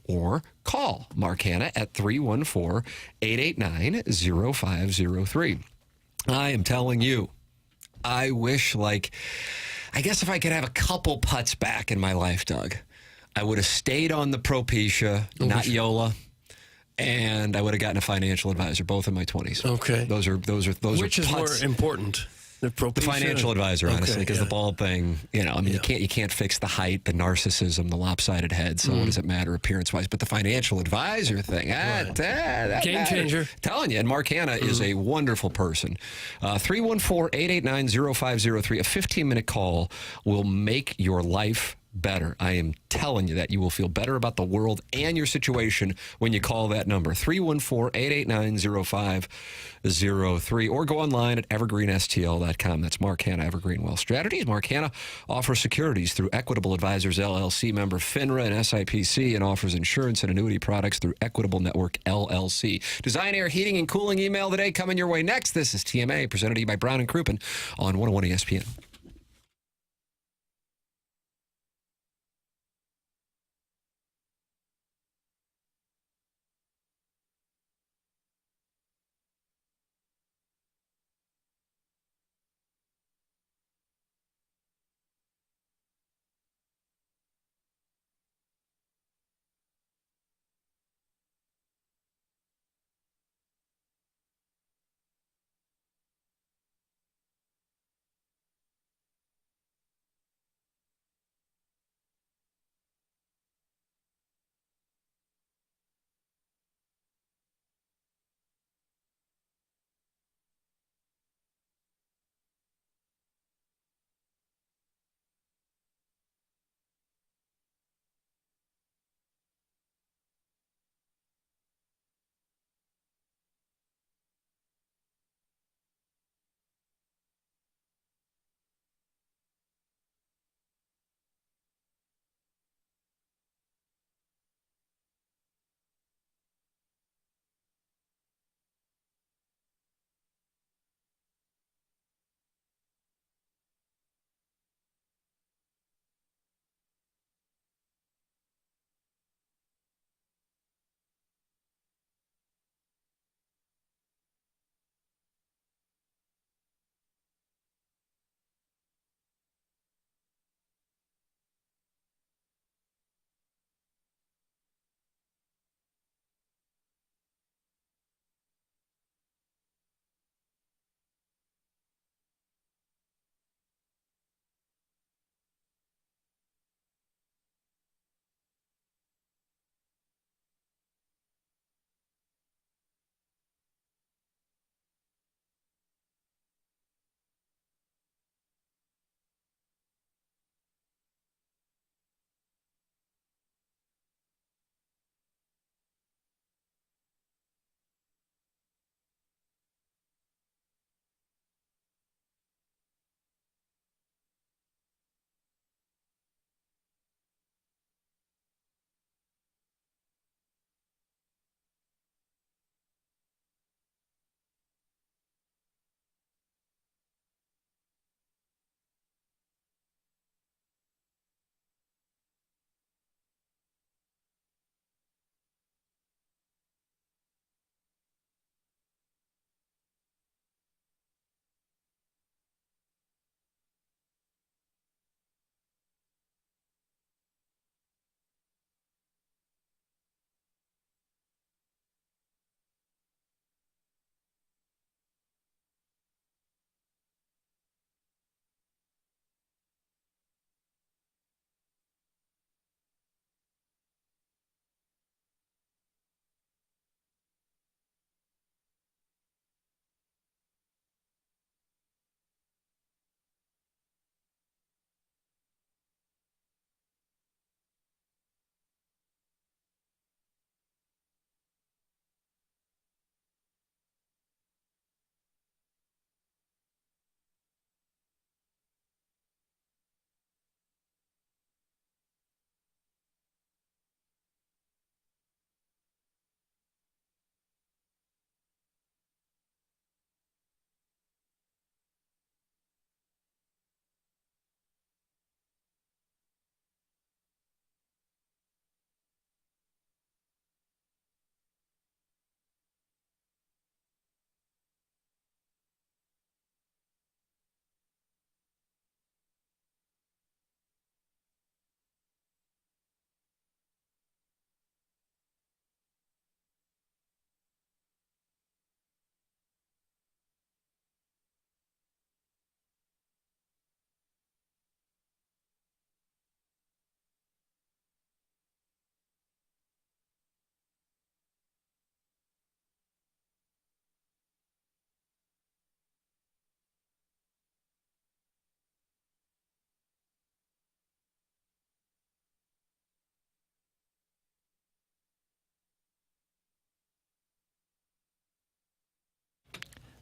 Or call Mark Hanna at 314-889-0503. I am telling you, I wish, I guess if I could have a couple putts back in my life, Doug, I would have stayed on the Propecia, not Yola. And I would have gotten a financial advisor, both in my 20s. Okay. Those are Which is putts. more important? The financial advisor, honestly, because the ball thing, you can't fix the height, the narcissism, the lopsided head. So what does it matter appearance-wise? But the financial advisor thing, that game changer. Telling you, and Mark Hanna is a wonderful person. 314-889-0503. A 15-minute call will make your life better. I am telling you that you will feel better about the world and your situation when you call that number, 314-889-0503, or go online at evergreenstl.com. That's Mark Hanna, Evergreen Wealth Strategies. Mark Hanna offers securities through Equitable Advisors, LLC, member FINRA and SIPC, and offers insurance and annuity products through Equitable Network, LLC. Design, Air, Heating, and Cooling email today coming your way next. This is TMA, presented to you by Brown and Crouppen on 101 ESPN.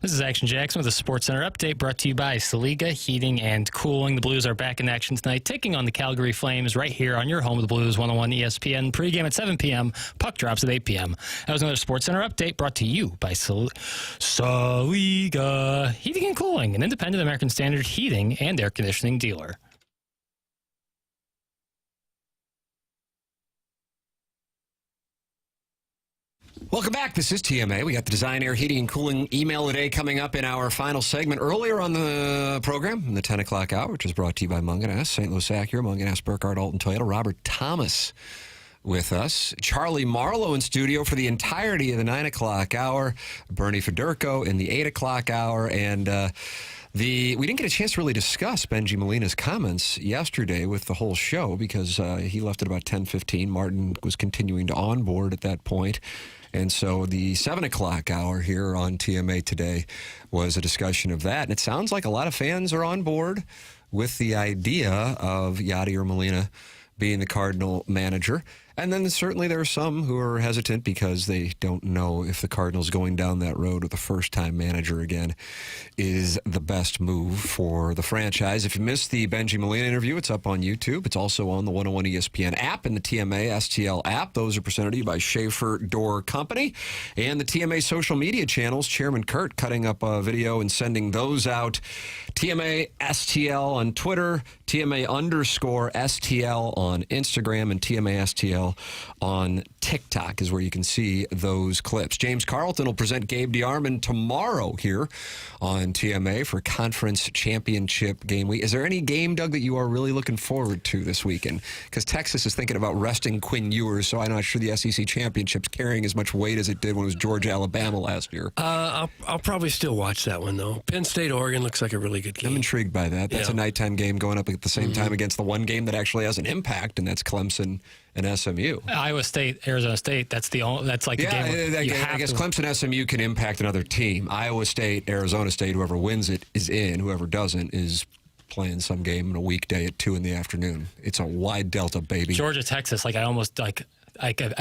This is Action Jackson with a Sports Center update brought to you by Saliga Heating and Cooling. The Blues are back in action tonight, taking on the Calgary Flames right here on your home of the Blues, 101 ESPN. Pregame at 7 p.m., puck drops at 8 p.m. That was another Sports Center update brought to you by Saliga Heating and Cooling, an independent American Standard heating and air conditioning dealer. Welcome back. This is TMA. We got the Design Air Heating and Cooling email today coming up in our final segment. Earlier on the program, in the 10 o'clock hour, which is brought to you by Munganess, St. Louis Acura, Munganess, Burkhardt, Alton Toyota, Robert Thomas with us. Charlie Marlo in studio for the entirety of the 9 o'clock hour. Bernie Federko in the 8 o'clock hour. And we didn't get a chance to really discuss Benji Molina's comments yesterday with the whole show because he left at about 10:15. Martin was continuing to onboard at that point. And so the 7 o'clock hour here on TMA today was a discussion of that. And it sounds like a lot of fans are on board with the idea of Yadier Molina being the Cardinal manager. And then certainly there are some who are hesitant because they don't know if the Cardinals going down that road with a first-time manager again is the best move for the franchise. If you missed the Benji Molina interview, it's up on YouTube. It's also on the 101 ESPN app and the TMA STL app. Those are presented to you by Schaefer Door Company. And the TMA social media channels, Chairman Kurt cutting up a video and sending those out. TMA STL on Twitter, TMA_STL on Instagram, and TMA STL on TikTok is where you can see those clips. James Carlton will present Gabe DeArmond tomorrow here on TMA for Conference Championship game week. Is there any game, Doug, that you are really looking forward to this weekend? Because Texas is thinking about resting Quinn Ewers, so I'm not sure the SEC Championship's carrying as much weight as it did when it was Georgia-Alabama last year. I'll probably still watch that one, though. Penn State-Oregon looks like a really good game. I'm intrigued by that. That's a nighttime game going up at the same time against the one game that actually has an impact, and that's Clemson and SMU. Iowa State, Arizona State, that's like the game. I guess Clemson, SMU can impact another team. Iowa State, Arizona State, whoever wins it is in. Whoever doesn't is playing some game on a weekday at 2 in the afternoon. It's a wide delta, baby. Georgia, Texas, I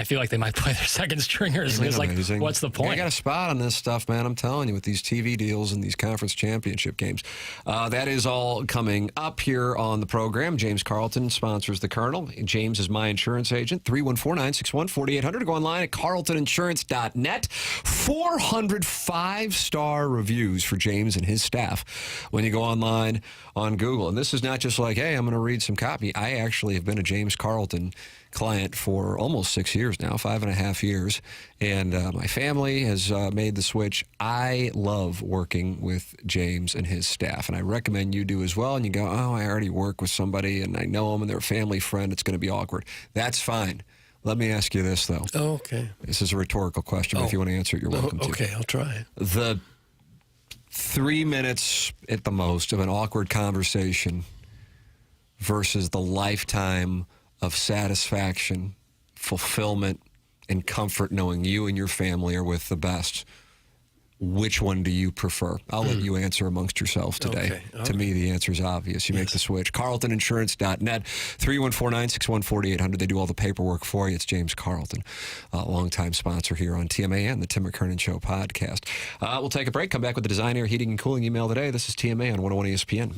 feel like they might play their second stringers. It's like, what's the point? I got a spot on this stuff, man. I'm telling you, with these TV deals and these conference championship games. That is all coming up here on the program. James Carlton sponsors the Colonel. James is my insurance agent. 314-961-4800. Go online at carltoninsurance.net. 400 5-star reviews for James and his staff when you go online on Google. And this is not just like, hey, I'm going to read some copy. I actually have been a James Carlton client for almost 6 years now, 5.5 years, and my family has made the switch. I love working with James and his staff, and I recommend you do as well. And you go, oh, I already work with somebody, and I know them, and they're a family friend. It's going to be awkward. That's fine. Let me ask you this, though. Oh, okay. This is a rhetorical question, but if you want to answer it, you're welcome to. Okay, I'll try. The 3 minutes at the most of an awkward conversation versus the lifetime of satisfaction, fulfillment, and comfort knowing you and your family are with the best. Which one do you prefer? I'll let you answer amongst yourselves today. Okay. To me, the answer is obvious. You make the switch. CarltonInsurance.net, 314-961-4800. They do all the paperwork for you. It's James Carlton, longtime sponsor here on TMA and the Tim McKernan Show podcast. We'll take a break, come back with the Design Air Heating and Cooling email today. This is TMA on 101 ESPN.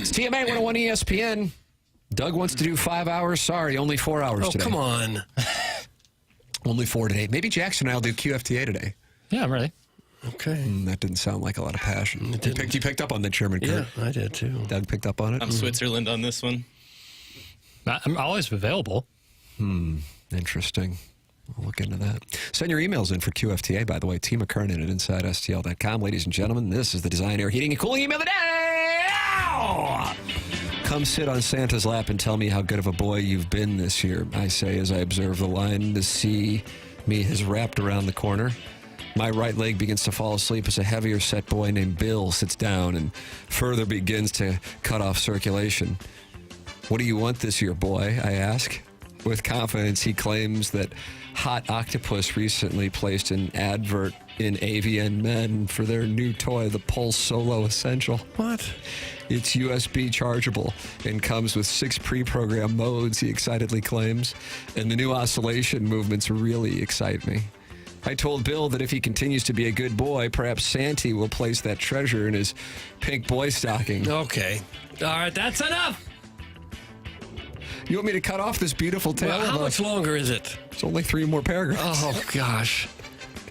It's TMA 101 ESPN. Doug wants to do 5 hours. Sorry, only 4 hours today. Oh, come on. Only 4 today. Maybe Jackson and I will do QFTA today. Yeah, I'm ready. Okay. That didn't sound like a lot of passion. You picked up on that, Chairman Kurt. Yeah, I did too. Doug picked up on it. I'm Switzerland on this one. I'm always available. Interesting. We'll look into that. Send your emails in for QFTA, by the way. T. McKernan at InsideSTL.com. Ladies and gentlemen, this is the Design, Air, Heating, and Cooling email of the day. Ow! Come sit on Santa's lap and tell me how good of a boy you've been this year, I say as I observe the line to see me has wrapped around the corner. My right leg begins to fall asleep as a heavier set boy named Bill sits down and further begins to cut off circulation. What do you want this year, boy? I ask. With confidence, he claims that Hot Octopus recently placed an advert in AVN Men for their new toy, the Pulse Solo Essential. What? It's USB chargeable and comes with 6 pre-programmed modes, he excitedly claims. And the new oscillation movements really excite me. I told Bill that if he continues to be a good boy, perhaps Santy will place that treasure in his pink boy stocking. Okay. All right, that's enough. You want me to cut off this beautiful tale? Well, how much longer is it? It's only 3 more paragraphs. Oh, gosh.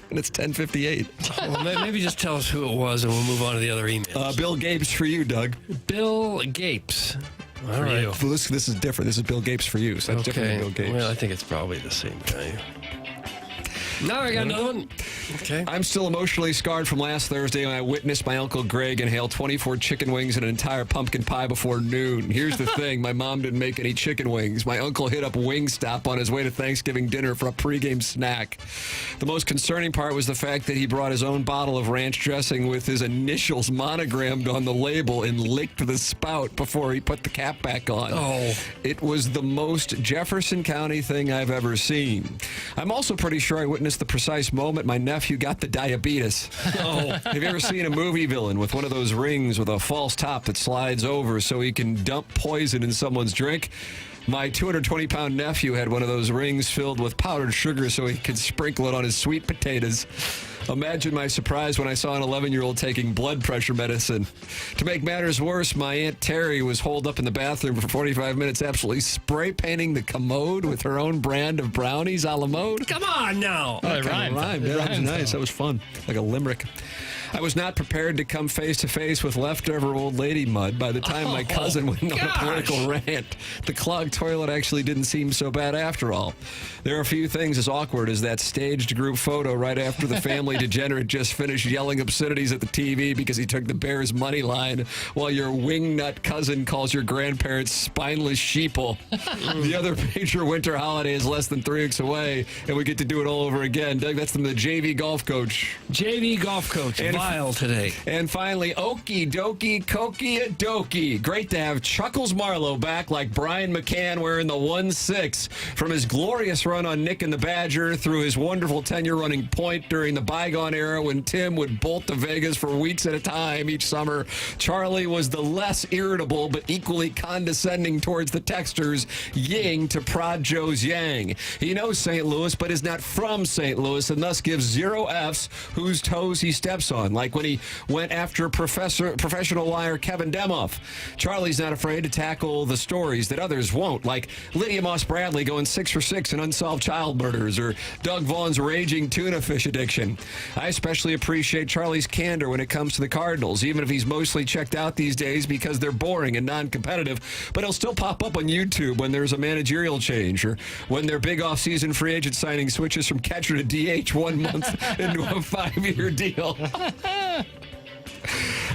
And it's 10:58. Well, maybe just tell us who it was and we'll move on to the other emails. Bill Gapes for you, Doug. Bill Gapes. All right. You. This is different. This is Bill Gapes for you. So that's different than Bill Gapes. Well, I think it's probably the same guy. Now I got another one. Okay. I'm still emotionally scarred from last Thursday when I witnessed my Uncle Greg inhale 24 chicken wings and an entire pumpkin pie before noon. Here's the thing. My mom didn't make any chicken wings. My uncle hit up Wingstop on his way to Thanksgiving dinner for a pregame snack. The most concerning part was the fact that he brought his own bottle of ranch dressing with his initials monogrammed on the label and licked the spout before he put the cap back on. Oh. It was the most Jefferson County thing I've ever seen. I'm also pretty sure I witnessed the precise moment my nephew got the diabetes. Oh. Have you ever seen a movie villain with one of those rings with a false top that slides over so he can dump poison in someone's drink? My 220-pound nephew had one of those rings filled with powdered sugar so he could sprinkle it on his sweet potatoes. Imagine my surprise when I saw an 11-year-old taking blood pressure medicine. To make matters worse, my Aunt Terry was holed up in the bathroom for 45 minutes absolutely spray painting the commode with her own brand of brownies a la mode. Come on now. Oh, it rhymed. That was nice. That was fun. Like a limerick. I was not prepared to come face-to-face with leftover old lady mud by the time my cousin went on a political rant. The clogged toilet actually didn't seem so bad after all. There are a few things as awkward as that staged group photo right after the family degenerate just finished yelling obscenities at the TV because he took the Bears' money line while your wingnut cousin calls your grandparents spineless sheeple. The other major winter holiday is less than 3 weeks away, and we get to do it all over again. Doug, that's the JV golf coach. JV golf coach. And Vile today. And finally, okie dokie, kokie dokie. Great to have Chuckles Marlo back like Brian McCann wearing the 1-6 from his glorious run on Nick and the Badger through his wonderful tenure running point during the bygone era when Tim would bolt to Vegas for weeks at a time each summer. Charlie was the less irritable but equally condescending towards the texters, ying to Prod Joe's yang. He knows St. Louis but is not from St. Louis and thus gives 0 Fs whose toes he steps on, like when he went after professional liar Kevin Demoff. Charlie's not afraid to tackle the stories that others won't, like Lydia Moss Bradley going 6 for 6 in unsolved child murders or Doug Vaughn's raging tuna fish addiction. I especially appreciate Charlie's candor when it comes to the Cardinals, even if he's mostly checked out these days because they're boring and non-competitive, but he'll still pop up on YouTube when there's a managerial change or when their big off-season free agent signing switches from catcher to DH 1 month into a 5-year deal.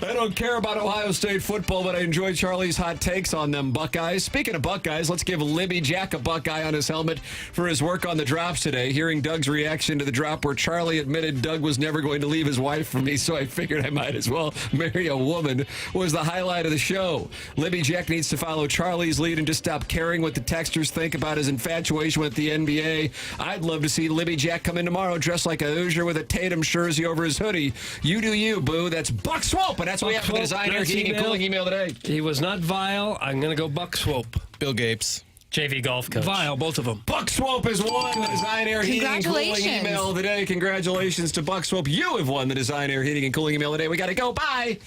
I don't care about Ohio State football, but I enjoy Charlie's hot takes on them Buckeyes. Speaking of Buckeyes, let's give Libby Jack a Buckeye on his helmet for his work on the drops today. Hearing Doug's reaction to the drop where Charlie admitted Doug was never going to leave his wife for me, so I figured I might as well marry a woman, was the highlight of the show. Libby Jack needs to follow Charlie's lead and just stop caring what the texters think about his infatuation with the NBA. I'd love to see Libby Jack come in tomorrow dressed like a Hoosier with a Tatum jersey over his hoodie. You do you, boo. That's Buck Swope, and that's what we have for the Design, Air, Heating, and Cooling email today. He was not Vile. I'm going to go Buck Swope. Bill Gapes. JV golf coach. Vile, both of them. Buck Swope has won the Design, Air, Heating, and Cooling email today. Congratulations to Buck Swope. You have won the Design, Air, Heating, and Cooling email today. We got to go. Bye.